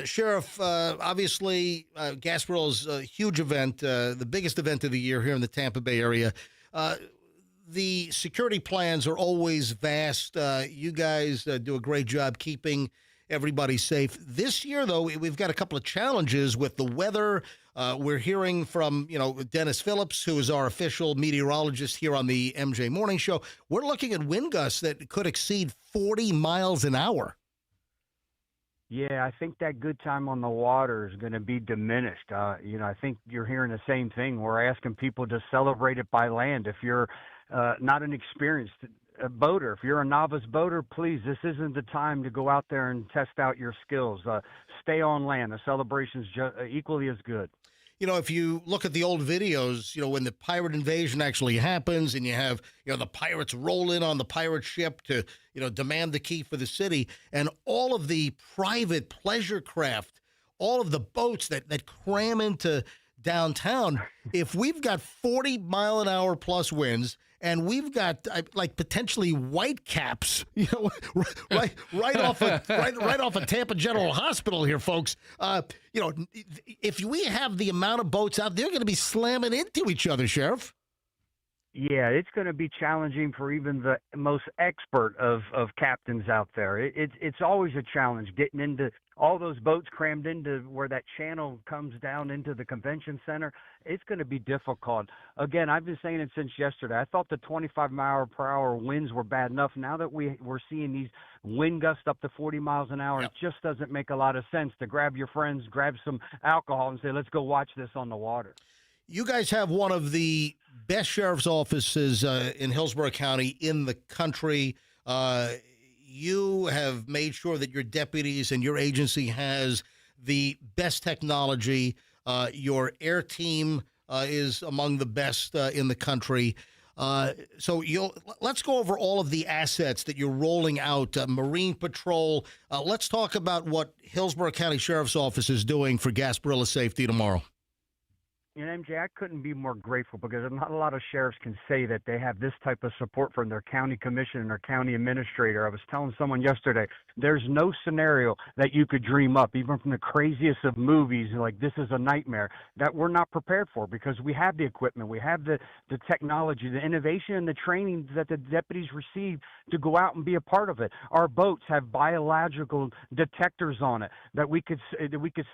Sheriff, obviously, Gasparilla's a huge event, the biggest event of the year here in the Tampa Bay area. The security plans are always vast. You guys do a great job keeping everybody safe. This year, though, we've got a couple of challenges with the weather. We're hearing from, Dennis Phillips, who is our official meteorologist here on the MJ Morning Show. We're looking at wind gusts that could exceed 40 miles an hour. Yeah, I think that good time on the water is going to be diminished. I think you're hearing the same thing. We're asking people to celebrate it by land. If you're not an experienced boater, if you're a novice boater, please, this isn't the time to go out there and test out your skills. Stay on land. The celebration's equally as good. If you look at the old videos, when the pirate invasion actually happens and you have, the pirates roll in on the pirate ship to, demand the key for the city, and all of the private pleasure craft, all of the boats that cram into downtown, if we've got 40-mile-an-hour plus winds and we've got potentially white caps, right off of Tampa General Hospital here, folks. If we have the amount of boats out, they're going to be slamming into each other, Sheriff. Yeah, it's going to be challenging for even the most expert of captains out there. It's always a challenge getting into all those boats crammed into where that channel comes down into the convention center. It's going to be difficult. Again, I've been saying it since yesterday. I thought the 25-mile-per-hour winds were bad enough. Now that we're seeing these wind gusts up to 40 miles an hour, It just doesn't make a lot of sense to grab your friends, grab some alcohol, and say, let's go watch this on the water. You guys have one of the best sheriff's offices in Hillsborough County in the country. You have made sure that your deputies and your agency has the best technology. Your air team is among the best in the country. So let's go over all of the assets that you're rolling out. Marine Patrol. Let's talk about what Hillsborough County Sheriff's Office is doing for Gasparilla safety tomorrow. MJ, I couldn't be more grateful because not a lot of sheriffs can say that they have this type of support from their county commission and their county administrator. I was telling someone yesterday, there's no scenario that you could dream up, even from the craziest of movies, like this is a nightmare, that we're not prepared for because we have the equipment, we have the technology, the innovation, and the training that the deputies receive to go out and be a part of it. Our boats have biological detectors on it that we could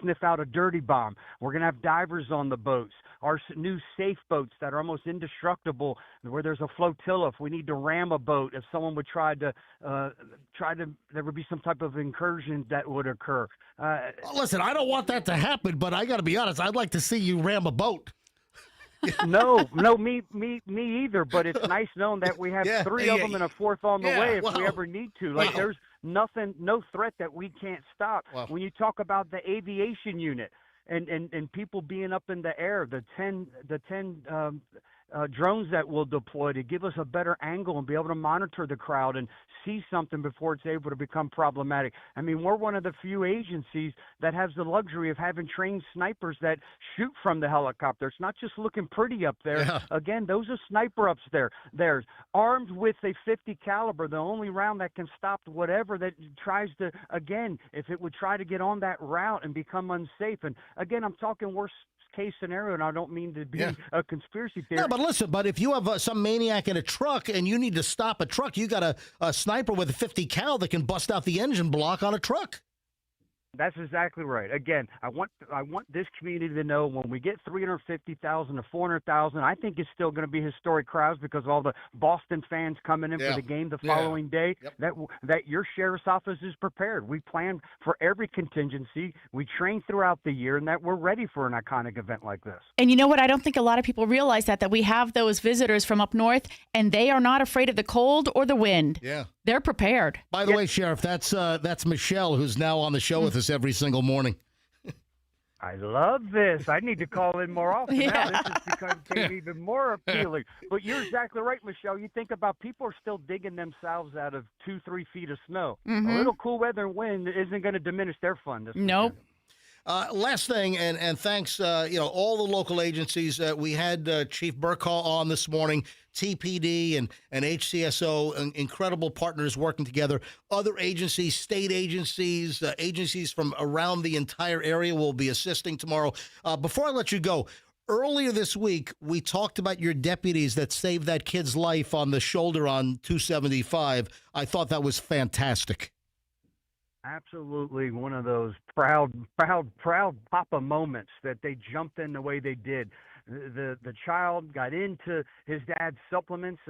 sniff out a dirty bomb. We're going to have divers on the boats. Our new safe boats that are almost indestructible, where there's a flotilla. If we need to ram a boat, if someone would try to, there would be some type of incursion that would occur. Listen, I don't want that to happen, but I got to be honest. I'd like to see you ram a boat. No, me either. But it's nice knowing that we have three of them and a fourth on the way if we ever need to. There's nothing, no threat that we can't stop. When you talk about the aviation unit. And people being up in the air, the 10 drones that we'll deploy to give us a better angle and be able to monitor the crowd and see something before it's able to become problematic. I mean, we're one of the few agencies that has the luxury of having trained snipers that shoot from the helicopter. It's not just looking pretty up there. Yeah. Again, those are sniper ups there. There's armed with a 50 caliber, the only round that can stop whatever that tries to, again, if it would try to get on that route and become unsafe. And again, I'm talking worst case scenario, and I don't mean to be a conspiracy theory. No, but listen, if you have some maniac in a truck and you need to stop a truck, you got a sniper with a 50 cal that can bust out the engine block on a truck. That's exactly right. Again, I want this community to know when we get 350,000 to 400,000, I think it's still going to be historic crowds because of all the Boston fans coming in for the game the following day. That your sheriff's office is prepared. We plan for every contingency. We train throughout the year, and that we're ready for an iconic event like this. And you know what? I don't think a lot of people realize that we have those visitors from up north, and they are not afraid of the cold or the wind. Yeah. They're prepared. By the way, Sheriff, that's Michelle, who's now on the show with us every single morning. I love this. I need to call in more often. Now this has become even more appealing. But you're exactly right, Michelle. You think about people are still digging themselves out of 2-3 feet of snow. Mhm. A little cool weather and wind isn't going to diminish their fun this Nope. weekend. Last thing, and thanks, all the local agencies. We had Chief Burkaw on this morning, TPD and HCSO, incredible partners working together. Other agencies, state agencies, agencies from around the entire area will be assisting tomorrow. Before I let you go, earlier this week, we talked about your deputies that saved that kid's life on the shoulder on 275. I thought that was fantastic. Absolutely one of those proud papa moments that they jumped in the way they did. The child got into his dad's supplements,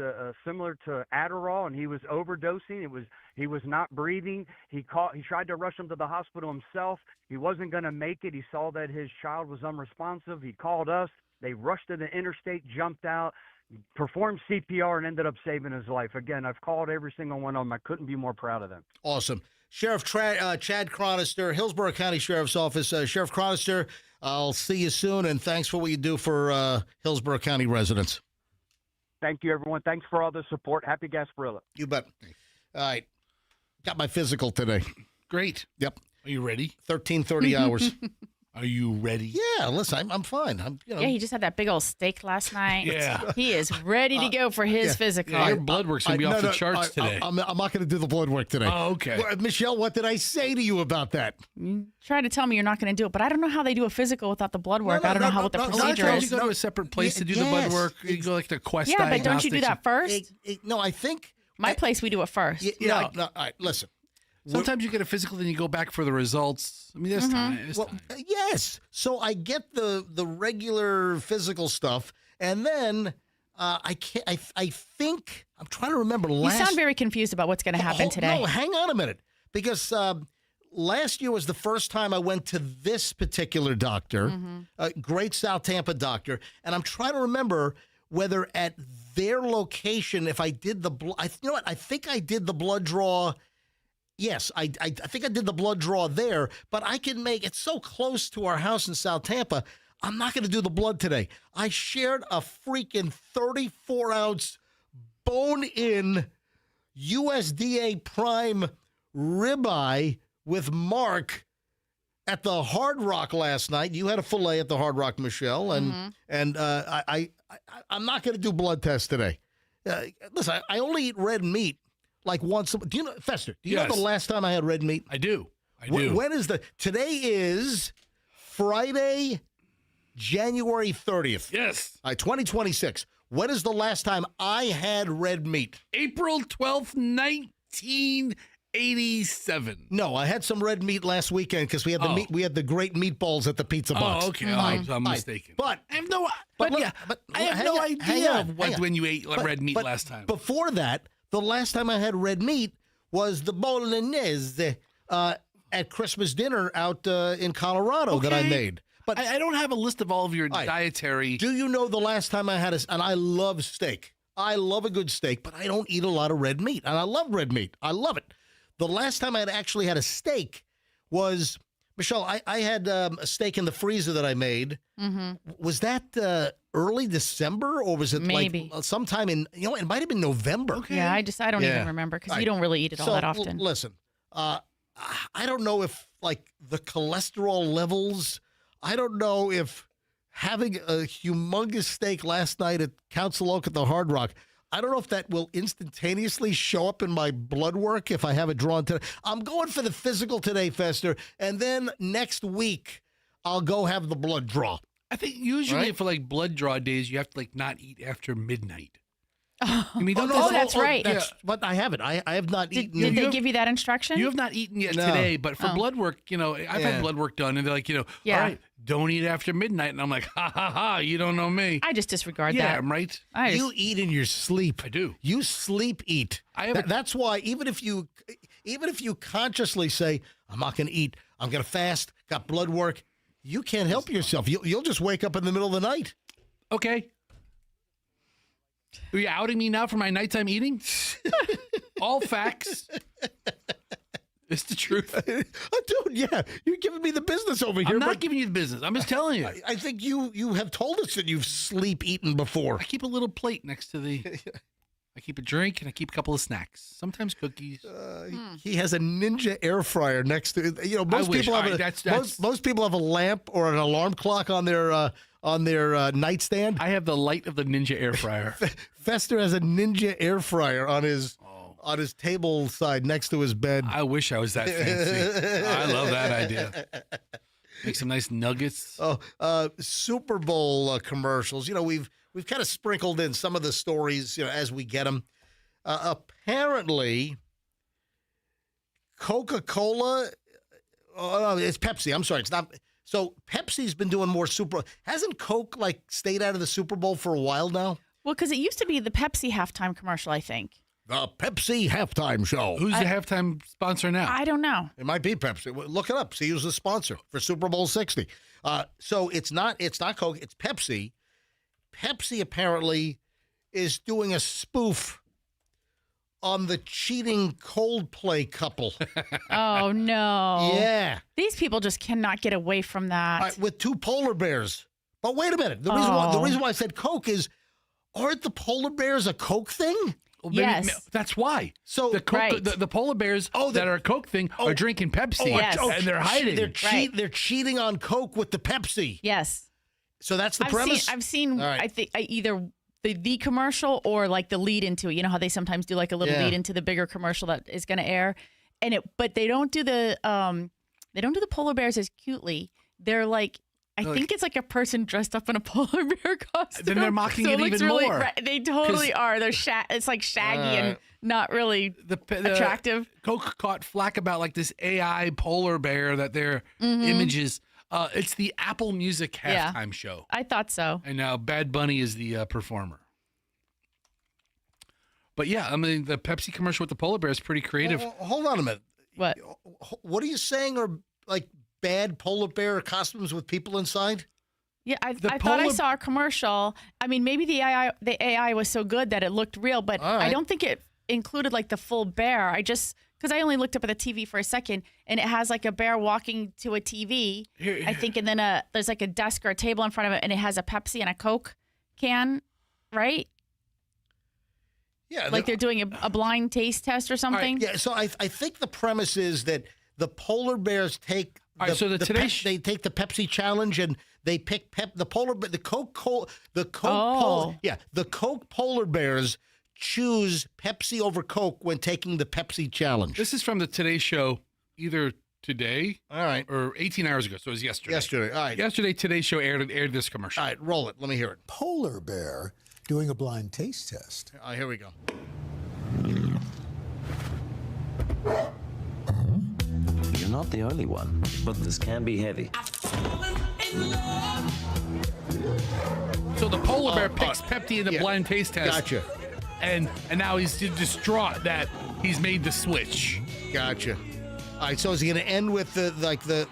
similar to Adderall, and he was overdosing. He was not breathing. He tried to rush him to the hospital himself. He wasn't going to make it. He saw that his child was unresponsive. He called us. They rushed to the interstate, jumped out, performed CPR, and ended up saving his life. Again, I've called every single one of them. I couldn't be more proud of them. Awesome. Sheriff Chad Chronister, Hillsborough County Sheriff's Office. Sheriff Chronister, I'll see you soon, and thanks for what you do for Hillsborough County residents. Thank you, everyone. Thanks for all the support. Happy Gasparilla. You bet. All right. Got my physical today. Great. Yep. Are you ready? 13:30 hours. Are you ready? Yeah, listen, I'm fine. Yeah, he just had that big old steak last night. Yeah. He is ready to go for his physical. Yeah, your blood work's going to be off the charts today. I'm not going to do the blood work today. Oh, okay. Michelle, what did I say to you about that? You try to tell me you're not going to do it, but I don't know how they do a physical without the blood work. I don't know what the procedure is. You go to a separate place to do the blood work. You go like the Quest Yeah, but don't you do that Diagnostics. first? No, I think My place, we do it first. No, all right, listen. Sometimes you get a physical, then you go back for the results. I mean, there's time. There's time. Yes. So I get the regular physical stuff, and then I think I'm trying to remember. You sound very confused about what's going to happen today. No, hang on a minute, because last year was the first time I went to this particular doctor, a great South Tampa doctor, and I'm trying to remember whether at their location, if I did the blood. You know what? I think I did the blood draw. Yes, I think I did the blood draw there, but I can make it so close to our house in South Tampa. I'm not going to do the blood today. I shared a freaking 34-ounce bone-in USDA prime ribeye with Mark at the Hard Rock last night. You had a fillet at the Hard Rock, Michelle, and I'm not going to do blood tests today. Listen, I only eat red meat. Like once, do you know, Fester, do you know the last time I had red meat? I do. When is today is Friday, January 30th. Yes. 2026. When is the last time I had red meat? April 12th, 1987. No, I had some red meat last weekend because we had the meat. We had the great meatballs at the pizza box. Oh, okay. I'm mistaken. But I have no, I have no idea when you ate red meat last time. Before that, the last time I had red meat was the bolognese at Christmas dinner out in Colorado that I made. But I don't have a list of all of your dietary. Do you know the last time I had and I love steak. I love a good steak, but I don't eat a lot of red meat. And I love red meat. I love it. The last time I had actually had a steak was, Michelle, I had a steak in the freezer that I made. Was that early December, or was it Maybe. like sometime in, it might have been November. Okay. Yeah, I don't even remember because you don't really eat it all that often. Listen, I don't know if like the cholesterol levels, I don't know if having a humongous steak last night at Council Oak at the Hard Rock, I don't know if that will instantaneously show up in my blood work if I have it drawn today. I'm going for the physical today, Fester, and then next week I'll go have the blood draw. I think usually for like blood draw days, you have to like not eat after midnight. You mean, that's right. But I haven't. I have not eaten. Did they give you that instruction? You have not eaten yet No. today, but for Oh. blood work, I've had blood work done, and they're like, all right, don't eat after midnight. And I'm like, ha, ha, ha, you don't know me. I just disregard Yeah, that. I'm right. You eat in your sleep. I do. You sleep eat. That's why even if you consciously say, I'm not going to eat, I'm going to fast, got blood work, you can't help yourself. You'll just wake up in the middle of the night. Okay. Are you outing me now for my nighttime eating? All facts. It's the truth. Dude, yeah. You're giving me the business over here. I'm not giving you the business. I'm just telling you. I think you have told us that you've sleep eaten before. I keep a little plate next to the... I keep a drink and I keep a couple of snacks. Sometimes cookies. He has a Ninja air fryer next to. Most wish. people have All right, most people have a lamp or an alarm clock on their nightstand. I have the light of the Ninja air fryer. Fester has a Ninja air fryer on his table side next to his bed. I wish I was that fancy. I love that idea. Make some nice nuggets. Super Bowl commercials. We've kind of sprinkled in some of the stories, as we get them. Apparently, Coca-Cola. Oh, no, it's Pepsi. I'm sorry, it's not. So Pepsi's been doing more Super. Hasn't Coke stayed out of the Super Bowl for a while now? Well, because it used to be the Pepsi halftime commercial, I think. The Pepsi halftime show. Who's the halftime sponsor now? I don't know. It might be Pepsi. Look it up. See who's the sponsor for Super Bowl 60. So it's not Coke. It's Pepsi. Pepsi apparently is doing a spoof on the cheating Coldplay couple. Oh, no. Yeah. These people just cannot get away from that. With two polar bears. But wait a minute. The reason why I said Coke is, aren't the polar bears a Coke thing? Well, maybe, that's why. So the Coke, the polar bears that are a Coke thing are drinking Pepsi, and they're hiding. They're cheating on Coke with the Pepsi. Yes. So that's the premise. I've seen. All right. I think either the commercial or the lead into it. You know how they sometimes do a little lead into the bigger commercial that is going to air, but they don't do the polar bears as cutely. They're I think it's a person dressed up in a polar bear costume. Then they're mocking it even really, more. They totally are. They're it's shaggy and not really attractive. Coke caught flack about this AI polar bear that their images. It's the Apple Music halftime show. I thought so. And now Bad Bunny is the performer. But yeah, I mean, the Pepsi commercial with the polar bear is pretty creative. Hold on a minute. What? What are you saying are bad polar bear costumes with people inside? Yeah, I thought I saw a commercial. I mean, maybe the AI was so good that it looked real, but I don't think it included the full bear. Because I only looked up at the TV for a second, and it has a bear walking to a TV, I think, and then there's a desk or a table in front of it, and it has a Pepsi and a Coke can, right? Yeah. They're doing a blind taste test or something. Right, yeah, so I think the premise is that the polar bears take they take the Pepsi challenge and they pick the Coke polar bears choose Pepsi over Coke when taking the Pepsi challenge. This is from the Today Show, either today, or 18 hours ago. So it was yesterday. Yesterday, all right. Yesterday, Today Show aired this commercial. All right, roll it. Let me hear it. Polar bear doing a blind taste test. All right, here we go. You're not the only one, but this can be heavy. So the polar bear picks Pepsi in the blind taste test. Gotcha. And now he's distraught that he's made the switch. Gotcha. All right, so is he going to end with the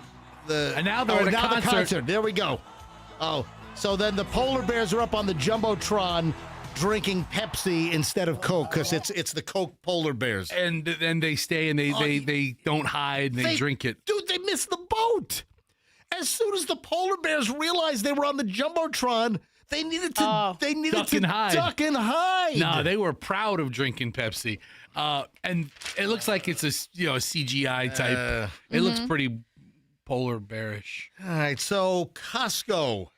And now they're at a concert. There we go. Oh, so then the polar bears are up on the Jumbotron drinking Pepsi instead of Coke because it's the Coke polar bears. And then they stay and they don't hide and they drink it. Dude, they missed the boat. As soon as the polar bears realized they were on the Jumbotron, they needed to duck and hide. No, they were proud of drinking Pepsi. And it looks like it's a CGI type. It looks pretty polar bearish. All right, so Costco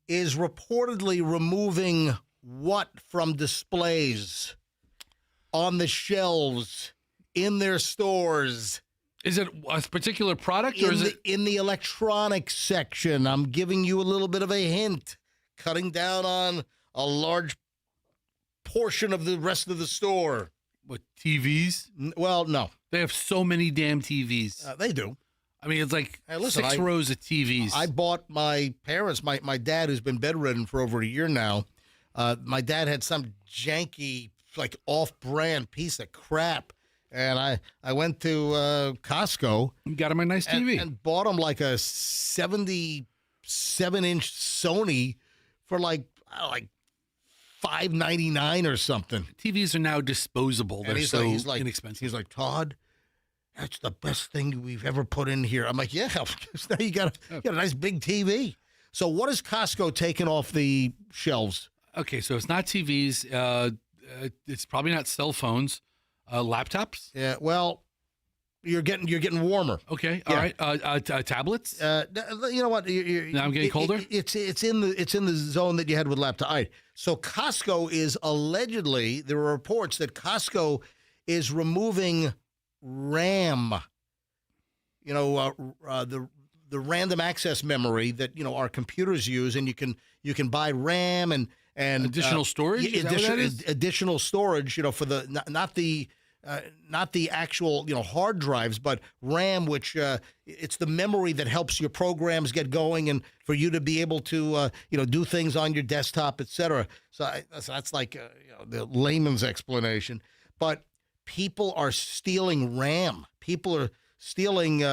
is reportedly removing what from displays on the shelves in their stores? Is it a particular product or is it in the electronics section? I'm giving you a little bit of a hint. Cutting down on a large portion of the rest of the store. What, TVs? Well, no. They have so many damn TVs. They do. I mean, it's like Hey, listen, 6 rows of TVs. I bought my parents, my dad, who's been bedridden for over a year now. My dad had some janky, like off-brand piece of crap. And I went to Costco. You got him a nice TV. And bought him like a 77-inch Sony for like $5.99 or something. TVs are now disposable. They're so inexpensive. He's like, Todd, that's the best thing we've ever put in here. I'm like, yeah, because now you got a nice big TV. So what is Costco taking off the shelves? Okay, so it's not TVs. It's probably not cell phones. Laptops? Yeah, well, you're getting warmer. Okay, all right. Tablets? You know what? Now I'm getting colder? It's in the zone that you had with laptop. All right. So Costco is allegedly, there are reports that Costco is removing RAM. You know, the random access memory that our computers use, and you can buy RAM and additional storage. Additional storage. For the not the actual hard drives, but RAM, which it's the memory that helps your programs get going and for you to be able to do things on your desktop, etc. So that's like the layman's explanation. But people are stealing RAM. People are stealing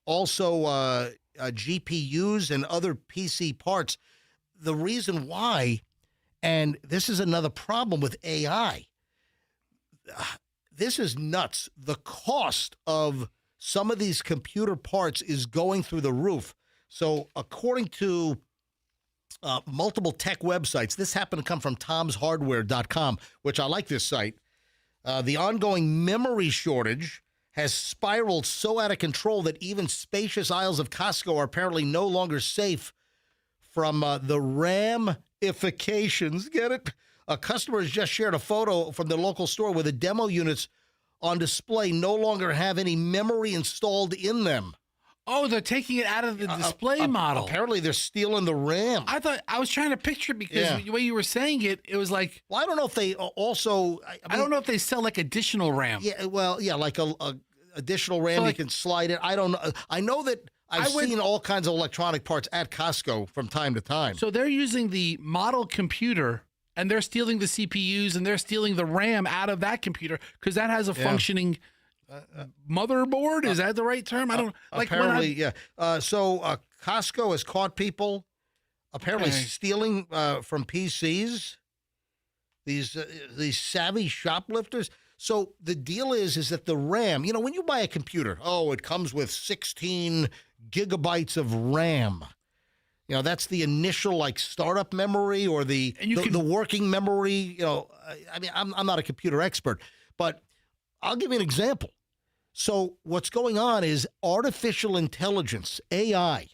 also GPUs and other PC parts. The reason why, and this is another problem with AI. This is nuts. The cost of some of these computer parts is going through the roof. So according to multiple tech websites, this happened to come from tomshardware.com, which I like this site. The ongoing memory shortage has spiraled so out of control that even spacious aisles of Costco are apparently no longer safe from the ramifications. Get it? A customer has just shared a photo from the local store where the demo units on display no longer have any memory installed in them. Oh, they're taking it out of the display model. Apparently, they're stealing the RAM. I was trying to picture it because the way you were saying it, it was like. Well, I don't know if they also. I don't know if they sell like additional RAM. Yeah, well, yeah, like a additional RAM, so you can slide it. I don't know. I know that I've seen all kinds of electronic parts at Costco from time to time. So they're using the model computer. And they're stealing the CPUs and they're stealing the RAM out of that computer because that has a functioning motherboard. Is that the right term? I don't like. Apparently, so Costco has caught people apparently stealing from PCs. These savvy shoplifters. So the deal is that the RAM. When you buy a computer, it comes with 16 gigabytes of RAM. That's the initial startup memory or the working memory. I mean, I'm not a computer expert, but I'll give you an example. So what's going on is artificial intelligence, AI,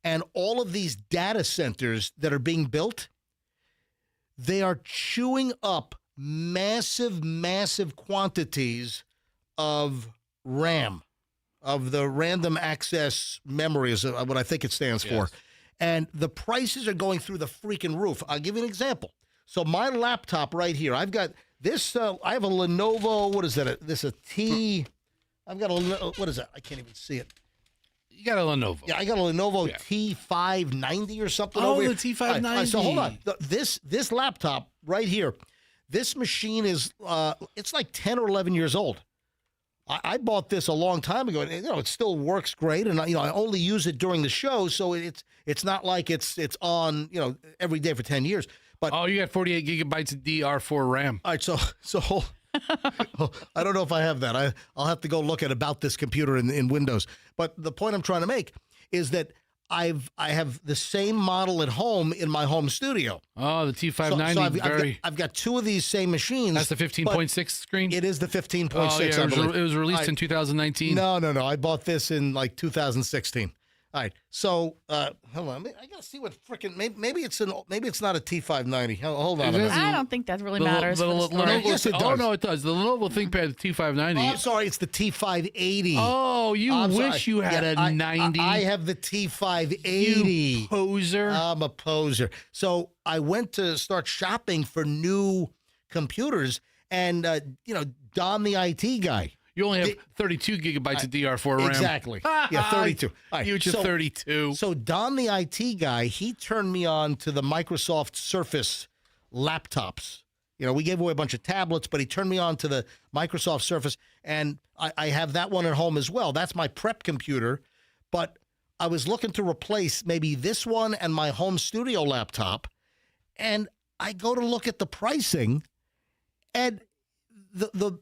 and all of these data centers that are being built, they are chewing up massive quantities of RAM, of the random access memory is what I think it stands for. And the prices are going through the freaking roof. I'll give you an example. So my laptop right here, I've got this, I have a Lenovo, what is that? I've got what is that? I can't even see it. You got a Lenovo. Yeah, I got a Lenovo T590 or something over here. Oh, the T590. So hold on. This laptop right here, this machine is, it's like 10 or 11 years old. I bought this a long time ago, and it still works great. And I only use it during the show, so it's not like it's on every day for 10 years. But you got 48 gigabytes of DR4 RAM. All right, so I don't know if I have that. I'll have to go look at about this computer in Windows. But the point I'm trying to make is that I have the same model at home in my home studio. Oh, the T590. I've got two of these same machines. That's the 15.6 screen? It is the 15.6, I believe. It was released in 2019. No. I bought this in 2016. All right. So, hold on. I got to see what freaking maybe it's not a T590. Hold on a minute. I don't think that really matters. Yes, it does. Oh, no, it does. The Lenovo ThinkPad T590. Oh, I'm sorry. It's the T580. Oh, wish you had a 90. I have the T580. You poser. I'm a poser. So I went to start shopping for new computers and, Don the IT guy. You only have 32 gigabytes of DR4 RAM. Exactly. Yeah, 32. All right, You to 32. So Don the IT guy, he turned me on to the Microsoft Surface laptops. We gave away a bunch of tablets, but he turned me on to the Microsoft Surface, and I have that one at home as well. That's my prep computer, but I was looking to replace maybe this one and my home studio laptop, and I go to look at the pricing, and the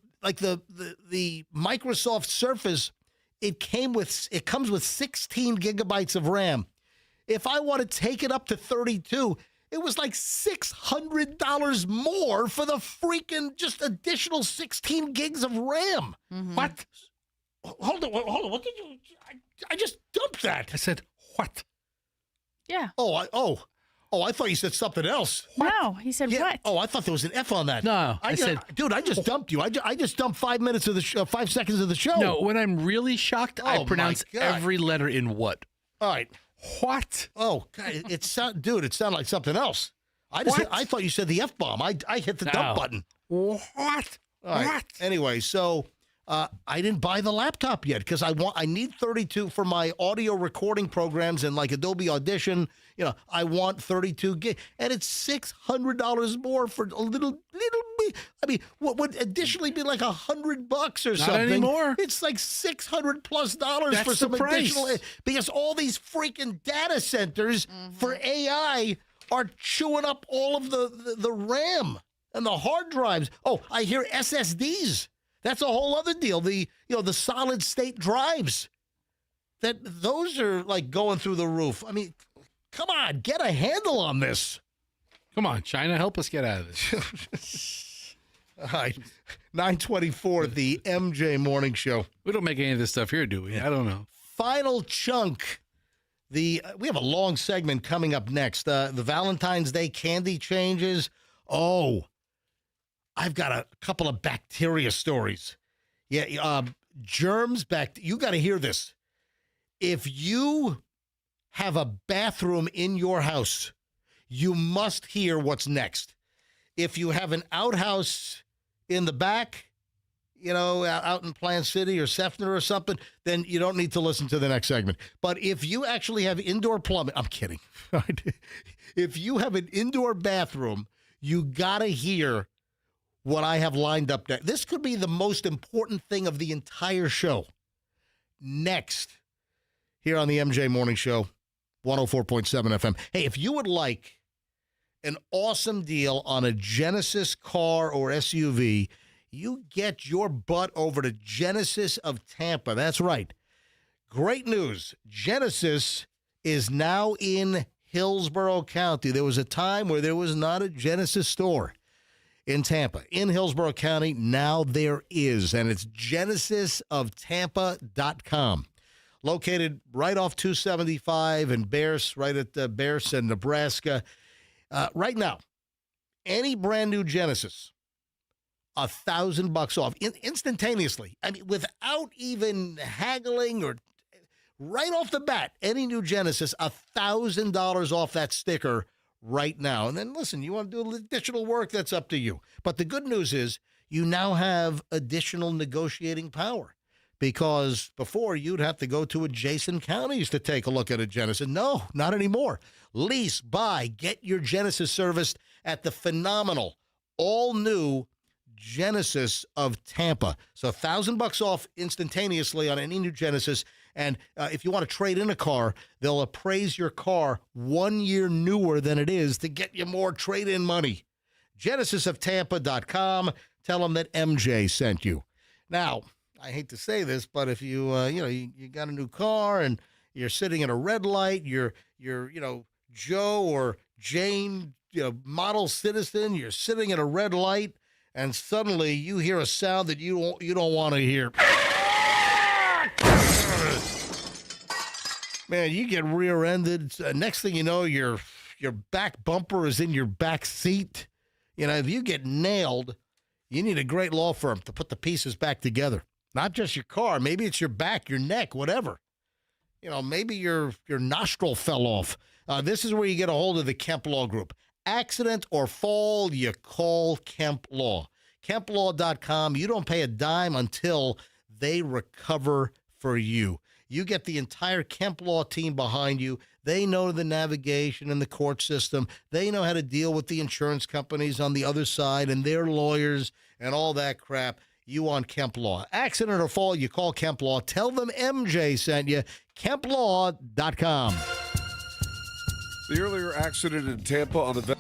Microsoft Surface, it comes with 16 gigabytes of RAM. If I want to take it up to 32, it was like $600 more for the freaking just additional 16 gigs of RAM. Mm-hmm. What? Hold on. What did you? I just dumped that. I said what? Yeah. I thought you said something else. No, he said what? Oh, I thought there was an F on that. No, I said, dude, I just dumped you. I just dumped 5 minutes of the 5 seconds of the show. No, when I'm really shocked, I Oh, pronounce my God. every letter in what. All right. What? Oh, God, it sounded like something else. I thought you said the F-bomb. I hit the dump button. What? All right. What? Anyway, so I didn't buy the laptop yet because I need 32 for my audio recording programs and like Adobe Audition. I want 32 gig, and it's $600 more for a little bit. I mean, what would additionally be like $100 or something? Not anymore. It's like $600+ That's for some the price. additional, because all these freaking data centers for AI are chewing up all of the RAM and the hard drives. Oh, I hear SSDs. That's a whole other deal. The solid state drives, those are like going through the roof. I mean, come on, get a handle on this. Come on, China, help us get out of this. All right, 9:24, the MJ Morning Show. We don't make any of this stuff here, do we? I don't know. Final chunk. We have a long segment coming up next. The Valentine's Day candy changes. Oh, I've got a couple of bacteria stories. Yeah, germs, you got to hear this. If you have a bathroom in your house, you must hear what's next. If you have an outhouse in the back, out in Plant City or Sefner or something, then you don't need to listen to the next segment. But if you actually have indoor plumbing, I'm kidding. If you have an indoor bathroom, you got to hear what I have lined up next. This could be the most important thing of the entire show. Next, here on the MJ Morning Show, 104.7 FM. Hey, if you would like an awesome deal on a Genesis car or SUV, you get your butt over to Genesis of Tampa. That's right. Great news. Genesis is now in Hillsborough County. There was a time where there was not a Genesis store in Tampa. In Hillsborough County, now there is, and it's genesisofttampa.com. Located right off 275 and Bears, right at Bears and Nebraska. Right now, any brand new Genesis, $1,000 off instantaneously. I mean, without even haggling or right off the bat, any new Genesis, $1,000 off that sticker right now. And then listen, you want to do additional work, that's up to you. But the good news is you now have additional negotiating power, because before you'd have to go to adjacent counties to take a look at a Genesis. No, not anymore. Lease, buy, get your Genesis serviced at the phenomenal, all new Genesis of Tampa. So $1,000 off instantaneously on any new Genesis. And if you want to trade in a car, they'll appraise your car 1 year newer than it is to get you more trade-in money. GenesisOfTampa.com. Tell them that MJ sent you. Now, I hate to say this, but if you you got a new car and you're sitting at a red light, you're Joe or Jane, model citizen, you're sitting at a red light, and suddenly you hear a sound that you don't want to hear. Man, you get rear-ended. Next thing you know, your back bumper is in your back seat. If you get nailed, you need a great law firm to put the pieces back together. Not just your car. Maybe it's your back, your neck, whatever. Maybe your nostril fell off. This is where you get a hold of the Kemp Law Group. Accident or fall, you call Kemp Law. KempLaw.com. You don't pay a dime until they recover for you. You get the entire Kemp Law team behind you. They know the navigation and the court system. They know how to deal with the insurance companies on the other side and their lawyers and all that crap. You on Kemp Law. Accident or fall, you call Kemp Law. Tell them MJ sent you. KempLaw.com. The earlier accident in Tampa on the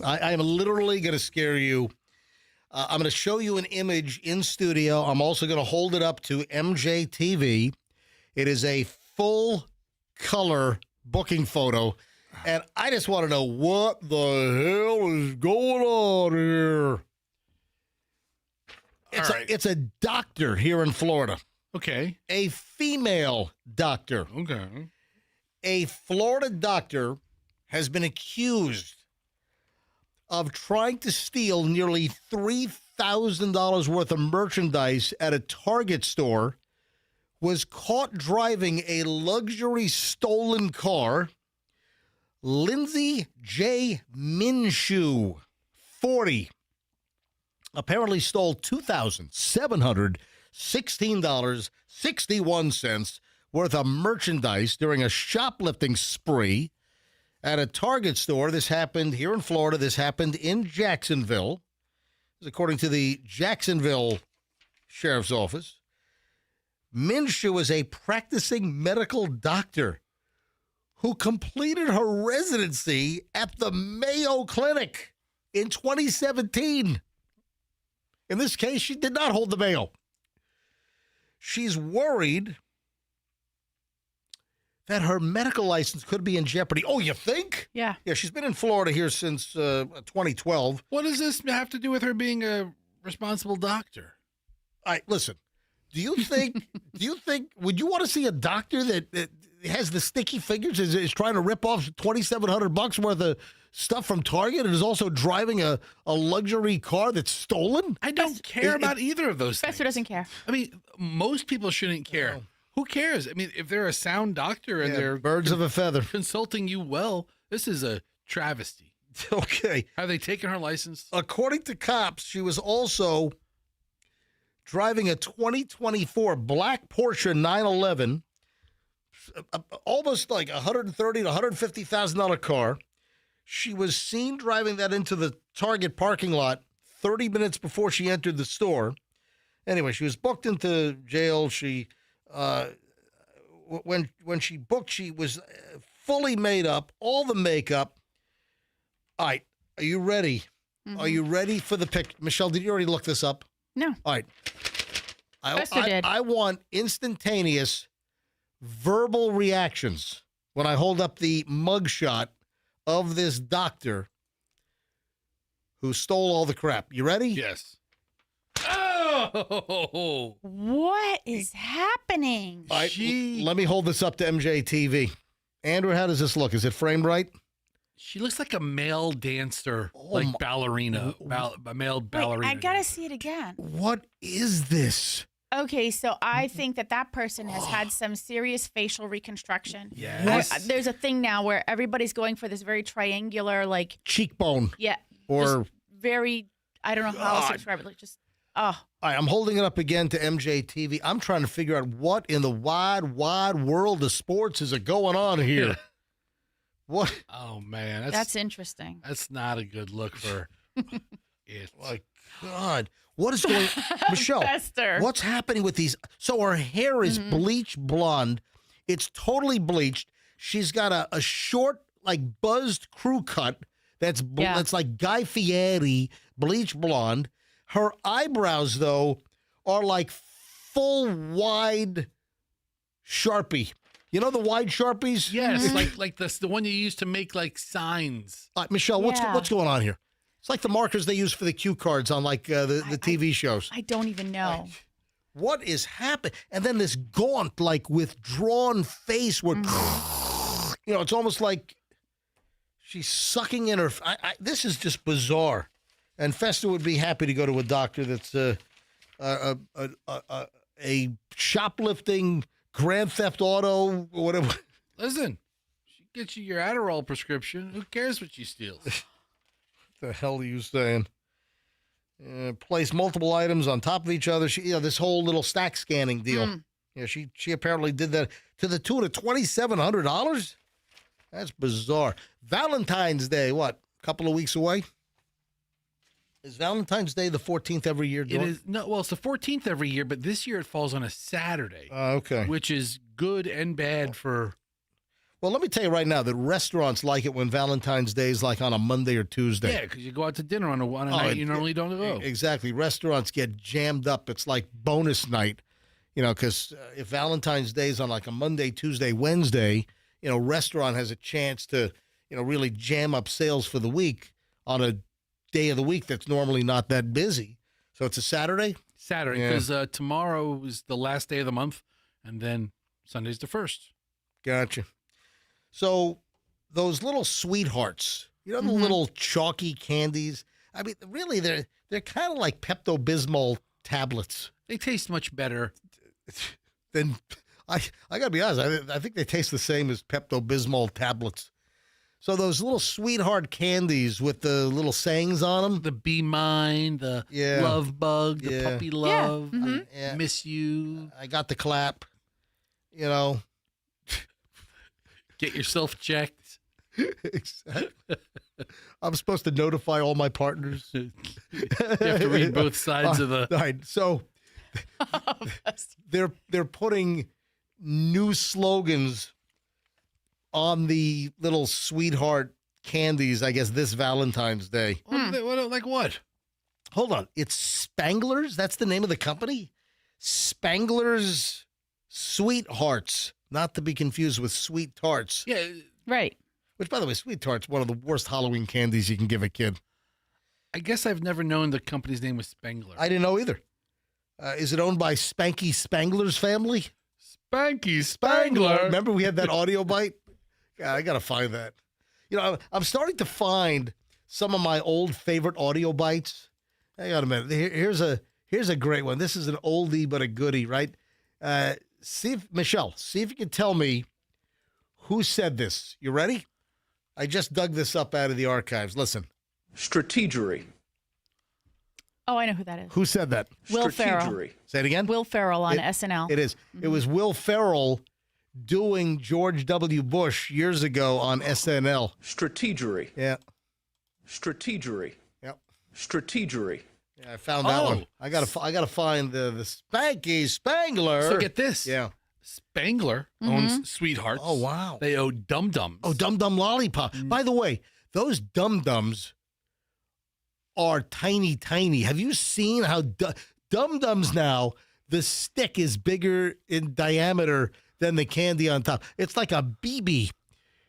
I am literally going to scare you. I'm going to show you an image in studio. I'm also going to hold it up to MJTV. It is a full color booking photo. And I just want to know what the hell is going on here. It's a doctor here in Florida. Okay. A female doctor. Okay. A Florida doctor has been accused of trying to steal nearly $3,000 worth of merchandise at a Target store, was caught driving a luxury stolen car. Lindsay J. Minshew, 40, apparently stole $2,716.61 worth of merchandise during a shoplifting spree at a Target store. This happened here in Florida. This happened in Jacksonville. This is according to the Jacksonville Sheriff's Office. Minshew is a practicing medical doctor who completed her residency at the Mayo Clinic in 2017. In this case, she did not hold the Mayo. She's worried that her medical license could be in jeopardy. Oh, you think? Yeah. Yeah, she's been in Florida here since 2012. What does this have to do with her being a responsible doctor? All right, listen. Do you think, would you want to see a doctor that has the sticky fingers, is trying to rip off $2,700 worth of stuff from Target, and is also driving a luxury car that's stolen? I don't care about either of those things. Fester doesn't care. I mean, most people shouldn't care. No. Who cares? I mean, if they're a sound doctor and they're birds of a feather consulting you well, this is a travesty. Okay. Have they taken her license? According to cops, she was also driving a 2024 black Porsche 911, almost like $130,000 to $150,000 car. She was seen driving that into the Target parking lot 30 minutes before she entered the store. Anyway, she was booked into jail. She, when she booked, she was fully made up, all the makeup. All right, are you ready? Mm-hmm. Are you ready for the pic? Michelle, did you already look this up? No. All right. Fester did. I want instantaneous verbal reactions when I hold up the mugshot of this doctor who stole all the crap. You ready? Yes. Oh! What is happening? All right, let me hold this up to MJTV. Andrew, how does this look? Is it framed right? She looks like a male dancer, like ballerina, a male ballerina. Wait, I gotta see it again. What is this? Okay, so I think that person has had some serious facial reconstruction. Yes. There's a thing now where everybody's going for this very triangular, like cheekbone. Yeah. Or very, I don't know how else to describe it. Like just, oh. All right, I'm holding it up again to MJTV. I'm trying to figure out what in the wide world of sports is going on here. What? Oh man, that's interesting. That's not a good look for it. My God, what is going on? Michelle, Fester. What's happening with these? So her hair is bleached blonde. It's totally bleached. She's got a short, like buzzed crew cut that's that's like Guy Fieri, bleached blonde. Her eyebrows, though, are like full wide Sharpie. You know the wide Sharpies? Yes, like the one you use to make like signs. Michelle, what's going on here? It's like the markers they use for the cue cards on like the TV shows. I don't even know. What is happening? And then this gaunt, like withdrawn face where, it's almost like she's sucking in her. This is just bizarre. And Fester would be happy to go to a doctor that's a shoplifting, Grand Theft Auto, or whatever. Listen, she gets you your Adderall prescription. Who cares what she steals? What the hell are you saying? Place multiple items on top of each other. She, this whole little stack scanning deal. Yeah, she apparently did that to the tune of $2,700. That's bizarre. Valentine's Day, what? A couple of weeks away? Is Valentine's Day the 14th every year? It is it's the 14th every year, but this year it falls on a Saturday. Okay. Which is good and bad for Well, let me tell you right now that restaurants like it when Valentine's Day is like on a Monday or Tuesday. Yeah, because you go out to dinner on a night you normally don't go. Exactly. Restaurants get jammed up. It's like bonus night, because if Valentine's Day is on like a Monday, Tuesday, Wednesday, restaurant has a chance to, really jam up sales for the week on a day of the week that's normally not that busy. So it's a Saturday? Saturday, because tomorrow is the last day of the month, and then Sunday's the first. Gotcha. So those little sweethearts, the little chalky candies, I mean, really, they're kind of like Pepto-Bismol tablets. They taste much better. Then I got to be honest, I think they taste the same as Pepto-Bismol tablets. So those little sweetheart candies with the little sayings on them. The Be Mine, the Love Bug, the Puppy Love, Miss You. I got the clap, Get yourself checked. Exactly. I'm supposed to notify all my partners. You have to read both sides of the... Right. So they're putting new slogans on the little sweetheart candies, I guess, this Valentine's Day. Like what? Hold on. It's Spangler's? That's the name of the company? Spangler's Sweethearts. Not to be confused with Sweet Tarts. Yeah. Right. Which, by the way, Sweet Tarts, one of the worst Halloween candies you can give a kid. I guess I've never known the company's name was Spangler. I didn't know either. Is it owned by Spanky Spangler's family? Spanky Spangler. Remember we had that audio bite? God, I got to find that. I'm starting to find some of my old favorite audio bites. Hang on a minute. Here's a great one. This is an oldie but a goodie, right? Michelle, see if you can tell me who said this. You ready? I just dug this up out of the archives. Listen. Strategery. Oh, I know who that is. Who said that? Will Ferrell. Say it again? Will Ferrell on SNL. It is. It was Will Ferrell doing George W. Bush years ago on SNL. Strategery. Yeah. Strategery. Yep. Strategery. Yeah, I found that one. I gotta find the Spanky Spangler. So get this. Yeah. Spangler owns Sweethearts. Oh, wow. They own Dum Dums. Oh, Dum Dum Lollipop. By the way, those Dum Dums are tiny, tiny. Have you seen how Dum Dums now, the stick is bigger in diameter than the candy on top. It's like a BB.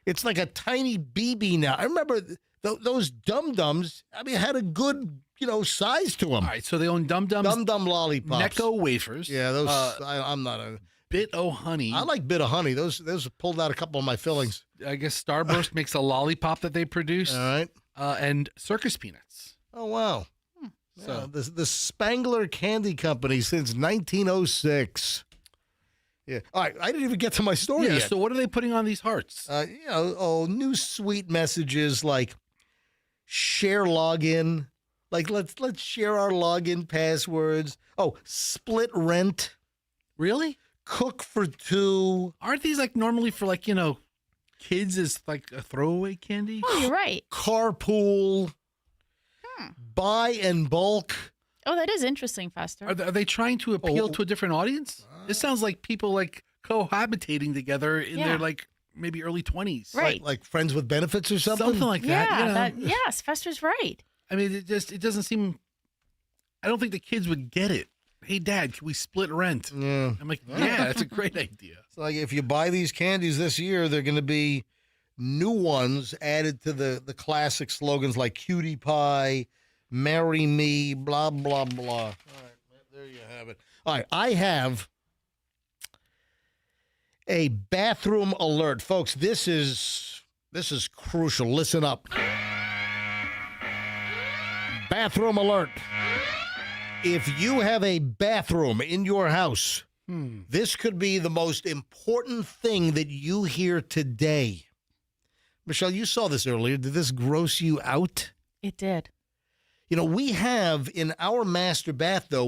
It's like a tiny BB now. I remember those Dum Dums, had a good, size to them. All right, so they own Dum Dums. Dum Dum Lollipops. Necco wafers. Yeah, those, I'm not a... Bit O' Honey. I like Bit of Honey. Those pulled out a couple of my fillings. I guess Starburst makes a lollipop that they produce. All right. And Circus Peanuts. Oh, wow. So the Spangler Candy Company since 1906. Yeah. All right. I didn't even get to my story yet. So what are they putting on these hearts? New sweet messages like share login. Like let's share our login passwords. Oh, split rent. Really? Cook for two. Aren't these like normally for like, kids as like a throwaway candy? Oh, you're right. Carpool. Buy in bulk. Oh, that is interesting, Fester. Are they trying to appeal to a different audience? This sounds like people like cohabitating together in their like maybe early 20s. Right. Like friends with benefits or something? Something like that. Yes, Fester's right. I mean, it doesn't seem, I don't think the kids would get it. Hey, Dad, can we split rent? Yeah. I'm like, yeah, that's a great idea. It's like if you buy these candies this year, they're going to be new ones added to the classic slogans like Cutie Pie, Marry Me, blah, blah, blah. All right, there you have it. All right, I have a bathroom alert. Folks, this is crucial. Listen up. Bathroom alert. If you have a bathroom in your house, this could be the most important thing that you hear today. Michelle, you saw this earlier. Did this gross you out? It did. We have in our master bath, though,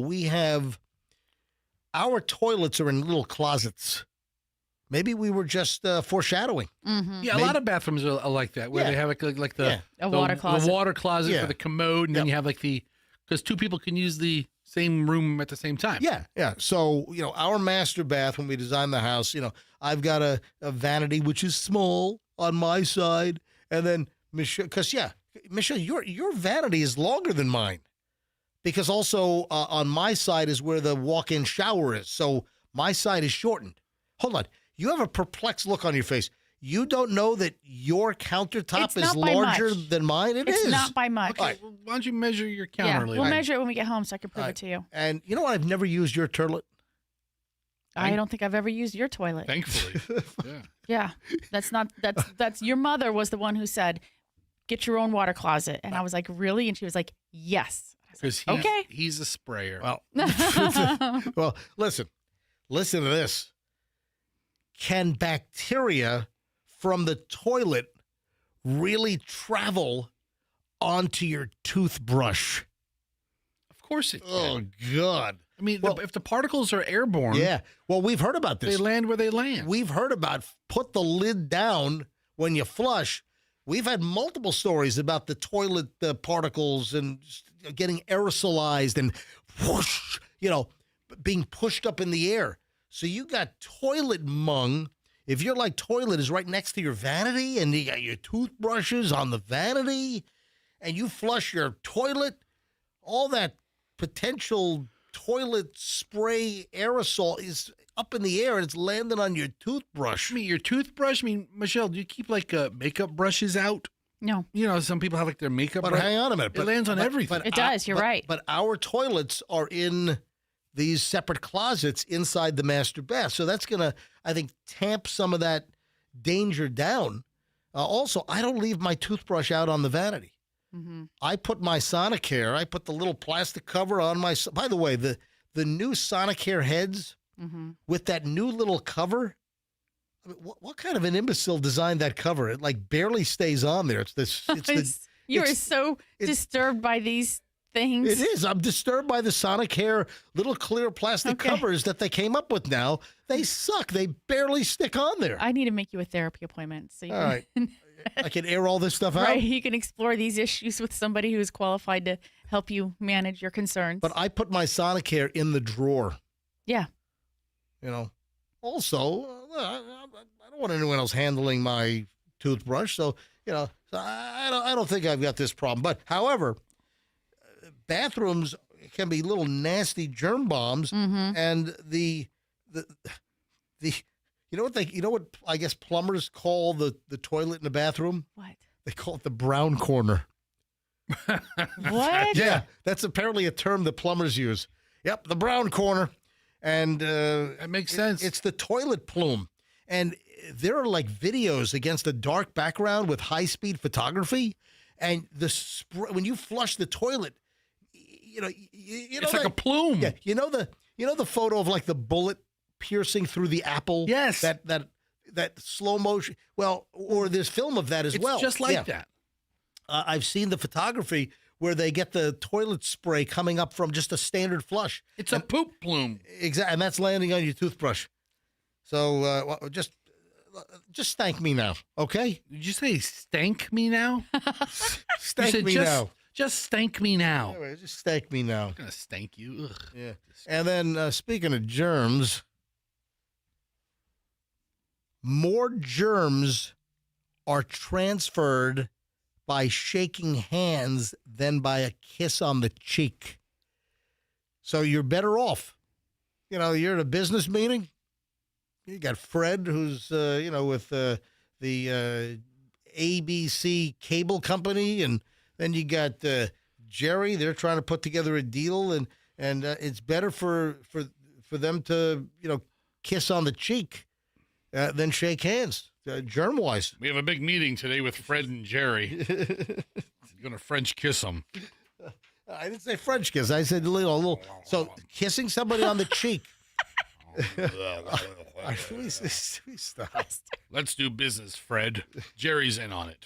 our toilets are in little closets. Maybe we were just foreshadowing. Mm-hmm. Yeah, a lot of bathrooms are like that, where they have like the water closet. The water closet for the commode, and then you have like the Because two people can use the same room at the same time. Yeah, yeah. So, our master bath, when we designed the house, I've got a vanity, which is small on my side. And then Michelle, Michelle, your vanity is longer than mine. Because also on my side is where the walk-in shower is. So my side is shortened. Hold on. You have a perplexed look on your face. You don't know that your countertop is larger than mine? It's not by much. Okay, well, why don't you measure your counter later? We'll measure it when we get home so I can prove it to you. And you know what? I've never used your toilet. I don't think I've ever used your toilet. Thankfully. Yeah. That's your mother was the one who said, get your own water closet. And I was like, really? And she was like, yes. Because he's a sprayer. Well, well, listen to this. Can bacteria from the toilet really travel onto your toothbrush? Of course it can. Oh, God. I mean, if the particles are airborne. Yeah. Well, we've heard about this. They land where they land. We've heard about put the lid down when you flush. We've had multiple stories about the toilet particles and getting aerosolized and whoosh, being pushed up in the air. So you got toilet mung. If you're like toilet is right next to your vanity and you got your toothbrushes on the vanity and you flush your toilet, all that potential toilet spray aerosol is up in the air and it's landing on your toothbrush. I mean, your toothbrush? I mean, Michelle, do you keep makeup brushes out? No. Some people have their makeup But brush. hang on a minute. It lands on everything. It does. You're right. But our toilets are in these separate closets inside the master bath. So that's going to, I think, tamp some of that danger down. Also, I don't leave my toothbrush out on the vanity. Mm-hmm. I put my Sonicare, I put the little plastic cover on my, by the way, the new Sonicare heads with that new little cover. I mean, what kind of an imbecile designed that cover? It barely stays on there. You are so disturbed by these things. It is. I'm disturbed by the Sonicare little clear plastic covers that they came up with now. They suck. They barely stick on there. I need to make you a therapy appointment. So you all right. I can air all this stuff out? Right. You can explore these issues with somebody who's qualified to help you manage your concerns. But I put my Sonicare in the drawer. Yeah. Also, I don't want anyone else handling my toothbrush. So, I don't think I've got this problem. But, however, bathrooms can be little nasty germ bombs, and the you know what I guess plumbers call the toilet in the bathroom? What? They call it the brown corner. What? Yeah, that's apparently a term that plumbers use. Yep, the brown corner, and that makes sense. It's the toilet plume, and there are videos against a dark background with high-speed photography, and when you flush the toilet. It's like a plume. Yeah, you know the photo of the bullet piercing through the apple. Yes, that slow motion. Well, or there's film of that as well. It's just like that. I've seen the photography where they get the toilet spray coming up from just a standard flush. It's a poop plume. Exactly, and that's landing on your toothbrush. So just thank me now, okay? Did you say stank me now? Stank me now. Just stank me now. Anyway, just stank me now. I'm going to stank you. Ugh. Yeah. And then speaking of germs, more germs are transferred by shaking hands than by a kiss on the cheek. So you're better off. You're at a business meeting. You got Fred, who's, with the ABC cable company, and then you got Jerry. They're trying to put together a deal, and it's better for them to kiss on the cheek than shake hands, germ wise. We have a big meeting today with Fred and Jerry. Going to French kiss them. I didn't say French kiss. I said a little. So kissing somebody on the cheek. Stop. Let's do business, Fred. Jerry's in on it.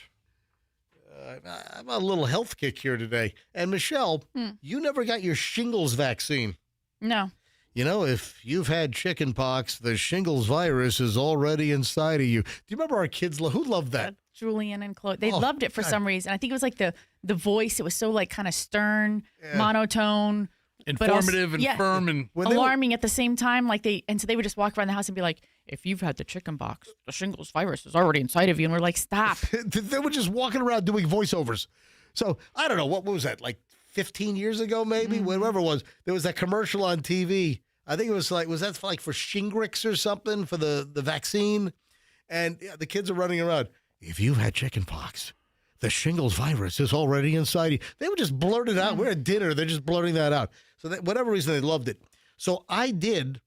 I'm a little health kick here today. And Michelle, you never got your shingles vaccine. No. If you've had chicken pox, the shingles virus is already inside of you. Do you remember our kids who loved that? Julian and Chloe. They loved it for some reason. I think it was the the voice. It was so like kind of stern, monotone, but also- Informative and yeah, firm and alarming at the same time. So they would just walk around the house and be like, "If you've had the chicken pox, the shingles virus is already inside of you." And we're like, "Stop!" They were just walking around doing voiceovers. So I don't know what was that, like 15 years ago, maybe whatever it was. There was that commercial on TV. I think it was that like for Shingrix or something for the vaccine, and the kids are running around. If you've had chicken pox, the shingles virus is already inside you. They would just blurt it out. We're at dinner. They're just blurting that out. So whatever reason, they loved it. So I did.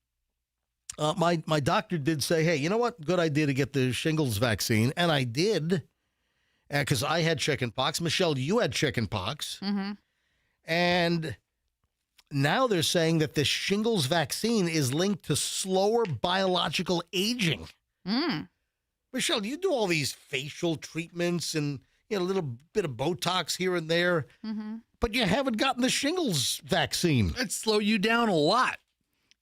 My doctor did say, hey, you know what? Good idea to get the shingles vaccine. And I did, because I had chicken pox. Michelle, you had chicken pox. Mm-hmm. And now they're saying that the shingles vaccine is linked to slower biological aging. Michelle, you do all these facial treatments and a little bit of Botox here and there, but you haven't gotten the shingles vaccine. That'd slow you down a lot.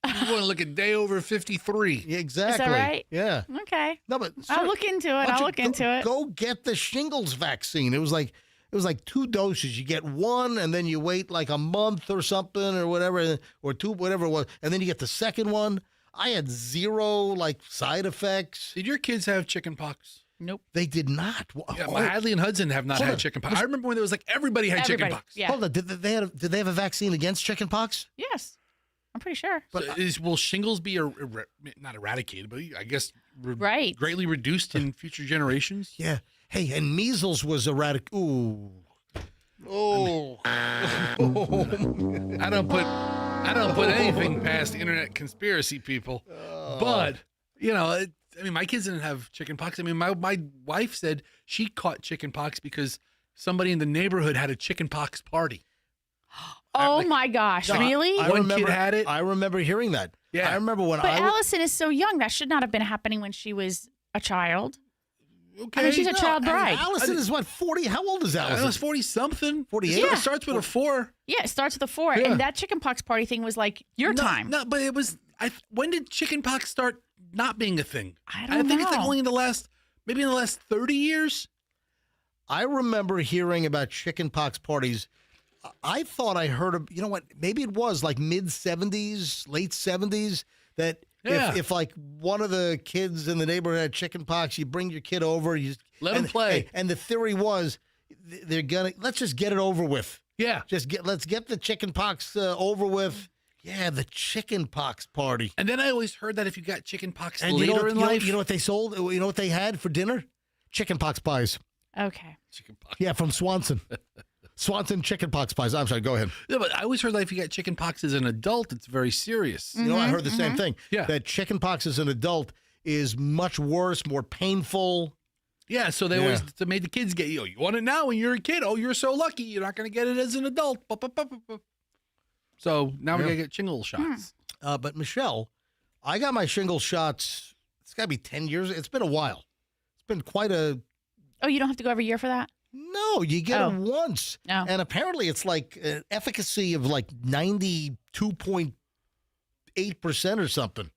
You want to look at day over 53. Yeah, exactly. Is that right? Yeah. Okay. No, but I'll look into it. Go get the shingles vaccine. It was like 2 doses. You get one, and then you wait like a month or something or whatever, or 2, whatever it was, and then you get the second one. I had 0 side effects. Did your kids have chicken pox? Nope. They did not. Yeah, my Hadley and Hudson have not had chicken pox. I remember when there was everybody had chicken pox. Yeah. Hold on. Did they have a vaccine against chicken pox? Yes. I'm pretty sure. But will shingles be not eradicated, but I guess right. greatly reduced in future generations? Yeah. Hey, and measles was eradicated. Ooh. Oh. I don't put anything past internet conspiracy people. But, my kids didn't have chicken pox. I mean, my wife said she caught chicken pox because somebody in the neighborhood had a chicken pox party. Oh my gosh! Really? One kid had it. I remember hearing that. Yeah, I remember when But Allison is so young. That should not have been happening when she was a child. Okay, I mean, she's a child bride. Allison is what, 40? How old is Allison? I was 40-something. 48? It starts with a 4. Yeah, it starts with a 4. Yeah. And that chickenpox party thing was like your time. No, but it was. When did chickenpox start not being a thing? I don't think it's know. only in the last 30 years. I remember hearing about chickenpox parties. I thought I heard of, you know what, maybe it was like mid-70s, late 70s, that if like one of the kids in the neighborhood had chicken pox, you bring your kid over, you let him play. And the theory was let's just get it over with. Yeah. Let's get the chicken pox over with. Yeah, the chicken pox party. And then I always heard that if you got chicken pox and later in life. You know what they sold? You know what they had for dinner? Chicken pox pies. Okay. Chicken pox. Yeah, from Swanson. Swanson chicken pox pies. I'm sorry, go ahead. Yeah, but I always heard that if you got chicken pox as an adult, it's very serious. You know, I heard the same thing. Yeah. That chicken pox as an adult is much worse, more painful. Yeah, so they always made the kids get, you want it now when you're a kid. Oh, you're so lucky. You're not going to get it as an adult. So now we're going to get shingle shots. But Michelle, I got my shingle shots, it's got to be 10 years. It's been a while. It's been quite a... Oh, you don't have to go every year for that? No, you get it once. No. And apparently it's like an efficacy of like 92.8% or something.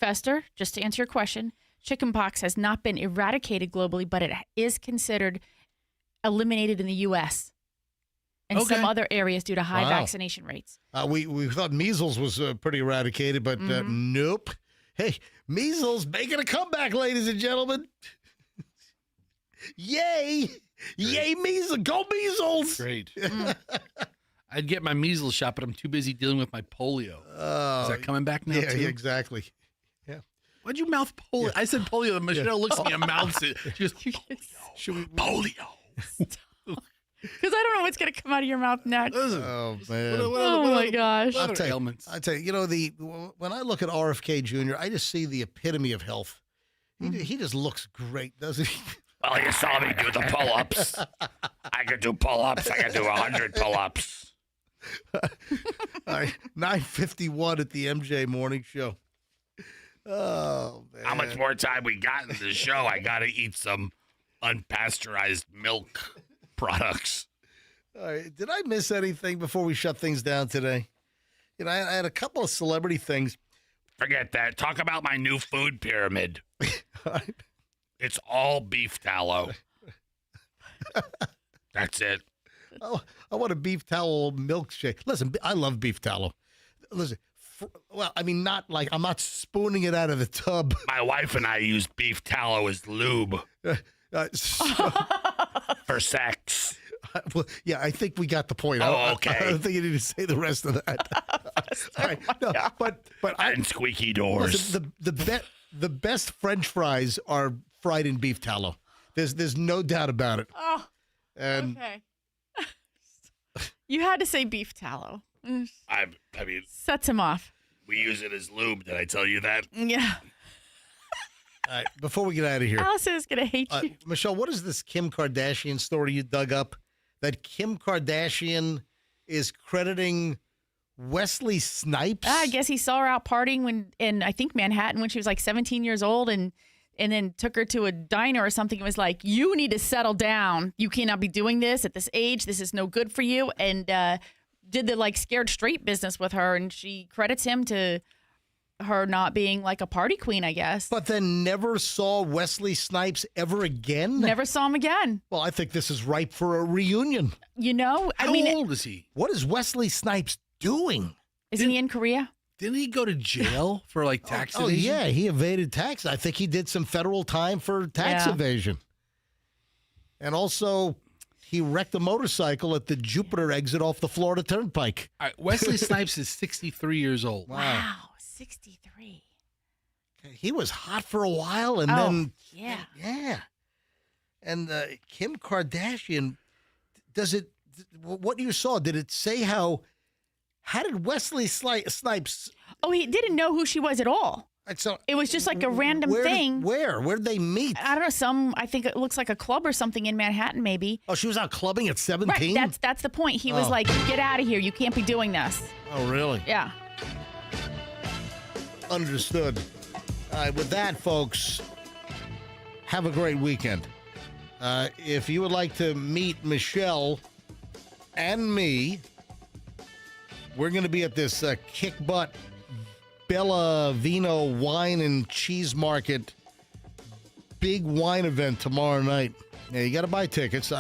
Fester, just to answer your question, chickenpox has not been eradicated globally, but it is considered eliminated in the U.S. and some other areas due to high vaccination rates. We thought measles was pretty eradicated, but nope. Hey, measles making a comeback, ladies and gentlemen. Yay! Yay, measles! Go measles! Great. I'd get my measles shot, but I'm too busy dealing with my polio. Is that coming back now, too? Yeah, exactly. Yeah. Why'd you mouth polio? I said polio. Michelle looks at me and mouths it. She goes, polio. Because I don't know what's going to come out of your mouth next. Oh, man. Oh, my gosh. I'll tell you, when I look at RFK Jr., I just see the epitome of health. He just looks great, doesn't he? Well, you saw me do the pull-ups. I could do pull-ups. I could do 100 pull-ups. All right, 9:51 at the MJ Morning Show. Oh, man. How much more time we got in the show? I got to eat some unpasteurized milk products. All right, did I miss anything before we shut things down today? I had a couple of celebrity things. Forget that. Talk about my new food pyramid. It's all beef tallow. That's it. Oh, I want a beef tallow milkshake. Listen, I love beef tallow. Listen, well, I mean, not like I'm not spooning it out of the tub. My wife and I use beef tallow as lube for sex. Well, yeah, I think we got the point. Oh, okay. I don't think you need to say the rest of that. All right, no, but and squeaky doors. Listen, the best French fries are fried in beef tallow. There's no doubt about it. Oh, and okay. You had to say beef tallow. I mean, Sets him off. we use it as lube. Did I tell you that? Yeah. All right, before we get out of here, Allison is going to hate you. Michelle, what is this Kim Kardashian story you dug up? That Kim Kardashian is crediting Wesley Snipes? I guess he saw her out partying in I think Manhattan when she was like 17 years old and then took her to a diner or something and was like, you need to settle down. You cannot be doing this at this age. This is no good for you. And did the like scared straight business with her. And she credits him to her not being like a party queen, I guess. But then never saw Wesley Snipes ever again? Never saw him again. Well, I think this is ripe for a reunion. You know? How old is he? What is Wesley Snipes doing? Isn't he in Korea? Didn't he go to jail for like tax evasion? Oh, yeah, he evaded tax. I think he did some federal time for tax evasion. And also, he wrecked a motorcycle at the Jupiter exit off the Florida Turnpike. All right, Wesley Snipes is 63 years old. Wow, 63. He was hot for a while, and then yeah. And Kim Kardashian, what you saw? Did it say how did Wesley Snipes? Oh, he didn't know who she was at all. So it was just like a random thing. Where'd they meet? I don't know. I think it looks like a club or something in Manhattan, maybe. Oh, she was out clubbing at 17? Right, that's the point. He was like, get out of here. You can't be doing this. Oh, really? Yeah. Understood. All right, with that, folks, have a great weekend. If you would like to meet Michelle and me, we're going to be at this Kick Butt Bella Vino Wine and Cheese Market big wine event tomorrow night. Yeah, you got to buy tickets.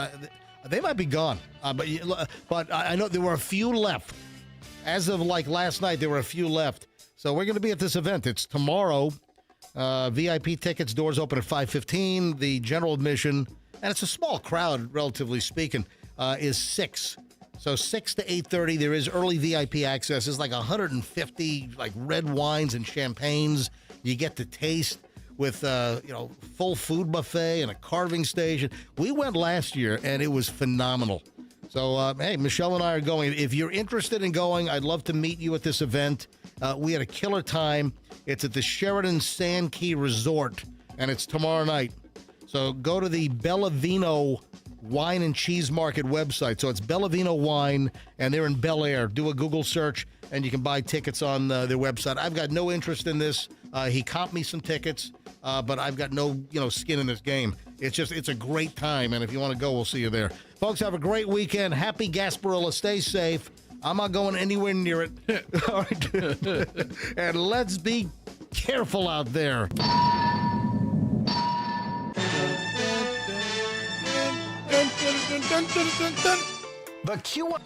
They might be gone, but I know there were a few left. As of like last night, there were a few left. So we're going to be at this event. It's tomorrow. VIP tickets, doors open at 5:15. The general admission, and it's a small crowd, relatively speaking, is 6. So 6 to 8:30. There is early VIP access. It's like 150 like red wines and champagnes. You get to taste with full food buffet and a carving station. We went last year and it was phenomenal. So hey, Michelle and I are going. If you're interested in going, I'd love to meet you at this event. We had a killer time. It's at the Sheraton Sand Key Resort, and it's tomorrow night. So go to the Bella Vino Wine and Cheese Market website. So it's Bella Vino Wine, and they're in Bel Air. Do a Google search, and you can buy tickets on their website. I've got no interest in this. He comped me some tickets, but I've got no skin in this game. It's a great time, and if you want to go, we'll see you there. Folks, have a great weekend. Happy Gasparilla. Stay safe. I'm not going anywhere near it. All right. And let's be careful out there. The Q1.